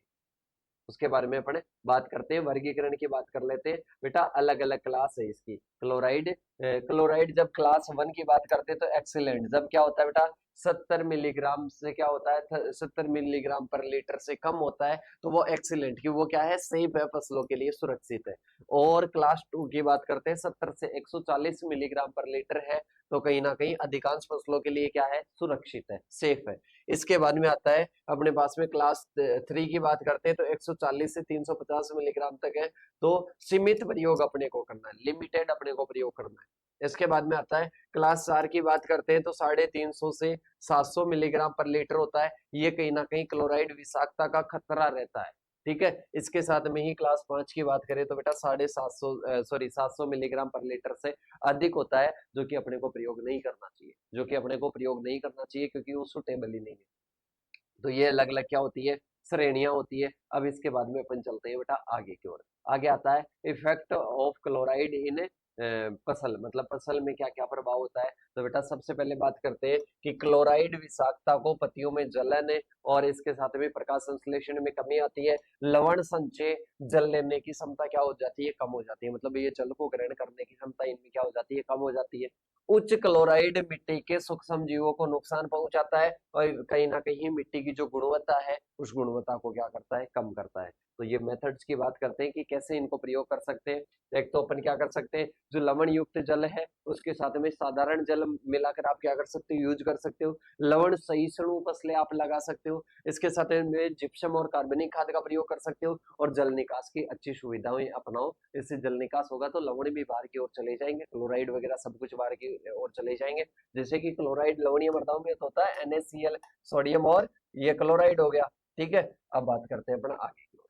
उसके बारे में अपन बात करते हैं, वर्गीकरण की बात कर लेते हैं बेटा। अलग अलग क्लास है इसकी क्लोराइड। क्लोराइड जब क्लास 1 की बात करते हैं तो एक्सीलेंट, जब क्या होता है बेटा 70 मिलीग्राम से क्या होता है, 70 मिलीग्राम पर लीटर से कम होता है तो वो एक्सीलेंट, की वो क्या है, सेफ है, फसलों के लिए सुरक्षित है। और क्लास 2 की बात करते हैं 70 से 140 मिलीग्राम पर लीटर है तो कहीं ना कहीं अधिकांश फसलों के लिए क्या है, सुरक्षित है, सेफ है। इसके बाद में आता है अपने पास में क्लास 3 की बात करते हैं तो 140 से 350 मिलीग्राम तक है, तो सीमित प्रयोग अपने को करना है, लिमिटेड अपने को प्रयोग करना है। इसके बाद में आता है क्लास 4 की बात करते हैं तो 350 से 700 मिलीग्राम पर लीटर होता है। ये कहीं ना कहीं क्लोराइड विषाक्तता का खतरा रहता है, ठीक है। इसके साथ में ही क्लास 5 की बात करें तो बेटा 750 मिलीग्राम पर लीटर से अधिक होता है, जो कि अपने को प्रयोग नहीं करना चाहिए, जो कि अपने को प्रयोग नहीं करना चाहिए क्योंकि वो सुटेबल ही नहीं है। तो ये अलग अलग क्या होती है, श्रेणियां होती है। अब इसके बाद में अपन चलते हैं बेटा आगे की ओर। आगे आता है इफेक्ट ऑफ क्लोराइड इन फसल, मतलब फसल में क्या क्या प्रभाव होता है। तो बेटा सबसे पहले बात करते हैं कि क्लोराइड विषाक्तता को पत्तियों में जलन और इसके साथ में प्रकाश संश्लेषण में कमी आती है। लवण संचय, जल लेने की क्षमता क्या हो जाती है, कम हो जाती है, मतलब ये जल को ग्रहण करने की क्षमता इनमें क्या हो जाती है, कम हो जाती है। उच्च क्लोराइड मिट्टी के सूक्ष्म जीवों को नुकसान पहुंचाता है और कहीं ना कहीं मिट्टी की जो गुणवत्ता है उस गुणवत्ता को क्या करता है, कम करता है। तो ये मेथड्स की बात करते हैं कि कैसे इनको प्रयोग कर सकते हैं। एक तो अपन क्या कर सकते हैं, जो लवण युक्त जल है उसके साथ में साधारण जल मिलाकर आप क्या कर सकते हो, यूज कर सकते हो। लवण सहिष्णु फसलें आप लगा सकते हो। इसके साथ में जिप्सम और कार्बनिक खाद का प्रयोग कर सकते हो और जल निकास की अच्छी सुविधाएं अपनाओ। इससे जल निकास होगा तो लवण भी बाहर की ओर चले जाएंगे, क्लोराइड वगैरह सब कुछ बाहर की ओर चले जाएंगे। जैसे कि क्लोराइड लवणीय मृदाओं में तो होता है NaCl, सोडियम और ये क्लोराइड हो गया, ठीक है। अब बात करते हैं अपना आगे की ओर।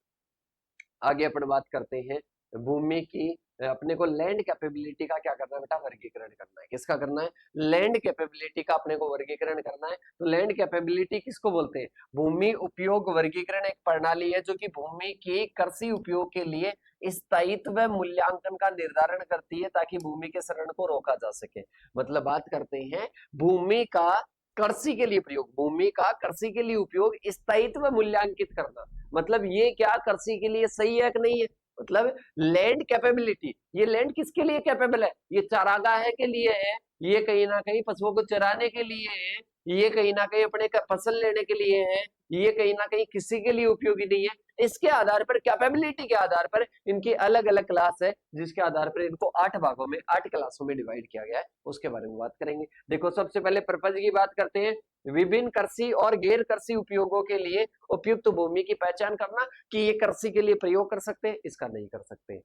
आगे अपन बात करते हैं भूमि की अपने को लैंड कैपेबिलिटी का क्या करना है बेटा, वर्गीकरण करना है। किसका करना है, लैंड कैपेबिलिटी का अपने को वर्गीकरण करना है। तो लैंड कैपेबिलिटी किसको बोलते हैं, भूमि उपयोग वर्गीकरण एक प्रणाली है जो कि भूमि के कृषि उपयोग के लिए स्थायित्व मूल्यांकन का निर्धारण करती है ताकि भूमि के शरण को रोका जा सके। मतलब बात करते हैं भूमि का कृषि के लिए प्रयोग, भूमि का कृषि के लिए उपयोग स्थायित्व मूल्यांकित करना। मतलब ये क्या कृषि के लिए सही है कि नहीं है, मतलब लैंड कैपेबिलिटी, ये लैंड किसके लिए कैपेबल है, ये चारागाह के लिए है, ये कहीं ना कहीं पशुओं को चराने के लिए है, ये कहीं ना कहीं अपने फसल लेने के लिए है, ये कहीं ना कहीं किसी के लिए उपयोगी नहीं है। इसके आधार पर, कैपेबिलिटी के आधार पर इनकी अलग अलग क्लास है जिसके आधार पर इनको 8 भागों में 8 क्लासों में डिवाइड किया गया है, उसके बारे में बात करेंगे। देखो सबसे पहले पर्पज की बात करते हैं, विभिन्न कृषि और गैर कृषि उपयोगों के लिए उपयुक्त भूमि की पहचान करना कि ये कृषि के लिए प्रयोग कर सकते हैं, इसका नहीं कर सकते।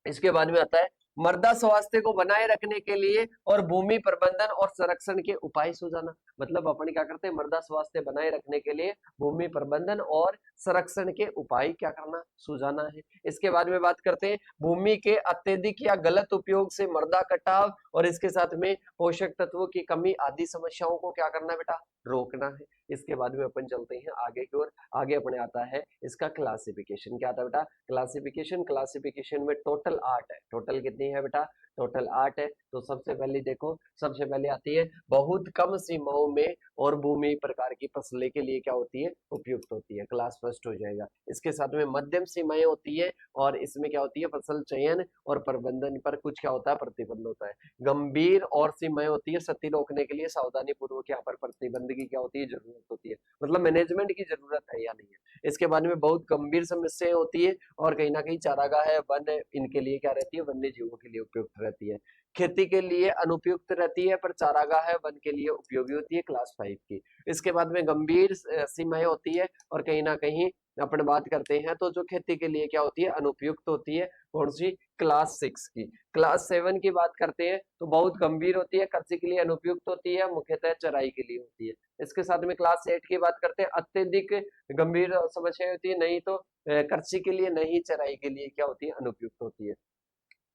इसके बाद में आता है मृदा स्वास्थ्य को बनाए रखने के लिए और भूमि प्रबंधन और संरक्षण के उपाय सुझाना। मतलब अपन क्या करते हैं, मृदा स्वास्थ्य बनाए रखने के लिए भूमि प्रबंधन और संरक्षण के उपाय क्या करना, सुझाना है। इसके बाद में बात करते हैं भूमि के अत्यधिक या गलत उपयोग से मृदा कटाव और इसके साथ में पोषक तत्वों की कमी आदि समस्याओं को क्या करना है बेटा, रोकना है। इसके बाद में अपन चलते हैं आगे की ओर। आगे अपने आता है इसका क्लासिफिकेशन। क्या आता है बेटा, क्लासिफिकेशन। क्लासिफिकेशन में टोटल 8 है। टोटल कितनी है बेटा, टोटल 8 है। तो सबसे पहले देखो, सबसे पहले आती है बहुत कम सीमाओं में और भूमि प्रकार की फसलें के लिए क्या होती है, उपयुक्त होती है, क्लास फर्स्ट हो जाएगा। इसके साथ में मध्यम सीमाएं होती है और इसमें क्या होती है, फसल चयन और प्रबंधन पर कुछ क्या होता है, प्रतिबंध होता है। गंभीर और सीमाएं होती है, क्षति रोकने के लिए सावधानी पूर्वक यहाँ पर प्रतिबंध की क्या होती है, जरूरत होती है, मतलब मैनेजमेंट की जरूरत है या नहीं है। इसके बाद में बहुत गंभीर समस्याएं होती है और कहीं ना कहीं चारागाह है, वन है, इनके लिए क्या रहती है, वन्य जीवों के लिए उपयुक्त रहती है। खेती के लिए अनुपयुक्त रहती है पर चारागाह है, वन के लिए उपयोगी होती है, क्लास 5 की। इसके बाद में गंभीर सीमाएं होती है और कहीं ना कहीं अपन बात करते हैं तो जो खेती के लिए क्या होती है, अनुपयुक्त होती है, कौन सी, क्लास 6 की। क्लास 7 की बात करते हैं तो बहुत गंभीर होती है, कृषि के लिए अनुपयुक्त होती है, मुख्यतः चराई के लिए होती है। इसके साथ में क्लास 8 की बात करते हैं, अत्यधिक गंभीर समस्या होती है, नहीं तो कृषि के लिए, नहीं चराई के लिए क्या होती है, अनुपयुक्त होती है।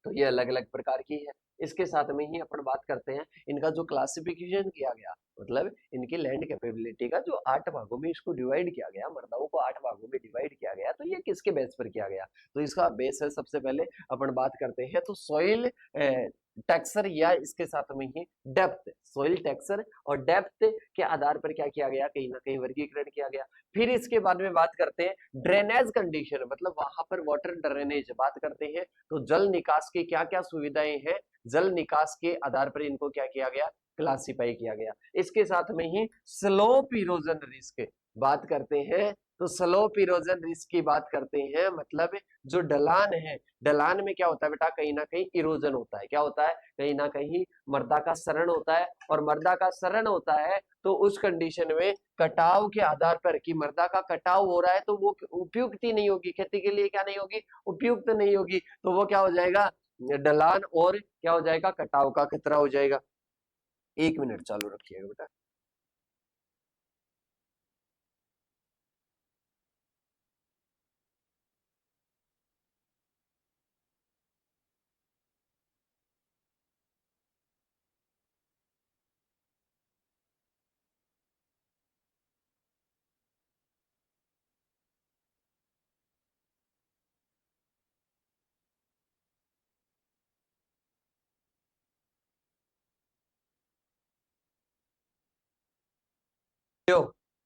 तो ये अलग अलग प्रकार की है। इसके साथ में ही अपन बात करते हैं इनका जो क्लासिफिकेशन किया गया, मतलब इनकी लैंड कैपेबिलिटी का जो 8 भागों में इसको डिवाइड किया गया, मर्दाओं को 8 भागों में डिवाइड किया गया, तो ये किसके बेस पर किया गया, तो इसका बेस है, सबसे पहले अपन बात करते हैं तो सॉइल टेक्सचर या इसके साथ में ही डेप्थ, सॉइल टेक्सचर और डेप्थ के आधार पर क्या किया गया, कहीं ना कहीं वर्गीकरण किया गया। फिर इसके बाद में बात करते हैं ड्रेनेज कंडीशन, मतलब वहां पर वाटर ड्रेनेज बात करते हैं तो जल निकास की क्या क्या सुविधाएं हैं, जल निकास के आधार पर इनको क्या किया गया, क्लासिफाई किया गया। इसके साथ में ही स्लोप इरोजन रिस्क बात करते हैं तो स्लोप इरोजन रिस्क की बात करते हैं, मतलब जो ढलान है, ढलान में क्या होता है बेटा, कहीं ना कहीं इरोजन होता है, क्या होता है, कहीं ना कहीं मृदा का क्षरण होता है, और मृदा का क्षरण होता है तो उस कंडीशन में कटाव के आधार पर कि मृदा का कटाव हो रहा है तो वो उपयुक्त ही नहीं होगी, खेती के लिए क्या नहीं होगी, उपयुक्त नहीं होगी, तो वो क्या हो जाएगा, ढलान और क्या हो जाएगा, कटाव का खतरा हो जाएगा। 1 मिनट चालू रखिएगा बेटा।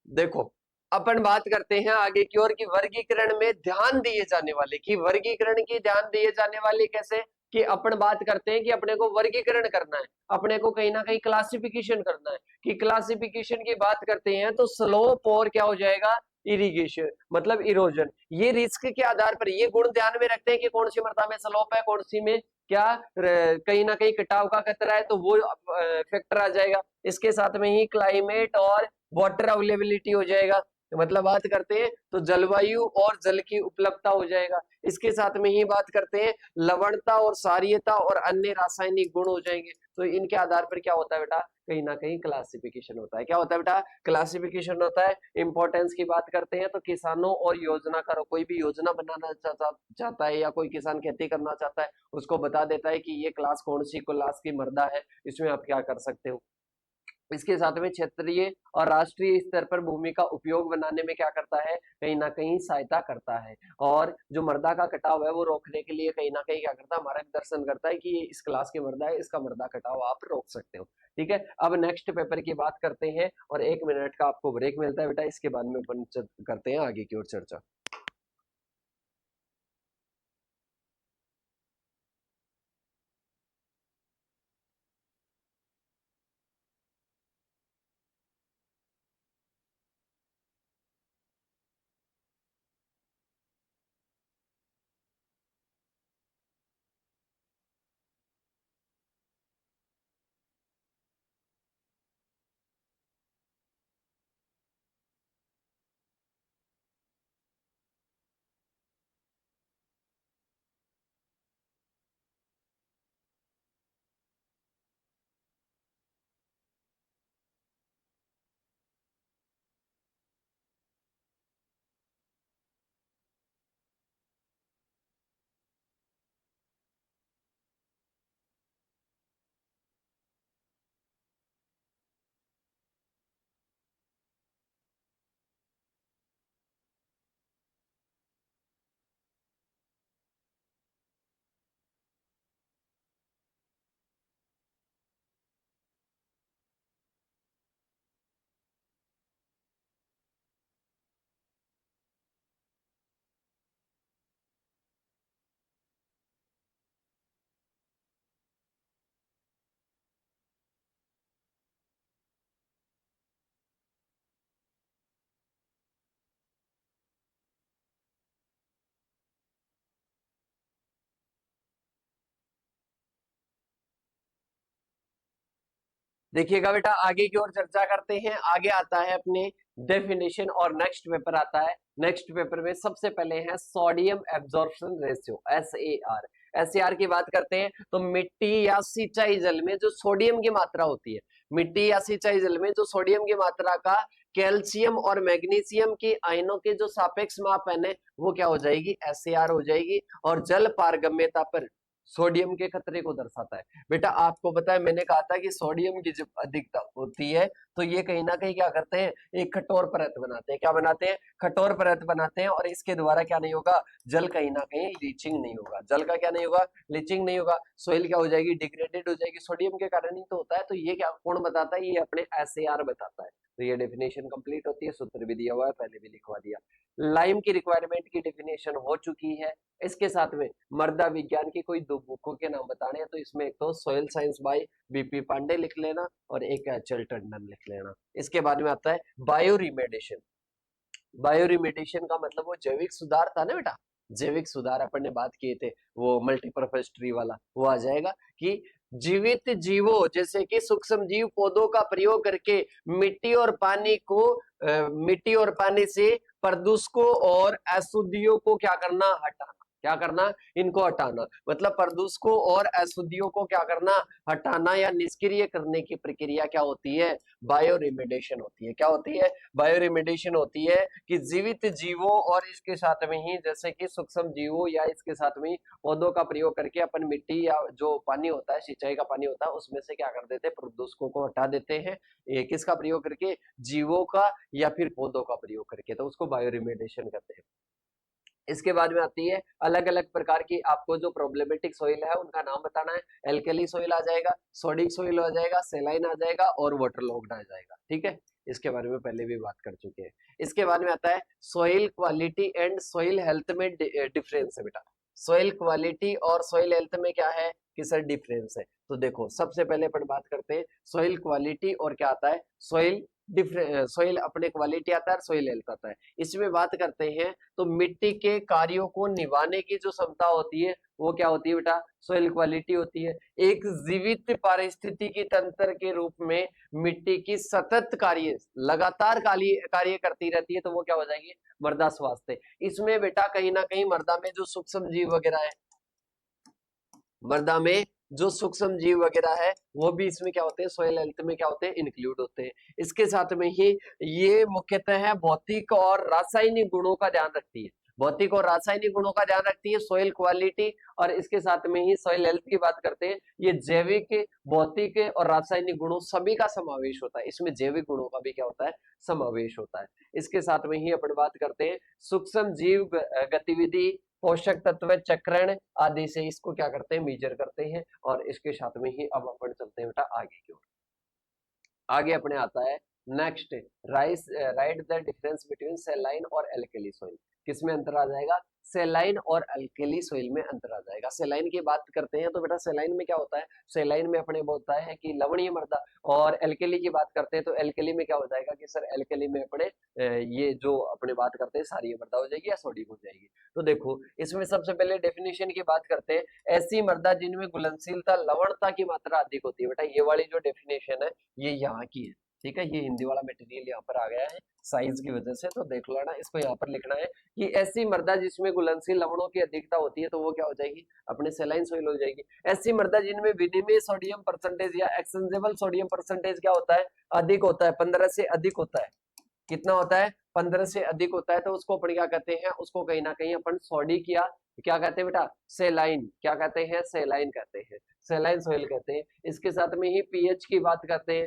देखो अपन बात करते हैं आगे की ओर कि वर्गीकरण में ध्यान दिए जाने वाले, कि वर्गीकरण की ध्यान दिए जाने वाले कैसे, कि अपन बात करते हैं कि अपने को वर्गीकरण करना है, अपने को कहीं ना कहीं क्लासिफिकेशन करना है, कि क्लासिफिकेशन की बात करते हैं तो स्लोप और क्या हो जाएगा, इरिगेशन, मतलब इरोजन, ये रिस्क के आधार पर ये गुण ध्यान में रखते हैं कि कौन सी मृदा में स्लोप है, कौन सी में क्या कहीं ना कहीं कटाव का खतरा है, तो वो फैक्टर आ जाएगा। इसके साथ में ही क्लाइमेट और वाटर अवेलेबिलिटी हो जाएगा, मतलब बात करते हैं तो जलवायु और जल की उपलब्धता हो जाएगा। इसके साथ में ही बात करते हैं लवणता और क्षारीयता और अन्य रासायनिक गुण हो जाएंगे। तो इनके आधार पर क्या होता है बेटा, कहीं ना कहीं क्लासिफिकेशन होता है। क्या होता है बेटा, क्लासिफिकेशन होता है। इंपॉर्टेंस की बात करते हैं तो किसानों और योजनाकारों, कोई भी योजना बनाना चाहता है या कोई किसान खेती करना चाहता है, उसको बता देता है कि ये क्लास कौन सी क्लास की मृदा है, इसमें आप क्या कर सकते हो। इसके साथ में क्षेत्रीय और राष्ट्रीय स्तर पर भूमि का उपयोग बनाने में क्या करता है, कहीं ना कहीं सहायता करता है। और जो मृदा का कटाव है वो रोकने के लिए कहीं ना कहीं क्या करता है, मार्गदर्शन करता है कि ये इस क्लास की मृदा है, इसका मृदा कटाव आप रोक सकते हो। ठीक है, अब नेक्स्ट पेपर की बात करते हैं और 1 मिनट का आपको ब्रेक मिलता है बेटा, इसके बाद में अपन करते हैं आगे की ओर चर्चा। देखिएगा बेटा, आगे की ओर चर्चा करते हैं। आगे आता है अपने डेफिनेशन और नेक्स्ट पेपर आता है। नेक्स्ट पेपर में सबसे पहले है sodium absorption ratio, SAR। SAR की बात करते हैं तो मिट्टी या सिंचाई जल में जो सोडियम की मात्रा होती है, मिट्टी या सिंचाई जल में जो सोडियम की मात्रा का कैल्शियम और मैग्नीशियम की आयनों के जो सापेक्ष मापन है वो क्या हो जाएगी, SAR हो जाएगी। और जल पारगम्यता पर सोडियम के खतरे को दर्शाता है। बेटा आपको पता है, मैंने कहा था कि सोडियम की जब अधिकता होती है तो ये कहीं ना कहीं क्या करते हैं, एक कठोर परत बनाते हैं। क्या बनाते हैं, कठोर परत बनाते हैं। और इसके द्वारा क्या नहीं होगा, जल कहीं ना कहीं लीचिंग नहीं होगा, जल का क्या नहीं होगा, लीचिंग नहीं होगा। सोइल क्या हो जाएगी, डिग्रेडेड हो जाएगी, सोडियम के कारण ही तो होता है। तो ये क्या कौन बताता है, ये अपने SAR बताता है। तो ये डेफिनेशन कंप्लीट होती है, सूत्र भी दिया हुआ है, पहले भी लिखवा दिया। लाइम की रिक्वायरमेंट की डेफिनेशन हो चुकी है। इसके साथ में मृदा विज्ञान की कोई दो बुकों के नाम बताने हैं तो इसमें एक तो soil science by BP Pandey लिख लेना और एक एचएल टंडन लिख लेना। इसके बाद में आता है बायो रिमेडिएशन। बायो रिमेडिएशन का मतलब वो जैविक सुधार था ना बेटा, जैविक सुधार अपन ने बात किए थे, वो मल्टीपर्पज ट्री वाला वो आ जाएगा कि जीवित जीवों जैसे कि सूक्ष्म जीव पौधों का प्रयोग करके मिट्टी और पानी को मिट्टी और पानी से प्रदूषकों और अशुद्धियों को क्या करना, हटाना। क्या करना, इनको हटाना। मतलब प्रदूषकों और अशुद्धियों को क्या करना, हटाना या निष्क्रिय करने की प्रक्रिया क्या होती है, बायो रिमेडिएशन होती है। क्या होती है, बायो रिमेडिएशन होती है कि जीवित जीवों और इसके साथ में ही जैसे कि सूक्ष्म जीवों या इसके साथ में पौधों का प्रयोग करके अपन मिट्टी या जो पानी होता है, सिंचाई का पानी होता है, उसमें से क्या कर देते हैं, प्रदूषकों को हटा देते हैं। ये किसका प्रयोग करके, जीवों का या फिर पौधों का प्रयोग करके, तो उसको बायो रिमेडिएशन कहते हैं। इसके बाद में आती है अलग अलग प्रकार की, आपको जो प्रॉब्लमेटिक सॉइल है उनका नाम बताना है। एल्कली सॉइल आ जाएगा, सोडिक सॉइल आ जाएगा, सेलाइन आ जाएगा और वाटरलॉग्ड आ जाएगा। ठीक है, इसके बारे में पहले भी बात कर चुके हैं। इसके बाद में आता है soil quality and soil health में डिफरेंस है बेटा। सॉइल क्वालिटी और सॉइल हेल्थ में क्या है कि सर डिफरेंस है। तो देखो सबसे पहले अपन बात करते हैं सॉइल क्वालिटी और क्या आता है, सॉइल डिफरेंस। सॉइल अपने क्वालिटी आता है, सॉइल हेल्थ आता है। इसमें बात करते हैं तो मिट्टी के कार्यों को निभाने की जो क्षमता होती है वो क्या होती है बेटा, सोइल क्वालिटी होती है। एक जीवित पारिस्थितिकी तंत्र के रूप में मिट्टी की सतत कार्य, लगातार कार्य करती रहती है, तो वो क्या हो जाएगी, मृदा स्वास्थ्य। इसमें बेटा कहीं ना कहीं मृदा में जो सूक्ष्म जीव वगैरह है, मृदा में जो सूक्ष्म जीव वगैरह है वो भी इसमें क्या होते हैं, सोयल हेल्थ में क्या होते हैं, इंक्लूड होते हैं। इसके साथ में ही ये मुख्यतः है भौतिक और रासायनिक गुणों का ध्यान रखती है, भौतिक और रासायनिक गुणों का ध्यान रखती है, सोयल क्वालिटी, और इसके साथ में ही सोयल हेल्थ की बात करते हैं, ये जैविक, भौतिक और रासायनिक गुणों सभी का समावेश होता है, इसमें जैविक गुणों का भी क्या होता है, समावेश होता है। इसके साथ में ही अपन बात करते हैं सूक्ष्म जीव गतिविधि, पोषक तत्व चक्रण आदि से इसको क्या करते हैं, मेजर करते हैं। और इसके साथ में ही अब अपन चलते हैं बेटा आगे की ओर। आगे अपने आता है next, right the difference between सेलाइन और एल्कली सॉइल। किसमें अंतर आ जाएगा, सेलाइन और अल्कली सोइल में अंतर आ जाएगा। सेलाइन की बात करते हैं तो बेटा सेलाइन में क्या होता है, सेलाइन में अपने होता है कि लवणीय मृदा, और एल्कली की बात करते हैं तो एल्कली में क्या हो जाएगा कि सर एल्कली में अपने ये जो अपने बात करते हैं सारी मृदा हो जाएगी या सोडियम हो जाएगी। तो देखो इसमें सबसे पहले डेफिनेशन की बात करते हैं, ऐसी मृदा जिनमें घुलनशीलता लवणता की मात्रा अधिक होती है। बेटा ये वाली जो डेफिनेशन है ये यहाँ की है, ठीक है, ये हिंदी वाला मटेरियल यहाँ पर आ गया है साइज की वजह से, तो देख लेना, इसको यहाँ पर लिखना है कि ऐसी मृदा जिसमें घुलनशील लवणों की अधिकता होती है तो वो क्या हो जाएगी, अपने सेलाइन सोइल हो जाएगी। ऐसी मृदा जिनमें विनिमय सोडियम परसेंटेज या एक्सचेंजेबल सोडियम परसेंटेज क्या होता है, अधिक होता है, 15 से अधिक होता है। कितना होता है, 15 से अधिक होता है, तो उसको अपन क्या कहते हैं, उसको कहीं ना कहीं अपन सोडी किया क्या कहते हैं बेटा, सेलाइन, क्या कहते हैं, सेलाइन कहते हैं, सेलाइन सोइल कहते हैं। इसके साथ में ही पीएच की बात करते हैं,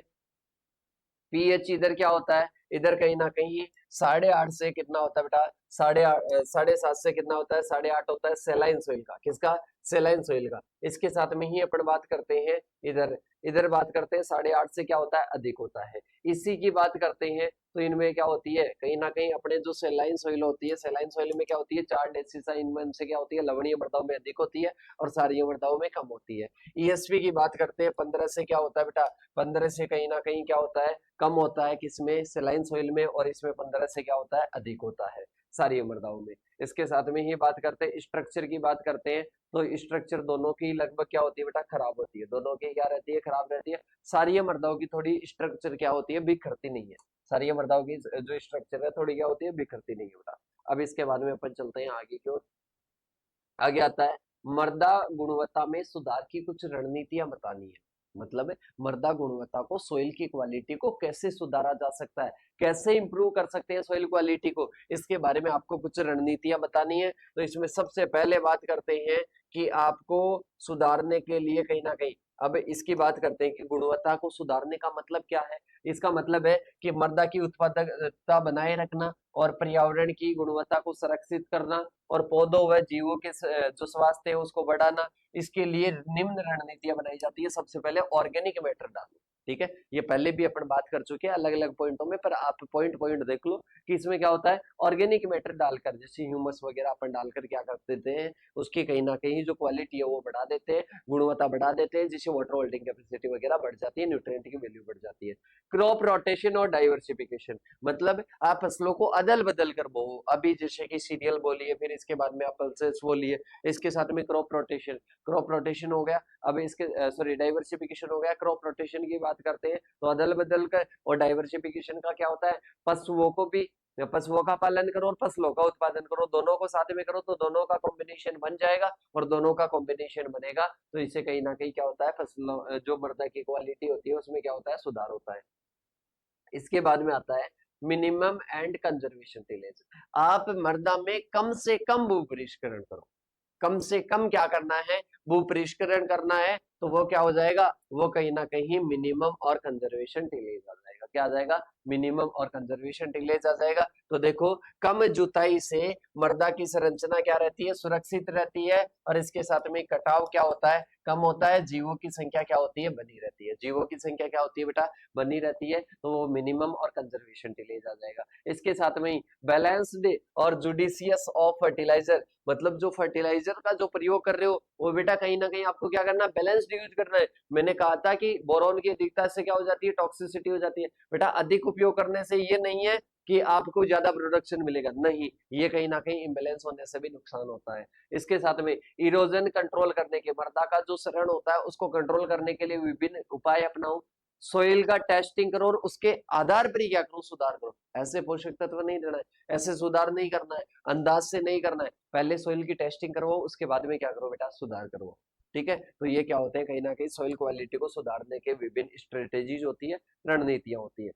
पीएच इधर क्या होता है, इधर कहीं ना कहीं 8.5 से कितना होता है बेटा, 7.5 से कितना होता है, 8.5 होता है सेलाइन सोइल का, किसका, सेलाइन सोइल का। इसके साथ में ही अपन बात करते हैं इधर, इधर बात करते हैं 8.5 से क्या होता है, अधिक होता है। इसी की बात करते हैं तो इनमें क्या होती है, कहीं ना कहीं अपने जो सेलाइन सोइल होती है, सेलाइन सोइल में क्या होती है, 4 डेसिसा इनमें से क्या होती है, लवणीय मृदाओं में अधिक होती है और क्षारीय मृदाओं में कम होती है। ईएसपी की बात करते हैं 15 से क्या होता है बेटा, 15 से कहीं ना कहीं क्या होता है, कम होता है, किसमें, सेलाइन सोइल में, और इसमें 15 से क्या होता है, अधिक होता है क्षारीय मृदाओं में। इसके साथ में ही बात करते हैं स्ट्रक्चर की बात करते हैं तो स्ट्रक्चर दोनों की लगभग क्या होती है बेटा, खराब होती है, दोनों की क्या रहती है, खराब रहती है। क्षारीय मृदाओं की थोड़ी स्ट्रक्चर क्या होती है, बिखरती नहीं है, क्षारीय मृदाओं की जो स्ट्रक्चर है थोड़ी क्या होती है, बिखरती नहीं होता। अब इसके बाद में अपन चलते हैं आगे की ओर। आगे आता है मृदा गुणवत्ता में सुधार की कुछ रणनीतियां बतानी है, मतलब मृदा गुणवत्ता को, सोइल की क्वालिटी को कैसे सुधारा जा सकता है, कैसे इंप्रूव कर सकते हैं सोइल क्वालिटी को, इसके बारे में आपको कुछ रणनीतियां बतानी है। तो इसमें सबसे पहले बात करते हैं कि आपको सुधारने के लिए कहीं ना कहीं, अब इसकी बात करते हैं कि गुणवत्ता को सुधारने का मतलब क्या है। इसका मतलब है कि मृदा की उत्पादकता बनाए रखना और पर्यावरण की गुणवत्ता को संरक्षित करना और पौधों व जीवों के जो स्वास्थ्य है उसको बढ़ाना। इसके लिए निम्न रणनीतियां बनाई जाती है। सबसे पहले ऑर्गेनिक मैटर डालना, ठीक है, ये पहले भी अपन बात कर चुके हैं अलग अलग पॉइंटों में, पर आप पॉइंट पॉइंट देख लो कि इसमें क्या होता है, ऑर्गेनिक मैटर डालकर, जैसे ह्यूमस वगैरह अपन डालकर क्या कर देते हैं, उसकी कहीं ना कहीं जो क्वालिटी है वो बढ़ा देते हैं, गुणवत्ता बढ़ा देते हैं, जिससे वाटर होल्डिंग कैपेसिटी वगैरह बढ़ जाती है, न्यूट्रिएंट की वैल्यू बढ़ जाती है। क्रॉप रोटेशन और डाइवर्सिफिकेशन, मतलब आप फसलों को अदल बदल कर बो, अभी जैसे कि सीरियल बोलिए, फिर इसके बाद में आप पल्सेस बोलिए, इसके साथ में क्रॉप रोटेशन, क्रॉप रोटेशन हो गया। अब इसके सॉरी डाइवर्सिफिकेशन हो गया। क्रॉप रोटेशन की बात करते हैं तो अदल बदल कर, और डाइवर्सिफिकेशन का क्या होता है, पशुओं को भी, पशुओं का पालन करो और फसलों का उत्पादन करो, दोनों को साथ में करो तो दोनों का कॉम्बिनेशन बन जाएगा, और दोनों का कॉम्बिनेशन बनेगा तो इससे कहीं ना कहीं क्या होता है, फसलों जो मृदा की क्वालिटी होती है उसमें क्या होता है, सुधार होता है। इसके बाद में आता है मिनिमम एंड कंजर्वेशन टिलेज, आप मृदा में कम से कम भू परिष्करण करो, कम से कम क्या करना है, भू परिष्करण करना है, तो वो क्या हो जाएगा, वो कहीं ना कहीं मिनिमम और कंजर्वेशन टिलेज आ जाएगा। क्या आ जाएगा, मिनिमम और कंजर्वेशन टिलेज आ जाएगा। तो देखो कम जुताई से मृदा की संरचना क्या रहती है, सुरक्षित रहती है, और इसके साथ में कटाव क्या होता है, कम होता है, जीवों की संख्या क्या होती है, बनी रहती है, जीवों की संख्या क्या होती है बेटा, बनी रहती है, तो वो मिनिमम और कंजर्वेशन टिलेज आ जाएगा। इसके साथ में ही बैलेंस्ड और जुडिशियस ऑफ फर्टिलाइजर, मतलब जो फर्टिलाइजर का जो प्रयोग कर रहे हो वो बेटा कहीं ना कहीं आपको क्या करना है, बैलेंस्ड यूज करना है। मैंने कहा था कि बोरॉन की अधिकता से क्या हो जाती है, टॉक्सिसिटी हो जाती है। बेटा अधिक उपयोग करने से ये नहीं है कि आपको ज्यादा प्रोडक्शन मिलेगा, नहीं, ये कहीं ना कहीं इम्बेलेंस होने से भी नुकसान होता है। इसके साथ में इरोजन कंट्रोल करने के, मृदा का जो शरण होता है उसको कंट्रोल करने के लिए विभिन्न उपाय अपनाओ, सोइल का टेस्टिंग करो और उसके आधार पर ही क्या करो, सुधार करो। ऐसे पोषक तत्व नहीं देना है, ऐसे सुधार नहीं करना है, अंदाज से नहीं करना है, पहले सोइल की टेस्टिंग करवाओ, उसके बाद में क्या करो बेटा, सुधार करो। ठीक है, तो ये क्या होते हैं, कहीं ना कहीं सोइल क्वालिटी को सुधारने के विभिन्न स्ट्रेटेजीज होती है, रणनीतियां होती है।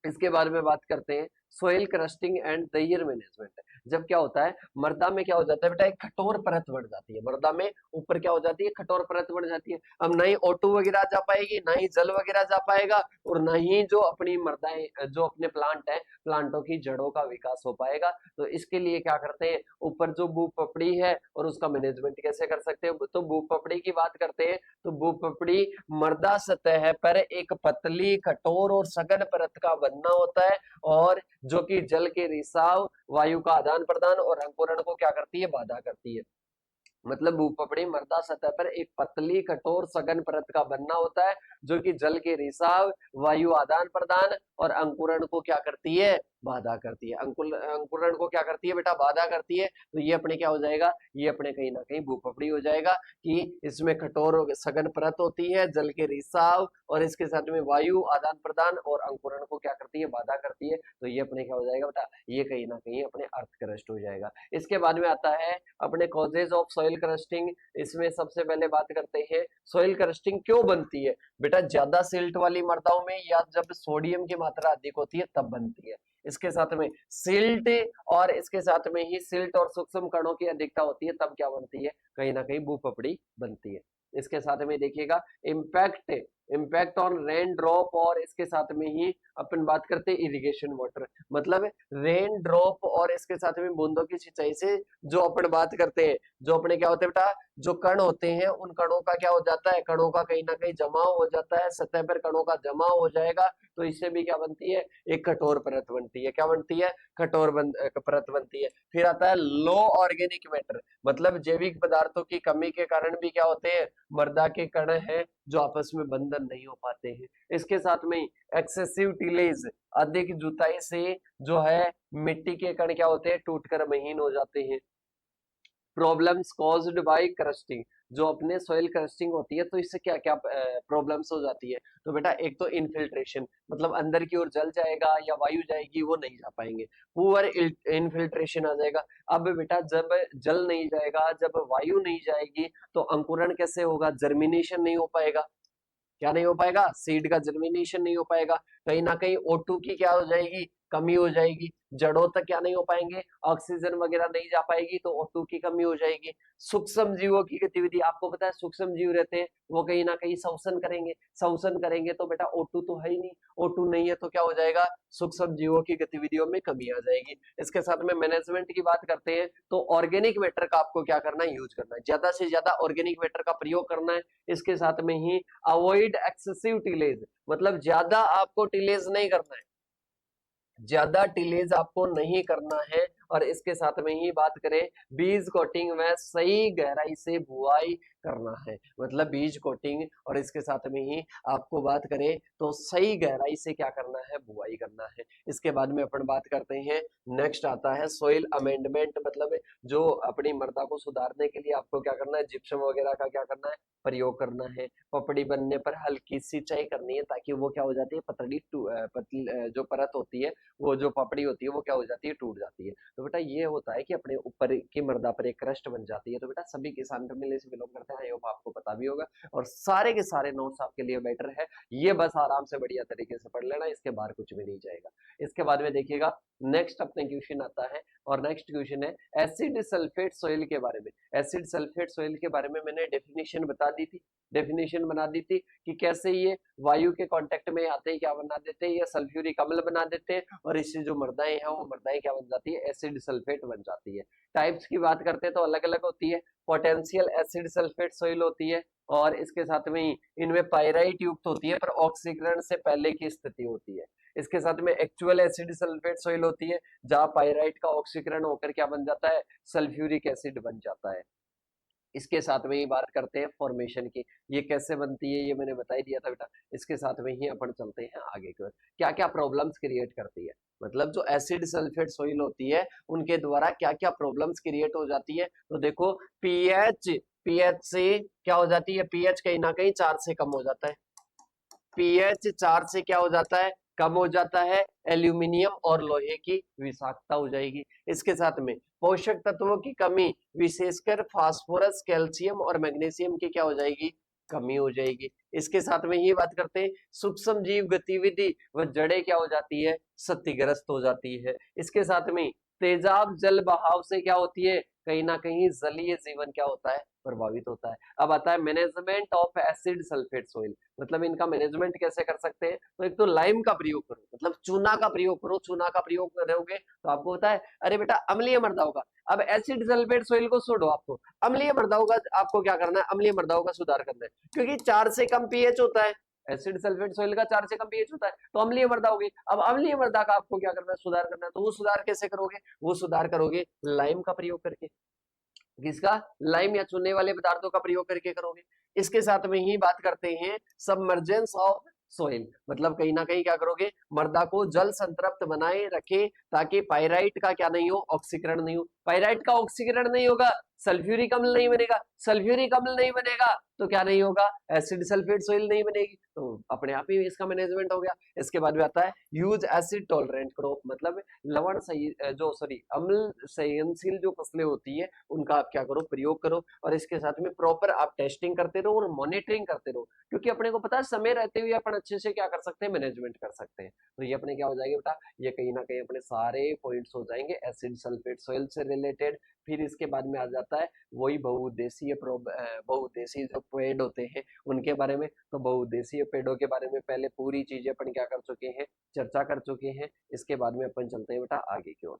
इसके बारे में बात करते हैं, सोइल क्रस्टिंग एंड दैयर मैनेजमेंट। जब क्या होता है, मृदा में क्या हो जाता है बेटा, एक कठोर परत बढ़ जाती है, मृदा में ऊपर क्या हो जाती है, कठोर परत बढ़ जाती है। अब ना ही O2 वगैरह जा पाएगी, ना ही जल वगैरह जा पाएगा, और ना ही जो अपनी मृदाएं, जो अपने प्लांट है, प्लांटों की जड़ों का विकास हो पाएगा। तो इसके लिए क्या करते हैं, ऊपर जो भू पपड़ी है और उसका मैनेजमेंट कैसे कर सकते हैं, तो भू पपड़ी की बात करते हैं, तो भू पपड़ी मृदा सतह पर एक पतली, कठोर और सघन परत का बनना होता है, और जो कि जल के रिसाव, वायु का आदान प्रदान और अंकुरण को क्या करती है, बाधा करती है। मतलब भूपपड़ी मृदा सतह पर एक पतली, कठोर, सघन परत का बनना होता है, जो कि जल के रिसाव, वायु आदान प्रदान और अंकुरण को क्या करती है, बाधा करती है। अंकुरण को क्या करती है बेटा, बाधा करती है। तो ये अपने क्या हो जाएगा, ये अपने कहीं ना कहीं भूपपड़ी हो जाएगा, कि इसमें कठोर सघन परत होती है, जल के रिसाव और इसके साथ में वायु आदान प्रदान और अंकुरण को क्या करती है, बाधा करती है। तो ये अपने क्या हो जाएगा बेटा, ये कहीं ना कहीं अपने अर्थ क्रस्ट हो जाएगा। इसके बाद में आता है अपने कॉजेज ऑफ सॉइल क्रस्टिंग। इसमें सबसे पहले बात करते हैं, सॉइल क्रस्टिंग क्यों बनती है बेटा, ज्यादा सिल्ट वाली मृदाओं में या जब सोडियम की मात्रा अधिक होती है तब बनती है। इसके साथ में सिल्ट, और इसके साथ में ही सिल्ट और सूक्ष्म कणों की अधिकता होती है, तब क्या बनती है, कहीं ना कहीं भूपपड़ी बनती है। इसके साथ में देखिएगा impact, impact on rain drop, और इसके साथ में ही अपन बात करते हैं इरिगेशन वाटर, मतलब रेन ड्रॉप और इसके साथ में बूंदों की सिंचाई से जो अपन बात करते हैं, जो अपने क्या होते हैं बेटा, जो कण होते हैं उन कणों का क्या हो जाता है, कणों का कहीं ना कहीं जमाव हो जाता है, सतह पर कणों का जमाव हो जाएगा, तो इससे भी क्या बनती है, एक कठोर परत बनती है। क्या बनती है, कठोर परत बनती है। फिर आता है लो ऑर्गेनिक मैटर, मतलब जैविक पदार्थों की कमी के कारण भी क्या होते हैं, मृदा के कण हैं जो आपस में बंधन नहीं हो पाते हैं। इसके साथ में एक्सेसिव टिलेज, अधिक जुताई से जो है मिट्टी के कण क्या होते हैं, टूटकर महीन हो जाते हैं। प्रॉब्लम्स कॉज्ड बाय क्रस्टिंग, जो अपने सॉइल क्रस्टिंग होती है तो इससे क्या क्या प्रॉब्लम्स हो जाती है, तो बेटा एक तो इनफिल्ट्रेशन, मतलब अंदर की ओर जल जाएगा या वायु जाएगी, वो नहीं जा पाएंगे। पुअर इनफिल्ट्रेशन आ जाएगा। अब बेटा जब जल नहीं जाएगा, जब वायु नहीं जाएगी, तो अंकुरण कैसे होगा, जर्मिनेशन नहीं हो पाएगा। क्या नहीं हो पाएगा, सीड का जर्मिनेशन नहीं हो पाएगा। कहीं ना कहीं O2 की क्या हो जाएगी, कमी हो जाएगी। जड़ों तक क्या नहीं हो पाएंगे, ऑक्सीजन वगैरह नहीं जा पाएगी, तो O2 की कमी हो जाएगी। सूक्ष्म जीवों की गतिविधि, आपको पता है सूक्ष्म जीव रहते हैं, वो कहीं ना कहीं श्वसन करेंगे, श्वसन करेंगे तो बेटा O2 तो है ही नहीं, O2 नहीं है तो क्या हो जाएगा, सूक्ष्म जीवों की गतिविधियों में कमी आ जाएगी। इसके साथ में मैनेजमेंट की बात करते हैं, तो ऑर्गेनिक मैटर का आपको क्या करना है, यूज करना है, ज्यादा से ज्यादा ऑर्गेनिक मैटर का प्रयोग करना है। इसके साथ में ही अवॉइड एक्सेसिव टिलेज, मतलब ज्यादा आपको टिलेज नहीं करना है, ज्यादा टिलेज आपको नहीं करना है। और इसके साथ में ही बात करें, बीज कोटिंग में सही गहराई से बुआई करना है, मतलब बीज कोटिंग, और इसके साथ में ही आपको बात करें तो सही गहराई से क्या करना है, बुआई करना है। इसके बाद में अपन बात करते हैं, नेक्स्ट आता है सोइल अमेंडमेंट, मतलब जो अपनी मृदा को सुधारने के लिए आपको क्या करना है, जिप्सम वगैरह का क्या करना है, प्रयोग करना है। पपड़ी बनने पर हल्की सिंचाई करनी है, ताकि वो क्या हो जाती है, पतली जो परत होती है, वो जो पपड़ी होती है वो क्या हो जाती है, टूट जाती है। तो बेटा ये होता है कि अपने ऊपर की मृदा पर एक क्रस्ट बन जाती है। तो बेटा सभी किसान फैमिली से बिलोंग करते हैं, आई होप आपको पता भी होगा, और सारे के सारे नोट्स आपके लिए बेटर है, ये बस आराम से बढ़िया तरीके से पढ़ लेना, इसके बाहर कुछ भी नहीं जाएगा। इसके बाद में देखिएगा नेक्स्ट अपने क्वेश्चन आता है, और नेक्स्ट क्वेश्चन है एसिड सल्फेट सॉइल के बारे में। एसिड सल्फेट सॉइल के बारे में मैंने डेफिनेशन बता दी थी, डेफिनेशन बना दी थी कि कैसे ये वायु के कांटेक्ट में आते ही क्या बना देते हैं, ये सल्फ्यूरिक अम्ल बना देते हैं, और इससे जो मृदाएं हैं वो मृदाएं क्या बन जाती है, एसिड सल्फेट बन जाती है। टाइप्स की बात करते हैं तो अलग अलग होती है, पोटेंशियल एसिड सल्फेट सॉइल होती है, और इसके साथ में ही इनमें पाइराइट युक्त होती है पर ऑक्सीकरण से पहले की स्थिति होती है। इसके साथ में एक्चुअल एसिड सल्फेट सॉइल होती है, जहां पाइराइट का ऑक्सीकरण होकर क्या बन जाता है, सल्फ्यूरिक एसिड बन जाता है। इसके साथ में ही बात करते हैं फॉर्मेशन की, ये कैसे बनती है ये मैंने बता ही दिया था बेटा। इसके साथ में ही अपन चलते हैं आगे की ओर, क्या क्या प्रॉब्लम्स क्रिएट करती है, मतलब जो एसिड सल्फेट सोइल होती है उनके द्वारा क्या क्या प्रॉब्लम्स क्रिएट हो जाती है। तो देखो पीएच, पीएच से क्या हो जाती है, पीएच कहीं ना कहीं 4 से कम हो जाता है, पीएच 4 से क्या हो जाता है, कम हो जाता है, एल्यूमिनियम और लोहे की विषाक्तता हो जाएगी। इसके साथ में पोषक तत्वों की कमी, विशेषकर फास्फोरस, कैल्शियम और मैग्नीशियम की क्या हो जाएगी, कमी हो जाएगी। इसके साथ में ये बात करते हैं, सूक्ष्म जीव गतिविधि व जड़ें क्या हो जाती है, क्षतिग्रस्त हो जाती है। इसके साथ में तेजाब जल बहाव से क्या होती है, कहीं ना कहीं जलीय जीवन क्या होता है, प्रभावित होता है। अब आता है management of acid sulphate soil, मतलब इनका मैनेजमेंट कैसे कर सकते हैं। तो एक तो लाइम का प्रयोग करो, मतलब चूना का प्रयोग करो, चूना का प्रयोग करोगे तो आपको होता है अरे बेटा अम्लीय मृदा होगा। अब एसिड सल्फेट सोइल को छोड़ो, आपको अम्लीय मृदा होगा, आपको क्या करना है, अम्लीय मृदाओं का सुधार करना है, क्योंकि 4 से कम पीएच होता है, एसिड सल्फेट सोइल का 4 से कम पीएच होता है, तो अम्लीय मृदा होगी। अब अम्लीय मृदा का आपको क्या करना है, सुधार करना है। तो वो सुधार कैसे करोगे, वो सुधार करोगे लाइम का प्रयोग करके, किसका, लाइम या चूने वाले पदार्थों का प्रयोग करके करोगे। इसके साथ में ही बात करते हैं सबमर्जेंस ऑफ सोइल, मतलब कहीं ना कहीं क्या करोगे, मृदा को जल संतृप्त बनाए रखे ताकि पाइराइट का क्या नहीं हो, ऑक्सीकरण नहीं हो। पाइराइट का ऑक्सीकरण नहीं होगा, सल्फ्यूरिक अम्ल नहीं बनेगा, सल्फ्यूरिक अम्ल नहीं बनेगा तो क्या नहीं होगा, एसिड सल्फेट सोइल नहीं बनेगी, तो अपने आप ही इसका मैनेजमेंट हो गया। इसके बाद में आता है यूज एसिड टॉलरेंट क्रॉप, मतलब लवण सही जो सॉरी अम्ल संयनशील जो फसलें होती है उनका आप क्या करो, प्रयोग करो। और इसके साथ में प्रॉपर आप टेस्टिंग करते रहो और मॉनिटरिंग करते रहो, क्योंकि अपने को पता है समय रहते हुए अपन अच्छे से क्या कर सकते हैं, मैनेजमेंट कर सकते हैं। तो ये अपने क्या हो जाएगा बेटा, ये कहीं ना कहीं अपने सारे पॉइंट्स हो जाएंगे एसिड सल्फेट सोइल से रिलेटेड। फिर इसके बाद में आ जाता है वही बहुउद्देशीय बहुउद्देशीय जो पेड़ होते हैं उनके बारे में। तो बहुउद्देशीय पेड़ों के बारे में पहले पूरी चीजें अपन क्या कर चुके हैं, चर्चा कर चुके हैं। इसके बाद में अपन चलते हैं बेटा आगे की ओर।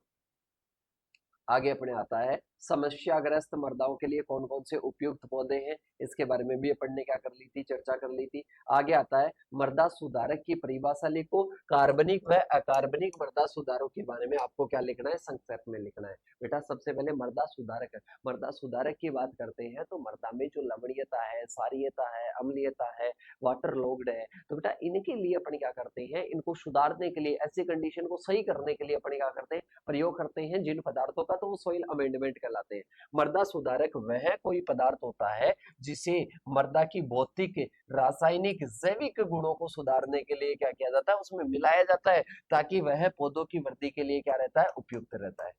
आगे अपने आता है समस्याग्रस्त मृदाओं के लिए कौन कौन से उपयुक्त पौधे हैं, इसके बारे में भी अपन ने क्या कर ली थी, चर्चा कर ली थी। आगे आता है मृदा सुधारक की परिभाषा लिखो, कार्बनिक व अकार्बनिक मृदा सुधारों के बारे में आपको क्या लिखना है, संक्षेप में लिखना है। बेटा सबसे पहले मृदा सुधारक, मृदा सुधारक की बात करते हैं तो मृदा में जो लवणीयता है, सारीयता है, अम्लीयता है, वाटर लॉग्ड है, तो बेटा इनके लिए अपन क्या करते हैं, इनको सुधारने के लिए, ऐसी कंडीशन को सही करने के लिए अपन क्या करते हैं, प्रयोग करते हैं जिन पदार्थों का, तो वो सोइल अमेंडमेंट कहलाते हैं। मृदा सुधारक वह कोई पदार्थ होता है जिसे मृदा की भौतिक, रासायनिक, जैविक गुणों को सुधारने के लिए क्या किया जाता है, उसमें मिलाया जाता है, ताकि वह पौधों की वृद्धि के लिए क्या रहता है, उपयुक्त रहता है।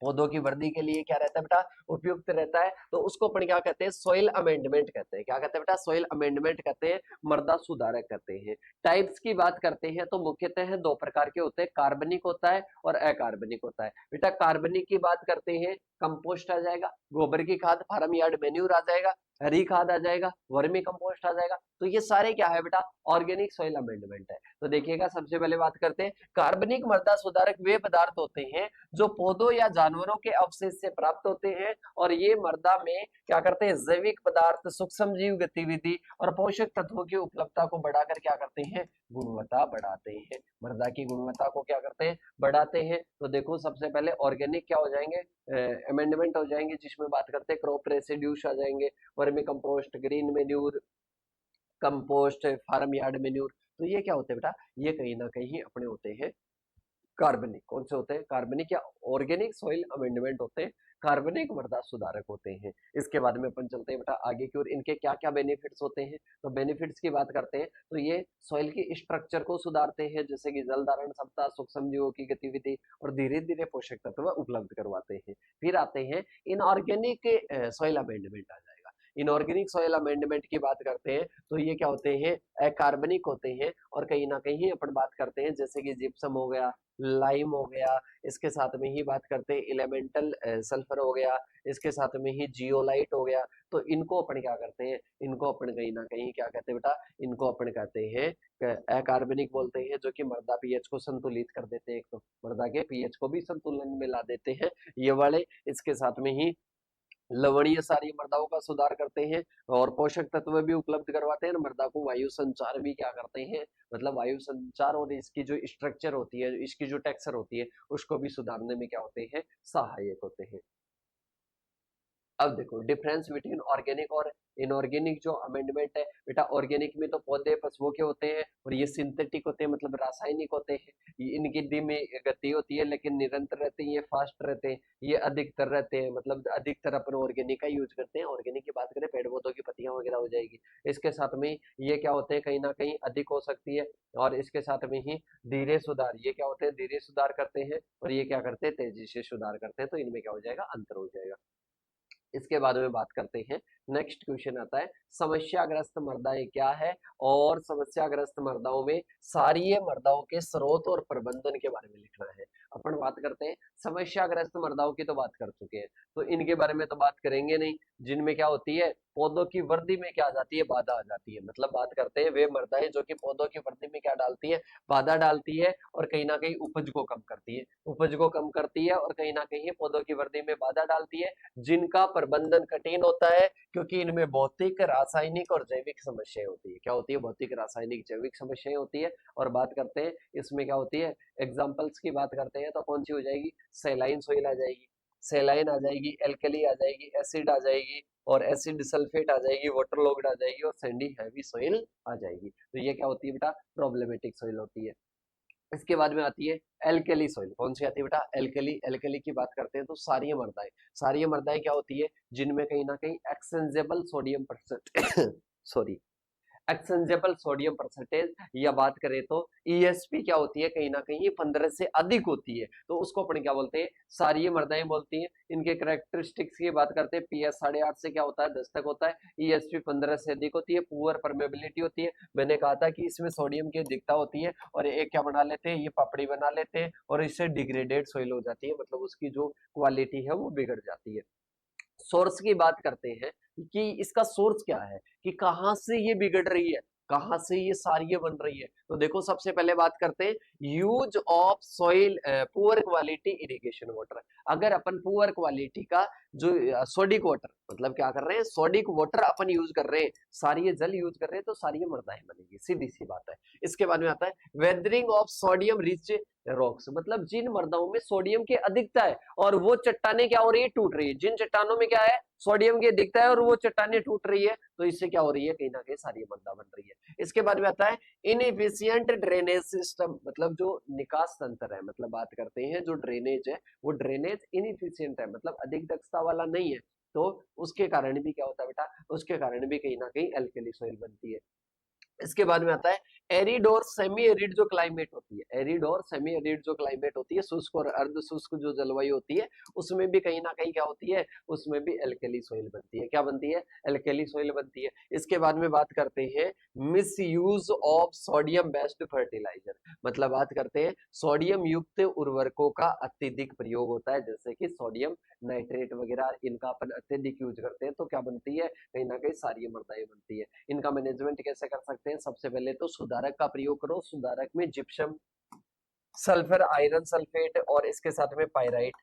पौधों की वृद्धि के लिए क्या रहता है बेटा, उपयुक्त रहता है। तो उसको अपन क्या कहते हैं, सोइल अमेंडमेंट कहते हैं। क्या कहते हैं बेटा, सोइल अमेंडमेंट कहते हैं, मृदा सुधारक कहते हैं। टाइप्स की बात करते हैं तो मुख्यतः दो प्रकार के होते हैं, कार्बनिक होता है और अकार्बनिक होता है। बेटा कार्बनिक की बात करते हैं, कंपोस्ट आ जाएगा, गोबर की खाद, फार्म यार्ड मैन्यूर आ जाएगा, हरी खाद आ जाएगा, वर्मी कंपोस्ट आ जाएगा। तो ये सारे क्या है बेटा, ऑर्गेनिक सोइल अमेंडमेंट है। तो देखिएगा सबसे पहले बात करते हैं, कार्बनिक मृदा सुधारक वे पदार्थ होते हैं जो पौधों या जानवरों के अवशेष से प्राप्त होते हैं, और ये मृदा में क्या करते हैं, जैविक पदार्थ, सूक्ष्म जीव गतिविधि और पोषक तत्वों की उपलब्धता को बढ़ाकर क्या करते हैं, गुणवत्ता बढ़ाते हैं। मृदा की गुणवत्ता को क्या करते हैं, बढ़ाते हैं। तो देखो सबसे पहले ऑर्गेनिक क्या हो जाएंगे, अमेंडमेंट हो जाएंगे, जिसमें बात करते हैं क्रॉप रेसिड्यूज आ जाएंगे, vermicompost, green manure, compost, farm yard manure. तो ये क्या होते हैं बेटा, ये कहीं ना कहीं अपने होते हैं कार्बनिक। कौन से होते हैं, कार्बनिक या ऑर्गेनिक सॉइल अमेंडमेंट होते हैं, कार्बनिक मृदा सुधारक होते हैं। इसके बाद में अपन चलते हैं बेटा आगे की ओर, इनके क्या क्या बेनिफिट्स होते हैं। तो बेनिफिट्स की बात करते हैं तो ये सॉइल की स्ट्रक्चर को सुधारते हैं, जैसे कि जल धारण क्षमता, सूक्ष्म जीवों की गतिविधि, और धीरे धीरे पोषक तत्व उपलब्ध करवाते हैं। फिर आते हैं इनऑर्गेनिक सॉइल अमेंडमेंट आ जाएगा। इनऑर्गेनिक सॉइल अमेंडमेंट की बात करते हैं तो ये क्या होते हैं, अकार्बनिक होते हैं, और कहीं ना कहीं अपन बात करते हैं जैसे कि जिप्सम हो गया, लाइम हो गया, इसके साथ में ही बात करते हैं एलिमेंटल सल्फर हो गया, इसके साथ में ही जियोलाइट हो गया। तो इनको अपन क्या करते हैं, इनको अपन कहीं ना कहीं क्या कहते हैं बेटा, इनको अपन कहते हैं अकार्बनिक बोलते हैं, जो कि मृदा पीएच को संतुलित कर देते हैं, एक तो मृदा के पीएच को भी संतुलन में ला देते हैं ये वाले। इसके साथ में ही लवणीय सारी मृदाओं का सुधार करते हैं, और पोषक तत्व भी उपलब्ध करवाते हैं, मृदा को वायु संचार भी क्या करते हैं, मतलब वायु संचार, और इसकी जो स्ट्रक्चर होती है, इसकी जो टेक्सचर होती है, उसको भी सुधारने में क्या होते हैं, सहायक होते हैं। अब देखो डिफरेंस बिटवीन ऑर्गेनिक और इनऑर्गेनिक जो अमेंडमेंट है बेटा, ऑर्गेनिक में तो पौधे पशुओं के होते हैं और ये सिंथेटिक होते हैं मतलब रासायनिक होते हैं। इनकी धीमी गति होती है लेकिन निरंतर रहते हैं, ये फास्ट रहते हैं, ये अधिकतर रहते हैं मतलब अधिकतर अपन ऑर्गेनिक का यूज करते हैं। ऑर्गेनिक की बात करें पेड़ पौधों की पत्तियां वगैरह हो जाएगी। इसके साथ में ये क्या होते हैं कहीं ना कहीं अधिक हो सकती है, और इसके साथ में ही धीरे सुधार, ये क्या होते हैं धीरे सुधार करते हैं, और ये क्या करते हैं तेजी से सुधार करते हैं। तो इनमें क्या हो जाएगा अंतर हो जाएगा। इसके बाद में बात करते हैं, नेक्स्ट क्वेश्चन आता है समस्याग्रस्त मृदाएं क्या है, और समस्याग्रस्त मृदाओं में क्षारीय मृदाओं के स्रोत और प्रबंधन के बारे में लिखना है। अपन बात करते हैं समस्याग्रस्त मृदाओं की तो बात कर चुके हैं, तो इनके बारे में तो बात करेंगे नहीं, जिनमें क्या होती है पौधों की वृद्धि में क्या आ जाती है बाधा आ जाती है। मतलब बात करते हैं वे मृदाएं जो कि पौधों की वृद्धि में क्या डालती है बाधा डालती है, और कहीं ना कहीं उपज को कम करती है, उपज को कम करती है और कहीं ना कहीं पौधों की वृद्धि में बाधा डालती है, जिनका प्रबंधन कठिन होता है क्योंकि इनमें भौतिक रासायनिक और जैविक समस्याएं होती है। क्या होती है भौतिक रासायनिक जैविक समस्याएं होती है। और बात करते हैं इसमें क्या होती है एग्जाम्पल्स की बात करते हैं तो कौन सी हो जाएगी सैलाइन सोइल आ जाएगी, सैलाइन आ जाएगी, एल्कली आ जाएगी, एसिड आ जाएगी, और एसिड सल्फेट आ जाएगी, वाटर लॉग्ड आ जाएगी, और सैंडी हैवी सोइल आ जाएगी। तो ये क्या होती है बेटा प्रॉब्लमेटिक सोइल होती है। इसके बाद में आती है एल्कली सॉइल, कौन सी आती है बेटा एल्कली। एल्कली की बात करते हैं तो सारी मृदाएं, सारी मृदाएं क्या होती है जिनमें कहीं ना कहीं exchangeable sodium percent sorry exchangeable sodium percentage, या बात करें तो ईएसपी क्या होती है कहीं ना कहीं 15 से अधिक होती है, तो उसको अपन क्या बोलते हैं क्षारीय मृदाएं बोलती हैं। इनके कैरेक्टरिस्टिक्स की बात करते हैं पीएच 8.5 से क्या होता है 10 तक होता है, ईएसपी 15 से अधिक होती है, पुअर परमेबिलिटी होती है। मैंने कहा था कि इसमें सोडियम की अधिकता होती है, और एक क्या बना लेते हैं ये पापड़ी बना लेते हैं, और इससे डिग्रेडेड सोइल हो जाती है, मतलब उसकी जो क्वालिटी है वो बिगड़ जाती है। सोर्स की बात करते हैं कि इसका सोर्स क्या है, कि कहां से ये बिगड़ रही है, कहां से ये सारी बन रही है। तो देखो सबसे पहले बात करते हैं use of soil poor quality irrigation water. अगर अपन पुअर क्वालिटी का जो सोडिक वाटर मतलब क्या कर रहे हैं सोडिक वाटर अपन यूज कर रहे हैं, सारी जल यूज कर रहे हैं, तो सारी मृदाएं बनेगी, सीधी सी बात है। इसके बाद में आता है weathering of sodium rich rocks, मतलब जिन मृदाओं में सोडियम की अधिकता है और वो चट्टाने क्या हो रही है टूट रही है, जिन चट्टानों में क्या है सोडियम की दिखता है और वो चट्टाने टूट रही है, तो इससे क्या हो रही है कहीं ना कहीं सारी मृदा बन रही है। इसके बाद में आता है इनएफिशिएंट ड्रेनेज सिस्टम, मतलब जो निकास तंत्र है, मतलब बात करते हैं जो ड्रेनेज है वो ड्रेनेज इनएफिशिएंट है, मतलब अधिक दक्षता वाला नहीं है, तो उसके कारण भी क्या होता है बेटा उसके कारण भी कहीं ना कहीं एल्कली सॉइल बनती है। इसके बाद में आता है एरिड और सेमी एरिड जो क्लाइमेट होती है, एरिड और सेमी एरिड जो क्लाइमेट होती है, शुष्क और अर्ध शुष्क जो जलवायु होती है, उसमें भी कहीं ना कहीं क्या होती है उसमें भी एल्कली सॉइल बनती है। क्या बनती है एल्कली सॉइल बनती है। इसके बाद में बात करते हैं misuse of sodium based fertilizer, मतलब बात करते हैं सोडियम युक्त उर्वरकों का अत्यधिक प्रयोग होता है, जैसे कि सोडियम नाइट्रेट वगैरह, इनका अपन अत्यधिक यूज करते हैं तो क्या बनती है कहीं ना कहीं सारी मृदाएं बनती है। इनका मैनेजमेंट कैसे कर सकते हैं, सबसे पहले तो सुधारक का प्रयोग करो, सुधारक में जिप्सम, सल्फर, आयरन सल्फेट, और इसके साथ में पायराइट,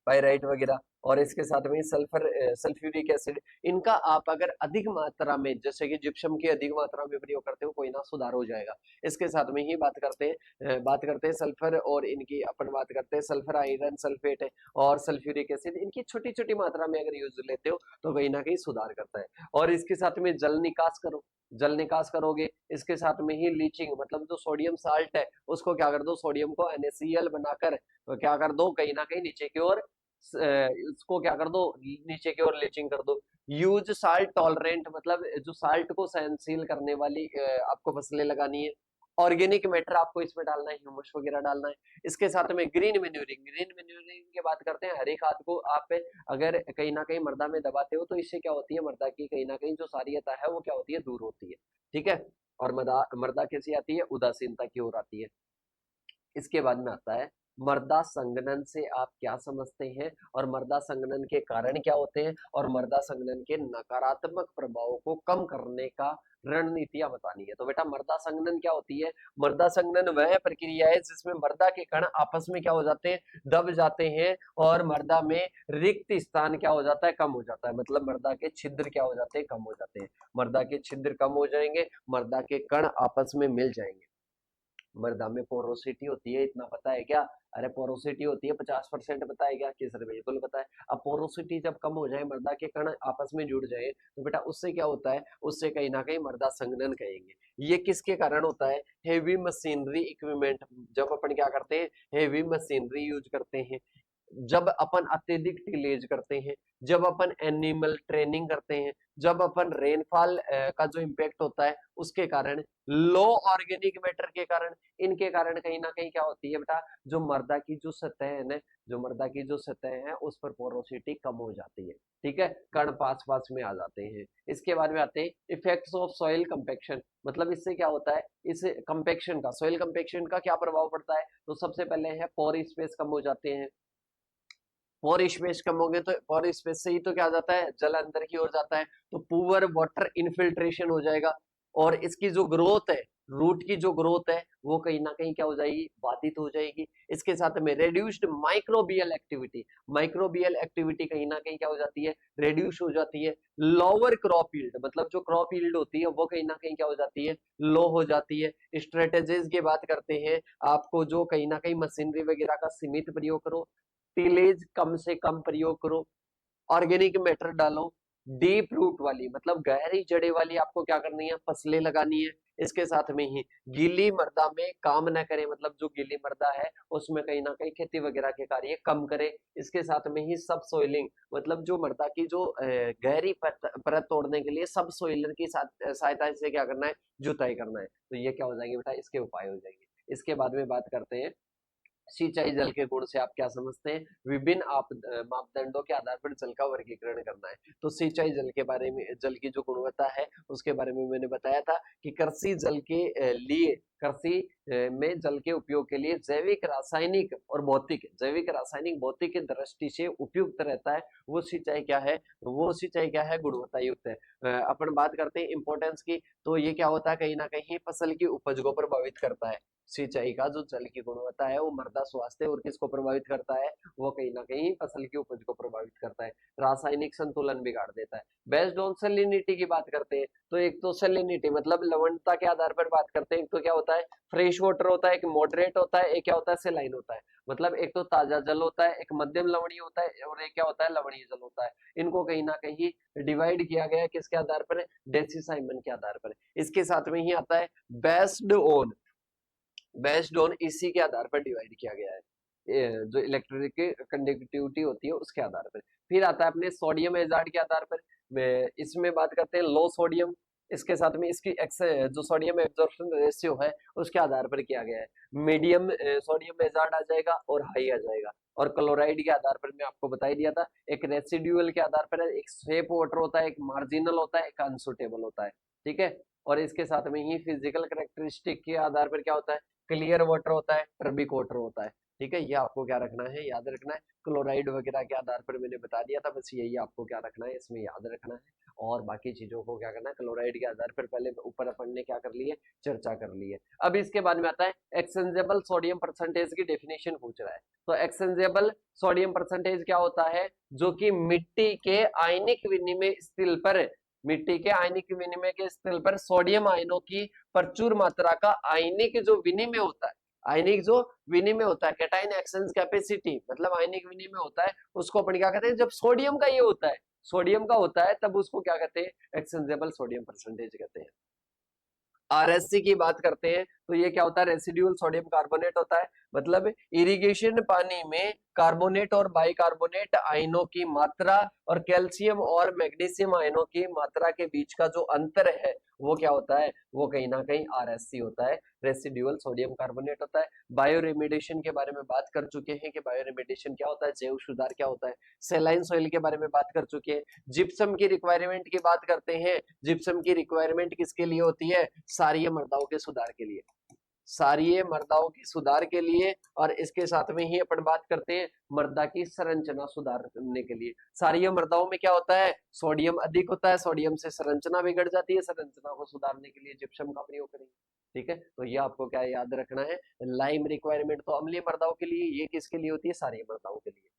पायराइट वगैरह, और इसके साथ में सल्फर सल्फ्यूरिक एसिड, इनका आप अगर अधिक मात्रा में जैसे कि जिप्सम की अधिक मात्रा में प्रयोग करते हो कोई ना सुधार हो जाएगा। इसके साथ में ही बात करते हैं सल्फर, और इनकी अपन बात करते हैं सल्फर, आयरन सल्फेट है और सल्फ्यूरिक एसिड, इनकी छोटी छोटी मात्रा में अगर यूज लेते हो तो कहीं ना कहीं सुधार करता है। और इसके साथ में जल निकास करो, जल निकास करोगे, इसके साथ में ही लीचिंग, मतलब जो सोडियम साल्ट है उसको क्या कर दो सोडियम को NaCl बनाकर क्या कर दो कहीं ना कहीं नीचे की ओर इसको क्या कर दो नीचे की ओर लीचिंग कर दो। यूज साल्ट टॉलरेंट, मतलब जो साल्ट को सहनशील करने वाली आपको फसलें लगानी है। ऑर्गेनिक मैटर आपको इसमें डालना है, ह्यूमस वगैरह डालना है। इसके साथ में ग्रीन मेन्यूरिंग, ग्रीन मेन्यूरिंग की बात करते हैं, हरी खाद को आप अगर कहीं ना कहीं मृदा में दबाते हो तो इससे क्या होती है मृदा की कहीं ना कहीं जो सारियता है वो क्या होती है दूर होती है, ठीक है। और मृदा मृदा कैसी आती है उदासीनता की ओर आती है। इसके बाद में आता है मृदा संघनन से आप क्या समझते हैं, और मृदा संघनन के कारण क्या होते हैं, और मृदा संघनन के नकारात्मक प्रभावों को कम करने का रणनीतियां बतानी है। तो बेटा मृदा संघनन क्या होती है, मृदा संघनन वह प्रक्रिया है जिसमें मृदा के कण आपस में क्या हो जाते हैं दब जाते हैं, और मृदा में रिक्त स्थान क्या हो जाता है कम हो जाता है, मतलब मृदा के छिद्र क्या हो जाते हैं कम हो जाते हैं, मृदा के छिद्र कम हो जाएंगे, मृदा के कण आपस में मिल जाएंगे। मृदा में पोरोसिटी होती है, इतना पता है क्या? अरे पोरोसिटी होती है 50%, पता है क्या? कि सर बिल्कुल पता है। अब पोरोसिटी जब कम हो जाए, मृदा के कण आपस में जुड़ जाए, तो बेटा उससे क्या होता है? उससे कहीं ना कहीं मृदा संघनन कहेंगे। ये किसके कारण होता है? हेवी मशीनरी इक्विपमेंट, जब अपन क्या करते हैं, हेवी मशीनरी यूज करते हैं, जब अपन अत्यधिक टिलेज करते हैं, जब अपन एनिमल ट्रेनिंग करते हैं, जब अपन रेनफॉल का जो इम्पैक्ट होता है उसके कारण, लो ऑर्गेनिक मैटर के कारण, इनके कारण कहीं ना कहीं क्या होती है बेटा, जो मृदा की जो सतह है ना, जो मृदा की जो सतह है उस पर पोरोसिटी कम हो जाती है। ठीक है, कण पास पास में आ जाते हैं। इसके बाद में आते हैं इफेक्ट्स ऑफ सॉइल कंपेक्शन। मतलब इससे क्या होता है, इस कंपेक्शन का, सॉइल कंपेक्शन का क्या प्रभाव पड़ता है? तो सबसे पहले है पोर स्पेस कम हो जाते हैं। पोर स्पेस कम होंगे तो पोर स्पेस से ही तो क्या जाता है, जल अंदर की ओर जाता है, तो पुअर वाटर इनफिल्ट्रेशन हो जाएगा। और इसकी जो ग्रोथ है, रूट की जो ग्रोथ है वो कहीं ना कहीं क्या हो जाएगी, बाधित हो जाएगी। इसके साथ में reduced microbial activity, microbial activity कहीं ना कहीं क्या हो जाती है, रेड्यूस हो जाती है। लोअर क्रॉप यील्ड, मतलब जो क्रॉप यील्ड होती है वो कहीं ना कहीं क्या हो जाती है, लो हो जाती है। स्ट्रेटेजीज की बात करते हैं, आपको जो कहीं ना कहीं मशीनरी वगैरह का सीमित प्रयोग करो, टिलेज कम से कम प्रयोग करो, ऑर्गेनिक मैटर डालो, डीप रूट वाली मतलब गहरी जड़े वाली आपको क्या करनी है, फसलें लगानी है। इसके साथ में ही गीली मृदा में काम न करें, मतलब जो गीली मृदा है उसमें कहीं ना कहीं खेती वगैरह के कार्य कम करें। इसके साथ में ही सब सोइलिंग, मतलब जो मृदा की जो गहरी परत तोड़ने के लिए सब सोइलर की सहायता से क्या करना है, जुताई करना है। तो ये क्या हो जाएंगे बेटा, इसके उपाय हो जाएंगे। इसके बाद में बात करते हैं सिंचाई जल के गुण से आप क्या समझते हैं? विभिन्न मापदंडों के आधार पर जल का वर्गीकरण करना है। तो सिंचाई जल के बारे में, जल की जो गुणवत्ता है उसके बारे में मैंने बताया था कि कृषि जल के लिए, कृषि में जल के उपयोग के लिए जैविक, रासायनिक और भौतिक, जैविक, रासायनिक, भौतिक की दृष्टि से उपयुक्त रहता है वो सिंचाई क्या है, वो सिंचाई क्या है, गुणवत्ता युक्त है। अपन बात करते हैं इंपॉर्टेंस की, तो ये क्या होता है, कहीं ना कहीं फसल की उपज को प्रभावित करता है। सिंचाई का जो जल की गुणवत्ता है वो मृदा स्वास्थ्य और किसको प्रभावित करता है, वो कहीं ना कहीं फसल की उपज को प्रभावित करता है। रासायनिक संतुलन बिगाड़ देता है। बेस्ड ऑन सैलिनिटी की बात करते हैं, तो एक तो सैलिनिटी मतलब लवणता के आधार पर बात करते हैं, एक तो क्या होता है, फ्रेश वाटर होता है, एक मॉडरेट होता है, एक क्या होता है, सेलाइन होता है। मतलब एक तो ताजा जल होता है, एक मध्यम लवणीय होता है, और एक क्या होता है, लवणीय जल होता है। इनको कहीं ना कहीं डिवाइड किया गया है किसके आधार पर, डेसी साइमन के आधार पर। इसके साथ में ही आता है बेस्ड ऑन इसी के आधार पर डिवाइड किया गया है, जो इलेक्ट्रिक की कंडक्टिविटी होती है उसके आधार पर। फिर आता है अपने सोडियम एजार्ड के आधार पर। इसमें बात करते हैं लो सोडियम, इसके साथ में इसकी जो सोडियम एब्जॉर्प्शन रेशियो है उसके आधार पर किया गया है। मीडियम सोडियम एजार्ड आ जाएगा और हाई आ जाएगा। और क्लोराइड के आधार पर मैं आपको बता ही दिया था, एक रेसिड्यूअल के आधार पर है, एक सेफ वाटर होता है, एक मार्जिनल होता है, एक अनसुटेबल होता है। ठीक है, और इसके साथ में ही फिजिकल करेक्टरिस्टिक के आधार पर क्या होता है, क्लियर वाटर होता है, टर्बिक वाटर होता है। ठीक है, ये आपको क्या रखना है, याद रखना है। क्लोराइड वगैरह के आधार पर मैंने बता दिया था, बस यही आपको क्या रखना है, इसमें याद रखना है। और बाकी चीजों को क्या करना है, क्लोराइड के आधार पर पहले ऊपर अपन ने क्या कर ली है, चर्चा कर ली है। अब इसके बाद में आता है एक्सचेंजेबल सोडियम परसेंटेज की डेफिनेशन पूछ रहा है। तो एक्सचेंजेबल सोडियम परसेंटेज क्या होता है, जो कि मिट्टी के आयनिक विनिमय स्थल पर, मिट्टी के आयनिक विनिमय के स्थल पर सोडियम आयनों की प्रचुर मात्रा का आयनिक जो विनिमय होता है, आयनिक जो विनिमय होता है, कैटायन एक्सचेंज कैपेसिटी मतलब आयनिक विनिमय होता है, उसको अपन क्या कहते हैं, जब सोडियम का ये होता है, सोडियम का होता है तब उसको क्या कहते हैं, एक्सचेंजेबल सोडियम परसेंटेज कहते हैं। आरएससी की बात करते हैं तो ये क्या होता है, रेसिड्यूअल सोडियम कार्बोनेट होता है। मतलब इरिगेशन पानी में कार्बोनेट और बाइकार्बोनेट आयनों की मात्रा और कैल्शियम और मैग्नीशियम आयनों की मात्रा के बीच का जो अंतर है वो क्या होता है, वो कहीं ना कहीं आरएससी होता है, रेसिड्यूअल सोडियम कार्बोनेट होता है। बायो रेमिडेशन के बारे में बात कर चुके हैं कि बायो रेमिडेशन क्या होता है, जैव सुधार क्या होता है। सेलाइन सॉइल के बारे में बात कर चुके हैं। जिप्सम की रिक्वायरमेंट की बात करते हैं, जिप्सम की रिक्वायरमेंट किसके लिए होती है, क्षारीय मृदाओं के सुधार के लिए, क्षारीय मृदाओं की सुधार के लिए। और इसके साथ में ही अपन बात करते हैं मृदा की संरचना सुधारने के लिए। क्षारीय मृदाओं में क्या होता है, सोडियम अधिक होता है, सोडियम से संरचना बिगड़ जाती है, संरचना को सुधारने के लिए जिप्सम का प्रयोग करेंगे। ठीक है, तो ये आपको क्या याद रखना है, लाइम रिक्वायरमेंट तो अम्लीय मृदाओं के लिए, ये किसके लिए होती है, क्षारीय मृदाओं के लिए।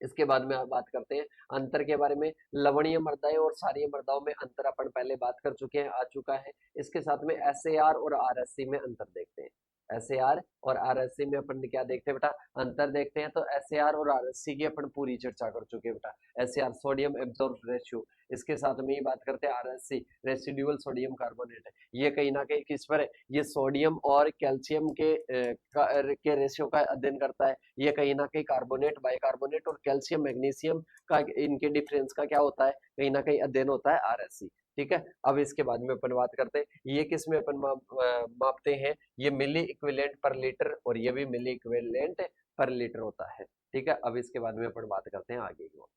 इसके बाद में आप बात करते हैं अंतर के बारे में। लवणीय मृदाएं और क्षारीय मृदाओं में अंतर अपन पहले बात कर चुके हैं, आ चुका है। इसके साथ में एसएआर और आरएससी में अंतर देखते हैं। SAR और RSC में अपन क्या देखते हैं बेटा, अंतर देखते हैं। तो SAR और RSC की अपन पूरी चर्चा कर चुके हैं बेटा। SAR सोडियम एब्जॉर्ब रेशियो, इसके साथ में ही बात करते हैं RSC रेसिडुअल सोडियम कार्बोनेट है। ये कहीं ना कहीं किस पर है, ये सोडियम और कैल्शियम के रेशियो का अध्ययन करता है। ये कहीं ना कहीं कार्बोनेट, बाइकार्बोनेट और कैल्शियम मैग्नीशियम का इनके डिफरेंस का क्या होता है, कहीं ना कहीं अध्ययन होता है RSC। ठीक है, अब इसके बाद में अपन बात करते हैं ये किस में अपन मापते हैं, ये मिली इक्विवेलेंट पर लीटर और ये भी मिली इक्विवेलेंट पर लीटर होता है। ठीक है, अब इसके बाद में अपन बात करते हैं आगे की ओर।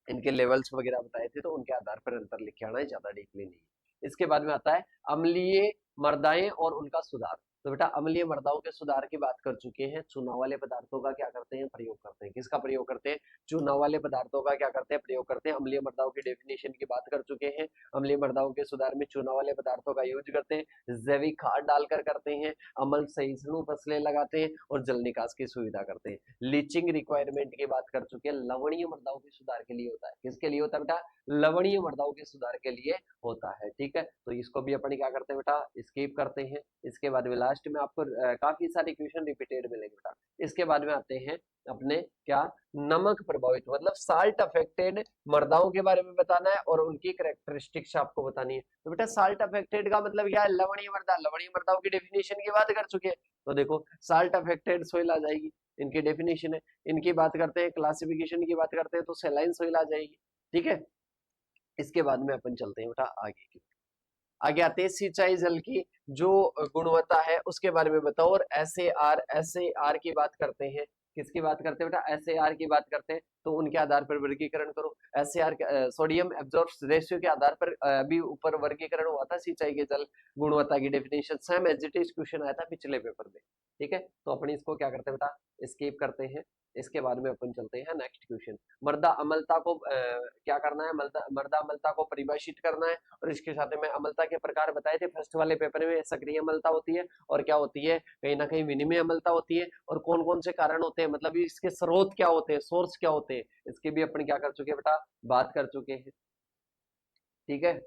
इनके लेवल्स वगैरह बताए थे तो उनके आधार पर अंतर लिखे आना है, ज्यादा डीपली नहीं। इसके बाद में आता है अम्लीय मृदाएं और उनका सुधार। तो बेटा अम्लीय मृदाओं के सुधार की बात कर चुके हैं। चुनाव वाले पदार्थों का क्या करते हैं, प्रयोग करते हैं। किसका प्रयोग करते हैं, चुनाव वाले पदार्थों का क्या करते हैं, प्रयोग करते हैं। अम्लीय मृदाओं की डेफिनेशन की बात कर चुके हैं। अम्लीय मृदाओं के सुधार में चुनाव वाले पदार्थों का यूज करते हैं, जैविक खाद डालकर करते हैं, अम्ल सहिष्णु फसलें लगाते हैं और जल निकास की सुविधा करते हैं। लीचिंग रिक्वायरमेंट की बात कर चुके हैं, लवणीय मृदाओं के सुधार के लिए होता है। किसके लिए होता है बेटा, लवणीय मृदाओं के सुधार के लिए होता है। ठीक है, तो इसको भी अपन क्या करते हैं बेटा, स्किप करते हैं। इसके बाद में लास्ट में आपको काफी सारे क्वेश्चन रिपीटेड मिलेंगे बेटा। इसके बाद में आते हैं अपने क्या, नमक प्रभावित मतलब साल्ट अफेक्टेड मृदाओं के बारे में बताना है और उनकी कैरेक्टरिस्टिक्स आपको बतानी है। तो बेटा साल्ट अफेक्टेड का मतलब क्या है, लवणीय मृदा। लवणीय मृदाओं की डेफिनेशन की बात कर चुके हैं। तो देखो साल्ट अफेक्टेड सोइल आ जाएगी, इनकी डेफिनेशन है। इनकी बात करते हैं, क्लासिफिकेशन की बात करते हैं तो सेलाइन सोइल आ जाएगी। ठीक है, इसके बाद में अपन चलते हैं बेटा आगे की। आगे आते हैं सिंचाई जल की जो गुणवत्ता है उसके बारे में बताओ। और एस ए आर की बात करते हैं। किसकी बात करते हैं बेटा, SAR की बात करते हैं। तो उनके आधार पर वर्गीकरण करो। SAR सोडियम एब्जॉर्ब रेशियो के आधार पर अभी ऊपर वर्गीकरण हुआ था सिंचाई के जल गुणवत्ता की definition, same as it is question आया था पिछले पेपर में। ठीक है, तो अपन इसको क्या करते हैं बेटा, स्किप करते हैं। इसके बाद में अपन चलते हैं नेक्स्ट क्वेश्चन। मृदा अम्लता को क्या करना है, मृदा अम्लता को परिभाषित करना है। और इसके साथ में अम्लता के प्रकार बताए थे फर्स्ट वाले पेपर में। सक्रिय अम्लता होती है और क्या होती है, कहीं ना कहीं विनिमय अम्लता होती है। और कौन कौन से कारण होते हैं, मतलब इसके स्रोत क्या होते हैं, सोर्स क्या होते हैं, इसके भी अपन क्या कर चुके हैं बेटा, बात कर चुके हैं। ठीक है,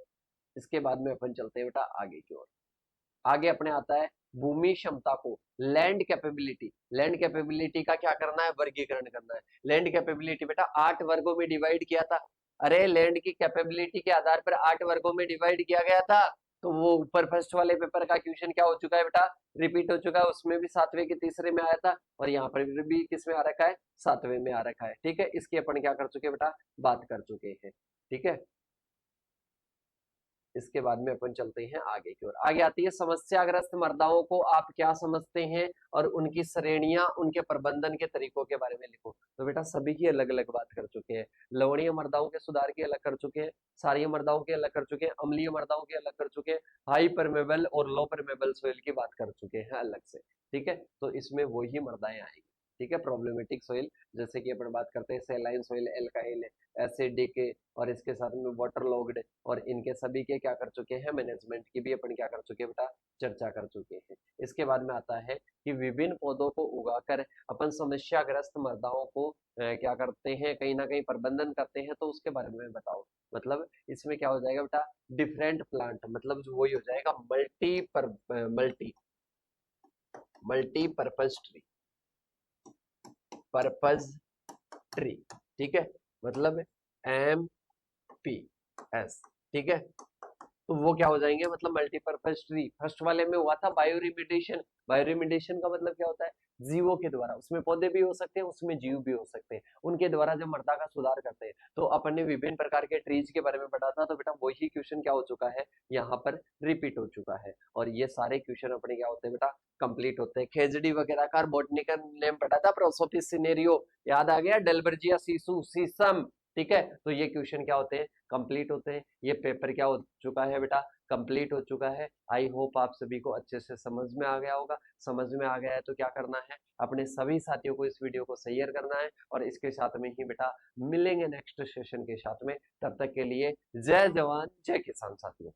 इसके बाद में अपन चलते हैं बेटा आगे की ओर। आगे अपने आता है भूमि क्षमता को, लैंड कैपेबिलिटी। लैंड कैपेबिलिटी का क्या करना है, वर्गीकरण करना है। लैंड कैपेबिलिटी बेटा 8 वर्गों में डिवाइड किया था। अरे लैंड की कैपेबिलिटी के आधार पर 8 वर्गों में डिवाइड किया गया था। तो वो ऊपर फर्स्ट वाले पेपर का क्वेश्चन क्या हो चुका है बेटा, रिपीट हो चुका है। उसमें भी 7वें के तीसरे में आया था और यहाँ पर भी किस में आ रखा है, 7वें में आ रखा है। ठीक है, इसकी अपन क्या कर चुके हैं बेटा, बात कर चुके हैं। ठीक है, इसके बाद में अपन चलते हैं आगे की ओर। आगे आती है समस्याग्रस्त मृदाओं को आप क्या समझते हैं और उनकी श्रेणियां, उनके प्रबंधन के तरीकों के बारे में लिखो। तो बेटा सभी की अलग अलग बात कर चुके हैं। लवणीय मृदाओं के सुधार की अलग कर चुके हैं, क्षारीय मृदाओं की अलग कर चुके हैं, अम्लीय मृदाओं की अलग कर चुके हैं, हाई परमेबल और लो परमेबल सोइल की बात कर चुके हैं अलग से। ठीक है, तो इसमें वही मृदाएं आएगी। ठीक है, प्रॉब्लमेटिक सोइल जैसे कि अपन बात करते हैं सेलाइन सोइल, एल्काइल, एसिडिक और इसके साथ में वाटर लॉग्ड, और इनके सभी के क्या कर चुके हैं, मैनेजमेंट की भी अपन क्या कर चुके हैं बेटा, चर्चा कर चुके हैं। इसके बाद में आता है कि विभिन्न पौधों को उगाकर अपन समस्याग्रस्त मृदाओं को क्या करते हैं, कहीं ना कहीं प्रबंधन करते हैं। तो उसके बारे में बताओ। मतलब इसमें क्या हो जाएगा बेटा, डिफरेंट प्लांट, मतलब जो वही हो जाएगा मल्टीपर्पज ट्री, पर्पज ट्री। ठीक है, मतलब MPS। ठीक है, तो वो क्या हो जाएंगे, मतलब मल्टीपर्पज ट्री। फर्स्ट वाले में हुआ था बायोरिमिडिएशन। बायोरिमिडिएशन का मतलब क्या होता है, जीवों के द्वारा, उसमें पौधे भी हो सकते हैं, उसमें जीव भी हो सकते हैं, उनके द्वारा जब मृदा का सुधार करते हैं। तो अपन ने विभिन्न प्रकार के ट्रीज के बारे में पढ़ा था। तो बेटा वही क्वेश्चन क्या हो चुका है, यहाँ पर रिपीट हो चुका है। और ये सारे क्वेश्चन अपने क्या होते हैं बेटा, कंप्लीट होते हैं। खेजड़ी वगैरह का बॉटनिकल नेम पढ़ा था, प्रोसोपिस सिनेरियो याद आ गया, डेल्बर्जिया सीसू सीसम। ठीक है, तो ये क्वेश्चन क्या होते हैं, कंप्लीट होते हैं। ये पेपर क्या हो चुका है बेटा, कंप्लीट हो चुका है। आई होप आप सभी को अच्छे से समझ में आ गया होगा। समझ में आ गया है तो क्या करना है, अपने सभी साथियों को इस वीडियो को शेयर करना है। और इसके साथ में ही बेटा मिलेंगे नेक्स्ट सेशन के साथ में। तब तक के लिए जय जवान जय किसान साथियों।